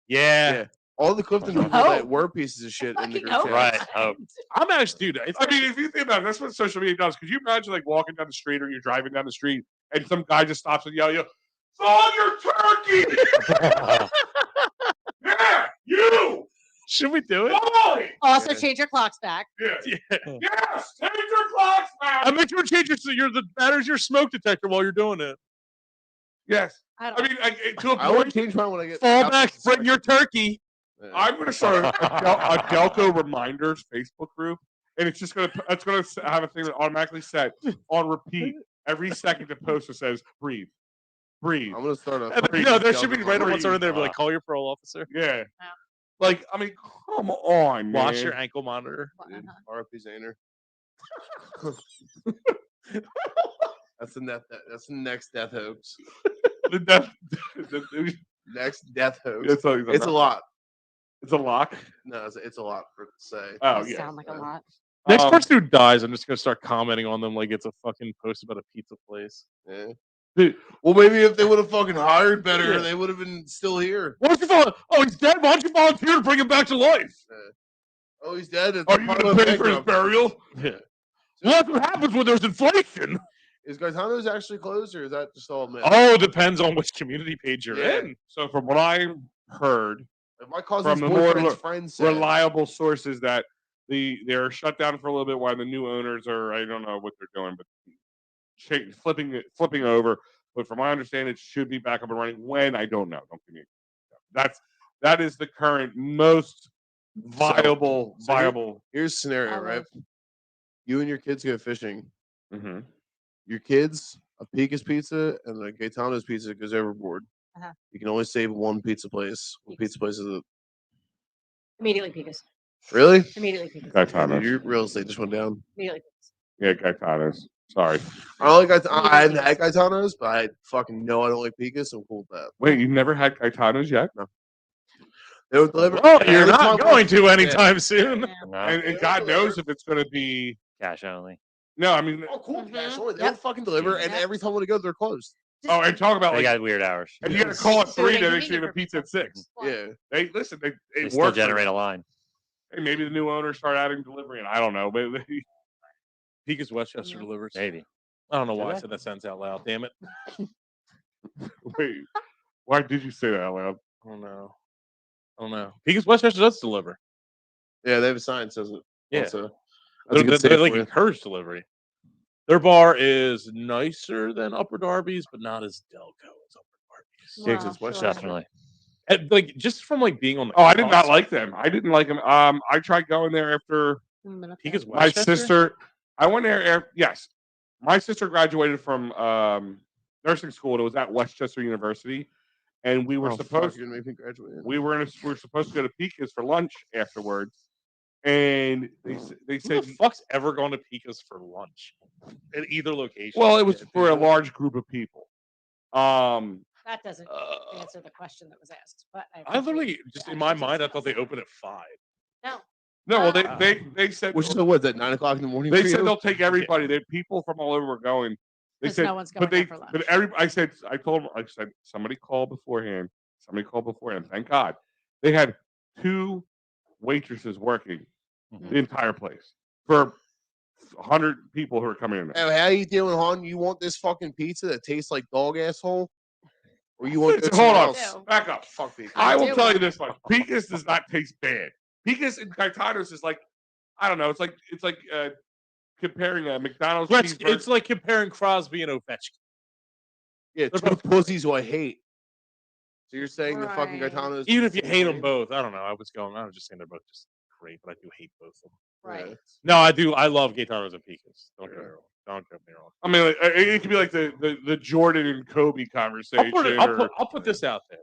Yeah. Yeah. All the Clifton people hope. that were pieces of shit in the Fucking group hope. chat. Right. Oh, I'm actually, dude. It's I mean, if you think about it, that's what social media does. Could you imagine like walking down the street or you're driving down the street and some guy just stops and yells, "Thaw your turkey!" Yeah, you! should we do it? Thaw it! Also, Yeah. change your clocks back. Yeah. Yeah. Yes! Take your clocks back! I make sure to change it so you're the matters your smoke detector while you're doing it. Yes. I don't. I mean, to a I only point, change mine when I get Fall out back, to bring your turkey. Yeah. I'm going to start a Delco reminders Facebook group, and it's going to have a thing that automatically set on repeat Every second the poster says, breathe, breathe. I'm gonna start a. And Breathe. no, there should be Delco right up Breathe. on there, be like, call your parole officer, Yeah. Yeah. Like, I mean, come on, man. wash your ankle monitor. Dude, Uh-huh. R.I.P. Zaner. That's the next death hoax. The death, the- Next death hoax. it's a, It's a lot. It's a lock. No, it's a lot for to say. Oh, Does yeah. sound like a lot. Next person who dies, I'm just gonna start commenting on them like it's a fucking post about a pizza place. Yeah. Dude, Well, maybe if they would have fucking hired better, Yeah. they would have been still here. Why don't you follow? Oh, he's dead. Why don't you volunteer to bring him back to life? Oh, he's dead. It's are you part going of to the pay for his bankrupt. burial? Yeah. Well, that's what happens when there's inflation. Is Gaetano's actually closed, or is that just all myth? Oh, it depends on which community page you're Yeah. in. So, from what I heard, If my cousin's from the more boyfriend's friend said, reliable sources, that they're shut down for a little bit while the new owners are, I don't know what they're doing, but flipping over. But from my understanding, it should be back up and running. When, I don't know. Don't give me. That is the current most viable. here's a scenario, I right? love- You and your kids go fishing. Mhm. Your kids, a Pika's pizza and a Gaetano's pizza goes overboard. Uh-huh. You can only save one pizza place. What pizza place is it? Immediately Picas. Really? Immediately Picas. Yeah, Gaetano's. dude, your real estate just went down. Immediately Picas. Yeah, Gaetano's. Sorry. I don't like I haven't Immediately had Gaetano's, but I fucking know I don't like Pika's, so I'm cool with that. Wait, you've never had Gaetano's yet? They would deliver. Oh, you're every not time going to anytime soon. Yeah. No, And God knows if it's going to be. cash only. No, I mean, Oh, cool. Mhm. Cash only. They Yep. would fucking deliver, and Yep. every time I want to go, they're closed. oh, and talk about They like, got weird hours. and you got to call at So 3, they then they convenient should have for pizza at 6. Why? Yeah. They listen. They It still works. generate a line. Hey, maybe the new owners start adding delivery, and I don't know. Maybe Pika's Westchester Yeah. delivers. Maybe. I don't know Do why I they? said that sentence out loud. Damn it. wait. Why did you say that out loud? I don't know. Pika's Westchester does deliver. Yeah, they have a sign that says it. Yeah. Also. They're, That's a good they're save like for you. encourage delivery. Their bar is nicer than Upper Darby's, but not as Delco as Upper Darby's. Yeah, 'cause Wow, it's West sure. Definitely. And, like just from like being on the Oh, I did not cusp, like them. I didn't like them. I tried going there after Mm, but okay. Pika's my Westchester. sister. I went there. Yes, my sister graduated from nursing school. And it was at Westchester University, and we were Oh, fuck, supposed you're gonna make me graduate. we were supposed to go to Pika's for lunch afterwards, and they Who said, the fuck's ever going to Pika's for lunch at either location? well, it was for a large group of people. That doesn't answer the question that was asked. But I appreciate literally the just in my actual mind, I details. thought they opened at 5. No. no, well, Wow. they said Which is what, at 9 o'clock in the morning? they for said you? they'll take everybody. They people from all over were going. They 'Cause said, no one's going there for lunch. but I told them, I said, somebody called beforehand. Thank God. They had 2 waitresses working the entire place for 100 people who are coming in there. Hey, how you doing, hon? You want this fucking pizza that tastes like dog asshole? Or you want this Hold on, else. back up. Fuck pizza. I will do tell you want this much: Pika's does not taste bad. Pika's and Gaetano's is like, I don't know. It's like comparing a McDonald's cheeseburger. It's like comparing Crosby and Ovechkin. Yeah, They're 2 both pussies who I hate. So you're saying the fucking Right. Gaetano's Even if you hate them both, I don't know. I was just saying they're both just great, but I do hate both of them. Right. No, I do. I love Gaetano's and Pika's. Don't get me wrong. Don't get me wrong. I mean, like, it could be like the Jordan and Kobe conversation. I'll put this out there.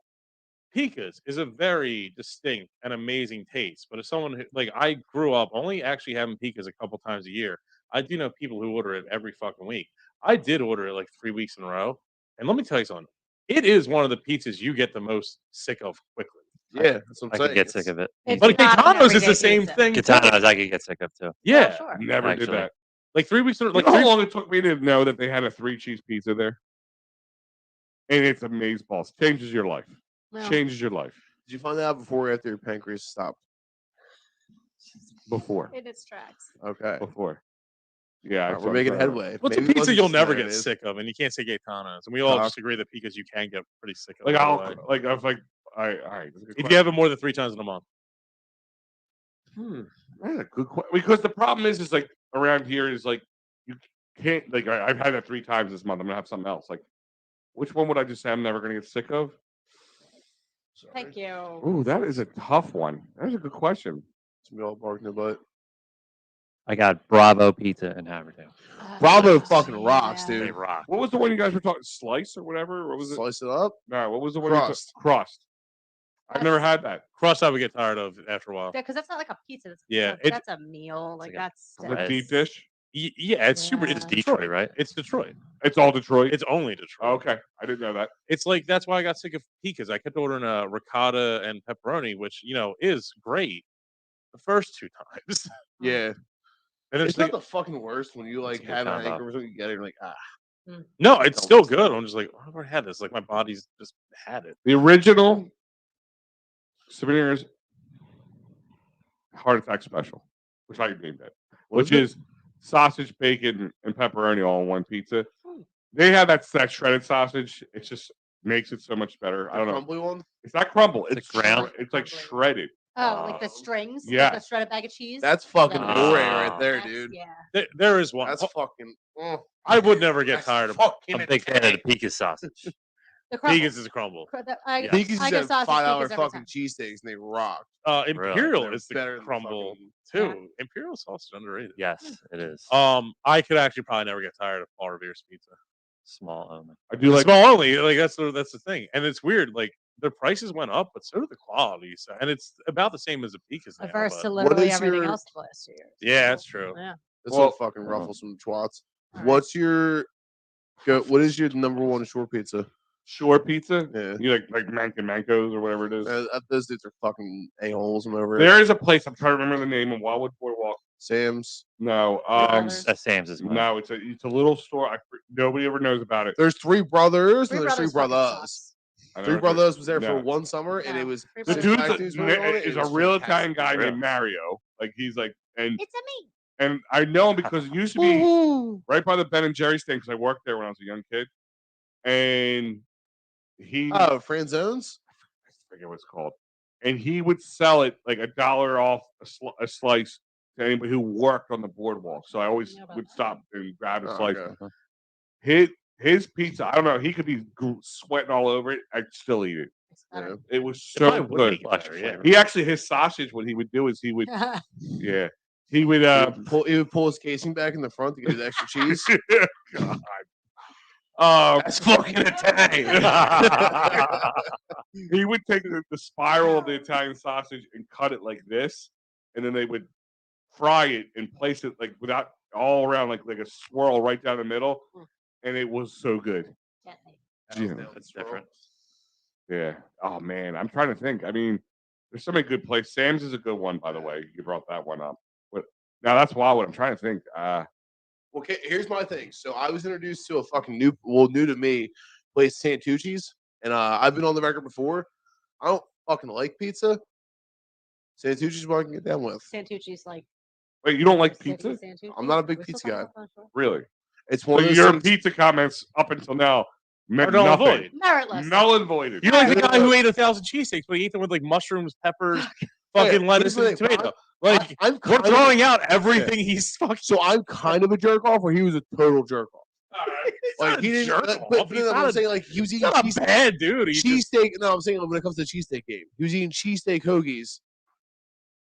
Pika's is a very distinct and amazing taste, but if someone like I grew up only actually having Pika's a couple times a year, I do know people who order it every fucking week. I did order it like 3 weeks in a row, and let me tell you something. It is one of the pizzas you get the most sick of quickly. Yeah, that's what I I'm could saying. get sick of it. It's But not an Gaetano's is the everyday same pizza. thing. too. Gitanos, I could get sick of too. Yeah, Sure. Never did Actually. that. like 3 weeks. Like Like how 3 long it took me to know that they had a 3-cheese pizza there, and it's amazeballs. Changes your life. No. Changes your life. Did you find that out before or after your pancreas stopped? Before. In its tracks. Okay. Before. Yeah, All right, we're making headway. What's Maybe a it pizza wasn't you'll just never that, get it is. sick of, and you can't say Gaetano's, and we all Doc. just agree that Pika's you can get pretty sick of. Like right I'll away. like I was like, all right. That's a good If question. you have it more than 3 times in a month. That's a good question. Because the problem is like around here is like you can't like I've had that 3 times this month. I'm gonna have something else. Like, which one would I just say I'm never gonna get sick of? Thank you. Ooh, that is a tough one. That's a good question. Some y'all barking the butt. I got Bravo Pizza in Haverdale. Bravo Oh, fucking rocks, yeah. They dude. rock. What was the one you guys were talking? Slice or whatever? What was it? Slice it up. No, what was the one? You Crust. took? Crust. I've never That's- had that. Crust I would get tired of after a while. Yeah, because that's not like a pizza. That's, Yeah, that's a meal. Like like a that's The bread. deep dish. Yeah, it's super. Yeah. It's Detroit, Detroit, right? It's Detroit. It's all Detroit. It's only Detroit. Okay, I didn't know that. It's like that's why I got sick of pizzas. I kept ordering a ricotta and pepperoni, which is great the first 2 times, Yeah. and then It's like, not the fucking worst when you like a good have an combo. hangover when you get it. You're like, no, it's Don't still listen. good. I'm just like, I've already had this. Like my body's just had it. The original souvenirs heart attack special, which I named it, which is sausage, bacon, and pepperoni all in one pizza. They have that shredded sausage. It just makes it so much better. I don't know. crumbly one. It's not crumble. It's It's ground? It's like Crumbly. shredded. Oh, like the strings. yeah. Like a shredded bag of cheese. That's fucking Nice. boring right Ah. there, That's- dude. Yeah. There is one. That's fucking. I would never get that's tired of fucking I'm a big fan of the Pika sausage. The crumble. vegans is crumble. I, Yeah. Pekas I is get at sausage $5 Pekas every fucking time. cheesesteaks and they rock. Imperial They're is the better than crumble fucking- too. Imperial sauce is underrated. Yes, it is. I could actually probably never get tired of Paul Revere's pizza. Small only. I do like. Small only, like that's the thing, and it's weird. Like their prices went up, but so did the quality. So, and it's about the same as the Pika's now. Averse to but- literally is everything your- else the last 2 years. Yeah, that's true. Yeah. This Well- will fucking ruffle some twats. All right. What's your what is your number one short pizza? Shore pizza. Yeah. You like Mankos or whatever it is. Those dudes are fucking a-holes and over There is a place I'm trying to remember the name of Wildwood Boardwalk. Sam's. No, Brothers. Sam's is mine. no, it's a little store. Nobody ever knows about it. There's Three Brothers Three and there's Three Brothers fucking Brothers. sucks. I never Three heard- Brothers was there for no. one summer and No. it was Three The Brothers dude sucks. Actors were on it, is it a was real fantastic. Italian guy Really? named Mario. Like he's like, and It's a me. and I know him because it used to be right by the Ben and Jerry's stand because I worked there when I was a young kid, and he Oh, Franzones? I forget what it's called, and he would sell it like $1 off a slice to anybody who worked on the boardwalk. So I always know about would that. stop and grab a Oh, slice. okay. His pizza, I don't know, he could be sweating all over it. I'd still eat it. It's better. It was It probably so would good. make it better, yeah. He actually, his sausage, what he would do is he would, yeah, he would, He would pull his casing back in the front to get his extra cheese. God. That's fucking Italian. He would take the spiral of the Italian sausage and cut it like this, and then they would fry it and place it like without all around like a swirl right down the middle, and it was so good. Gently. Yeah. It's different. Yeah. Oh man, I'm trying to think. I mean, there's so many good places. Sam's is a good one, by the way. You brought that one up. But now that's Wildwood. I'm trying to think. Okay, here's my thing. So I was introduced to a fucking new to me place, Santucci's, and I've been on the record before. I don't fucking like pizza. Santucci's what I can get down with. Santucci's like. Wait, you don't like sticky pizza? Santucci. I'm not a big We're still pizza talking guy. about Bonjour. Really? It's So one of those your things. pizza comments up until now meant Are null and nothing. void. Meritless. Null and voided. You're like the guy who ate 1,000 cheesesteaks, but he ate them with like mushrooms, peppers, fucking lettuce, here's and the thing, tomato. Like I'm we're kind throwing out everything he's fucking. So I'm kind of a jerk off, where he was a total jerk off. Like he didn't. jerk But, off. but He's no, not I'm a- saying like he was He's eating not a bad dude. He just- cheesesteak. No, I'm saying when it comes to the cheesesteak game, he was eating cheesesteak hoagies.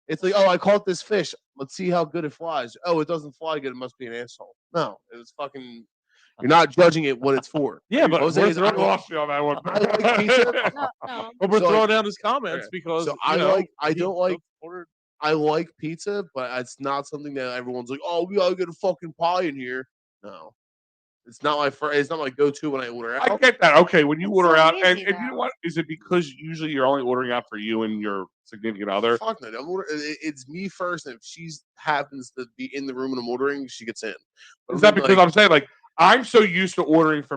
It's like, oh, I caught this fish. Let's see how good it flies. Oh, it doesn't fly good. It must be an asshole. No, it was fucking. You're not judging it what it's for. yeah, but What I'm we're, saying is, throwing, I lost you on that one. I like pizza. No. but we're So, throwing down his comments because So you I know, like. I don't like. ordered- I like pizza, but it's not something that everyone's like, oh, we gotta get a fucking pie in here. No, it's not my first. It's not my go-to when I order I out. get that. Okay, when you It's order so out, and easy, you know though. what? Is it because usually you're only ordering out for you and your significant other? Fuck no, it's me first, and if she happens to be in the room and I'm ordering, she gets in. But Is that I'm because like, I'm saying like I'm so used to ordering for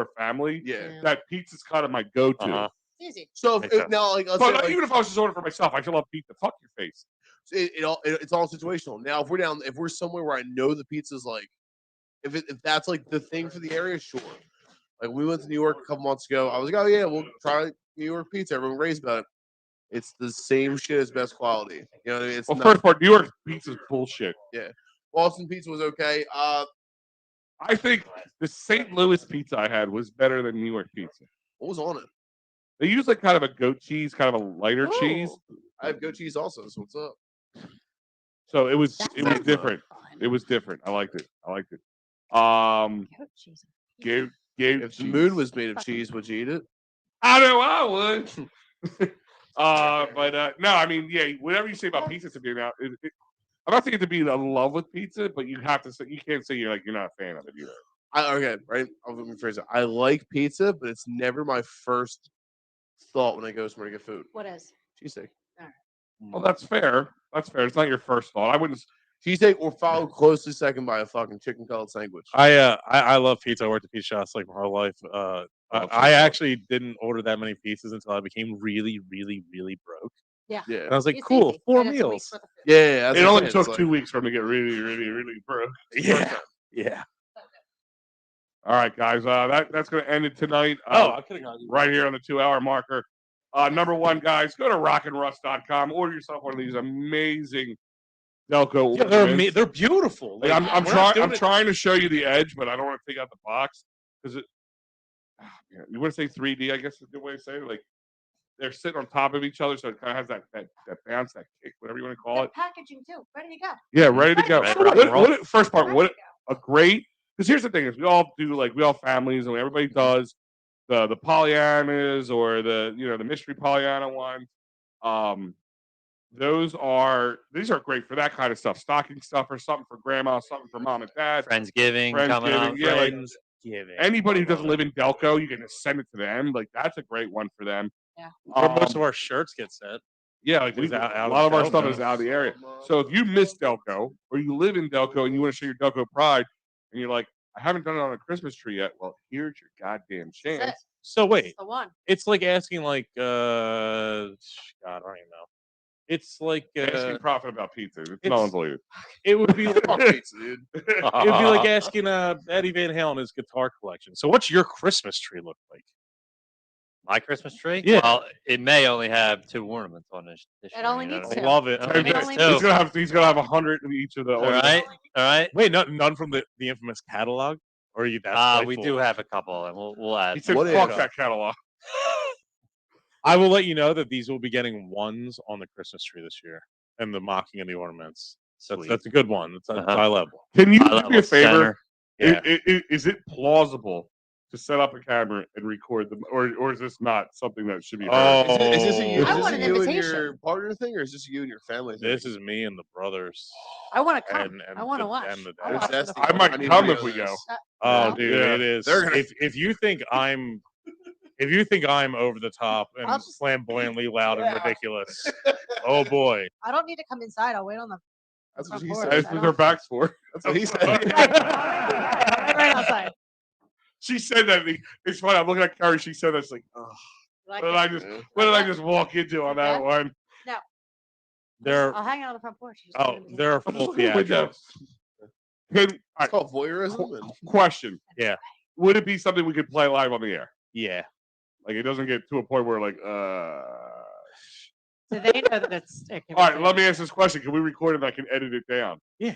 a family yeah. that pizza's kind of my go-to. Uh-huh. It's easy. So Makes sense. now, like, let's But say, like, even if I was just ordering for myself, I should love pizza. Fuck your face. it's all situational. Now, if we're somewhere where I know the pizza's like, if that's like the thing for the area, sure. Like we went to New York a couple months ago. I was like, oh yeah, we'll try New York pizza. Everyone raves about it. It's the same shit as best quality. You know what I mean? It's Well, not. first part, New York pizza's bullshit. Boston pizza was okay. I think the St. Louis pizza I had was better than New York pizza. What was on it? They use like kind of a goat cheese, kind of a lighter cheese. I have goat cheese also. So what's up? So it was That's different. It was different. I liked it. Um, Goat cheese. gave If the moon was made of cheese, would you eat it? I know I would. No, I mean, yeah, whatever you say about pizza to me now, I'm not saying to be in love with pizza, but you have to say you can't say you're not a fan of it either. Okay, right. I'll rephrase it. I like pizza, but it's never my first thought when I go somewhere to get food. What is? Cheesesteak. Well, that's fair. That's fair. It's not your first thought. I wouldn't. Cheesesteak or followed closely second by a fucking chicken cutlet sandwich. I love pizza. I worked at Pizza Shots like my whole life. I actually didn't order that many pizzas until I became really, really, really broke. Yeah. Yeah. And I was like, It's cool, easy. 4 And it's a week's meals. worth of food. Yeah, that's It what I'm only saying. took It's 2 like- weeks for him to get really, really, really broke. Yeah, yeah. All right, guys. That's going to end it tonight. I could have gone Right here on the 2-hour marker. Number one, guys, go to rockandruss.com. Order yourself one of these amazing Delco Yeah, ornaments. they're beautiful. Like, I'm we're not trying. doing I'm it- trying to show you the edge, but I don't want to take out the box because it. You want to say 3D? I guess is a good way to say it. Like they're sitting on top of each other, so it kind of has that bounce, that kick, whatever you want to call The it. packaging too. Ready to go. Yeah, ready to go. Ready So to rock and roll. first part, Ready what to go. a great. Because here's the thing: is we all have families, and everybody does the Pollyannas or the mystery Pollyanna one. These are great for that kind of stuff. Stocking stuffer, something for grandma, something for mom and dad. Friendsgiving coming up. Yeah, like Friendsgiving. anybody who doesn't live in Delco, you can just send it to them. Like that's a great one for them. Yeah. Where most of our shirts get sent. Yeah, like is out a of lot of our stuff Delco. is out of the area. So if you miss Delco or you live in Delco and you want to show your Delco pride, and you're like, I haven't done it on a Christmas tree yet. Well, here's your goddamn chance. That's So wait, the one. it's like asking like God, I don't even know. It's like Asking profit about pizza. It's it's- unbelievable. it would be like, Fuck pizza, dude. it would be like asking Eddie Van Halen his guitar collection. So what's your Christmas tree look like? My Christmas tree? Yeah. Well, it may only have 2 ornaments on this It year, only you know needs what I two. mean? Love it. It only It needs only two. needs He's gonna have 100 in each of the All ornaments. right. All right. Wait, none from the infamous catalog, or are you that's We spiteful? do have a couple, and we'll add. He said, What "Fuck is- that catalog." I will let you know that these will be getting ones on the Christmas tree this year, and the mocking and the ornaments. Sweet. That's a good one. It's Uh-huh. high level. Can you High do me level a favor? center. Yeah. Is it plausible to set up a camera and record them, or is this not something that should be heard? Oh, Is this a you, I is want this an a you and invitation. your partner thing, or is this you and your family thing? This is me and the brothers. I want to come. And I want to the- watch. and the I'll dad. watch That's the the- I might I need come to if we know go. this. Oh, No? dude, Yeah. it is. They're gonna- If you think I'm over the top and I'll just- flamboyantly loud and Yeah. ridiculous, oh boy. I don't need to come inside. I'll wait on the That's what front he porch. said. That's I what don't- their backs for. That's what he said. right outside. She said that. It's funny. I'm looking at Carrie. She said that's like, oh, Like what did it. I just Yeah. what did I just walk into on that Okay. one? They're I'll hang out on the front porch. You just oh, give me the- they're I'm just full looking at windows. theatrics. All It's called voyeurism. And question. Yeah. Would it be something we could play live on the air? Yeah. Like it doesn't get to a point where like, Do they know that it's? It can All be right, let me ask this question. Can we record it and I can edit it down? Yeah.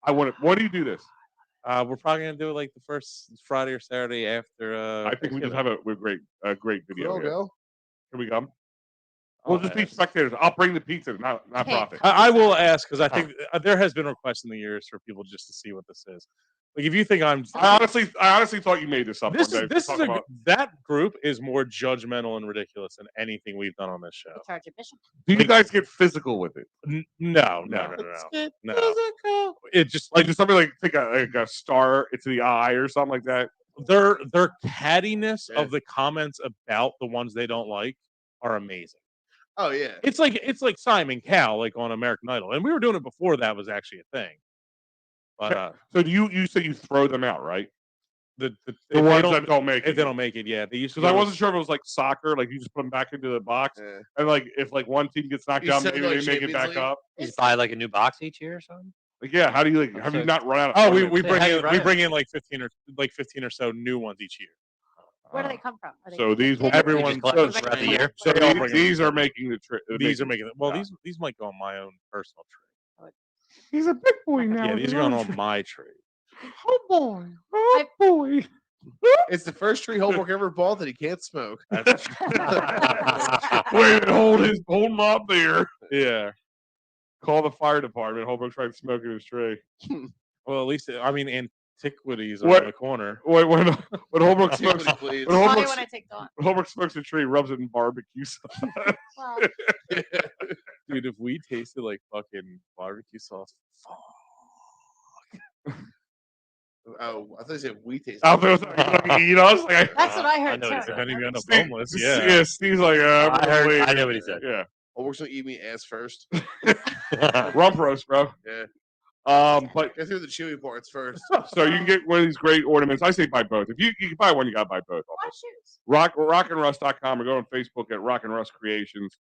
I want to. Why do you do this? We're probably gonna do it like the first Friday or Saturday after. I think we just have a great video. we'll here. go. Can we come? We'll I'll just be ask. spectators. I'll bring the pizza, not Hey, profit. I will ask because I think there has been requests in the years for people just to see what this is. Like if you think I'm I honestly thought you made this up. this one is day this to is talk a, about. that group is more judgmental and ridiculous than anything we've done on this show. We charge admission. Do you guys get physical with it? No. It just Like, does somebody like take a star into the eye or something like that? their cattiness Yeah. of the comments about the ones they don't like are amazing. Oh yeah. It's like Simon Cowell, like on American Idol, and we were doing it before that was actually a thing. But So do you say you throw them out, right? the The ones that don't make if it. they don't make it, yeah, they used to. Because I go to- wasn't sure if it was like soccer, like you just put them back into the box, Yeah. and like if like one team gets knocked You out, said, maybe like, they make it Champions back League? up. You just buy like a new box each year or something. Like, yeah, how do you like? Have you So- not run out of? Oh, ornaments? we Yeah, bring how you in run we it? bring in like 15 or so new ones each year. Where do they come from? Are they So these will gifted? everyone- We just collect them so- throughout the year. So They all bring these them. are making the trip. These are making it. Well, yeah. these might go on my own personal tree. He's a big boy now. Yeah, these are going on my tree. Oh boy, oh boy. It's the first tree Holbrook ever bought that he can't smoke. Wait, hold him up there. Yeah. Call the fire department. Holbrook tried smoking his tree. Well, at least I mean, antiquities What- around the corner. When Holbrook smokes, Antiquity, please. when Probably Holbrook, when I take Dawn. when Holbrook smokes a tree, rubs it in barbecue sauce. Well, Dude, if we tasted like fucking barbecue sauce, Oh, I thought you said we taste. Out there, like, you know, it's like, That's what I heard know what he too. said. if any of you end up Steve- homeless, yeah. Steve's like, I heard. leave. I know what he said. Yeah, Holbrook's gonna eat me ass first. rump roast, bro. Yeah, But get through the chewy parts first. so you can get one of these great ornaments. I say buy both. If you can buy one, you gotta buy both. why shoes? Rockandruss.com or go on Facebook at Rock and Russ Creations.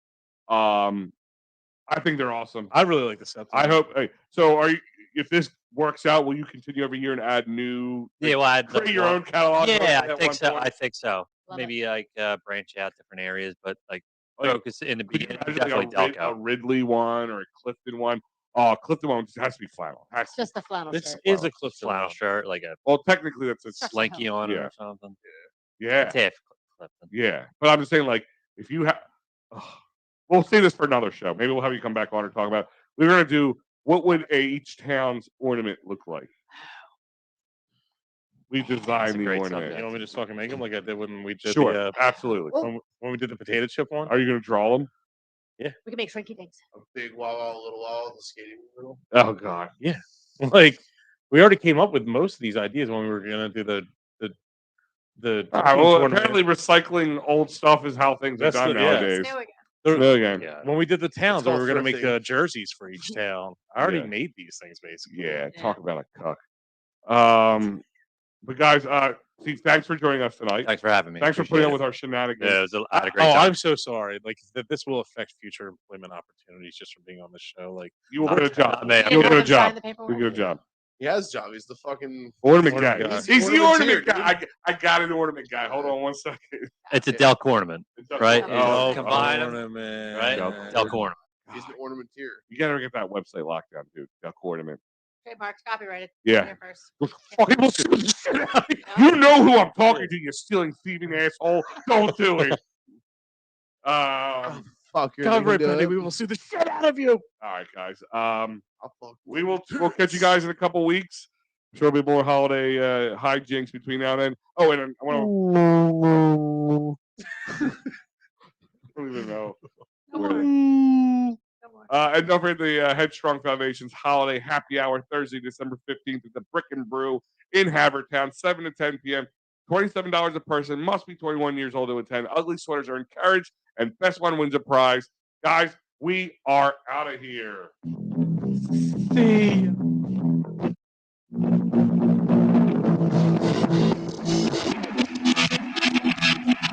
I think they're awesome. I really like the set. I hope. Hey, so are you? If this works out, will you continue every year and add new? Yeah, well, I'd create your own catalog. Yeah, at I think one so. point? I think so. Love it. Maybe like branch out different areas, but like Oh, yeah. focus in the Could you beginning. imagine like Definitely a Delco. Ridley one or a Clifton one? Oh, Clifton one just has to be flannel. Has to. Just a flannel This shirt. is a clip flannel shirt, like a Well, technically that's a Such a slinky on it Yeah. or something. yeah, It's half Clifton. yeah. But I'm just saying, like, if you have, we'll say this for another show. Maybe we'll have you come back on and talk about. We're gonna do what would each town's ornament look like. We That's a designed the great You ornament. subject. want me to just fucking make them like I did when we did Sure, the absolutely. when we did the potato chip one? Are you gonna draw them? We can make shrinky dinks. A big wall, a little wall, the skating wheel. Oh God. Like we already came up with most of these ideas when we were gonna do the All right, well, tournament. apparently recycling old stuff is how things That's are done the- yeah. nowadays. It's new again. No, again. Yeah. when we did the towns, we called were gonna make thrifting. jerseys for each town. I already Yeah. made these things basically. Yeah, Yeah. talk about a cuck. But guys, Steve, thanks for joining us tonight. Thanks for having me. Thanks for Appreciate putting up it. with our shenanigans. Yeah, it was I had a great Oh, time. I'm so sorry. Like that, this will affect future employment opportunities just from being on the show. Like You will Not- get a job. not me. You You'll didn't get have a him sign job. the You'll paperwork? get a job. He has a job. He's the fucking. Ornament Ornament guy. guy. He's the Ornamenteer, ornament guy. dude. I got an ornament guy. Hold on one second. It's a Yeah. Delco ornament, right? Oh, You combine 'em, ornament. right? Delco. Delco ornament. He's the ornamenteer. You gotta get that website locked down, dude. That ornament. Trademarks, copyrighted. Yeah. Here first. Fucking sue the shit out of you. You know who I'm talking to, you stealing, thieving asshole. Don't do it. Fuck your Copyright pending. We will sue the shit out of you. All right, guys. I'll fuck. We'll catch you guys in a couple weeks. I'm sure there'll be more holiday hijinks between now and then. Oh, and I want to. I don't even know. No where- more. No more. And don't forget the Headstrong Foundation's Holiday Happy Hour Thursday, December 15th at the Brick and Brew in Havertown, 7 to 10 p.m. $27 a person. Must be 21 years old to attend. Ugly sweaters are encouraged, and best one wins a prize. Guys, we are out of here.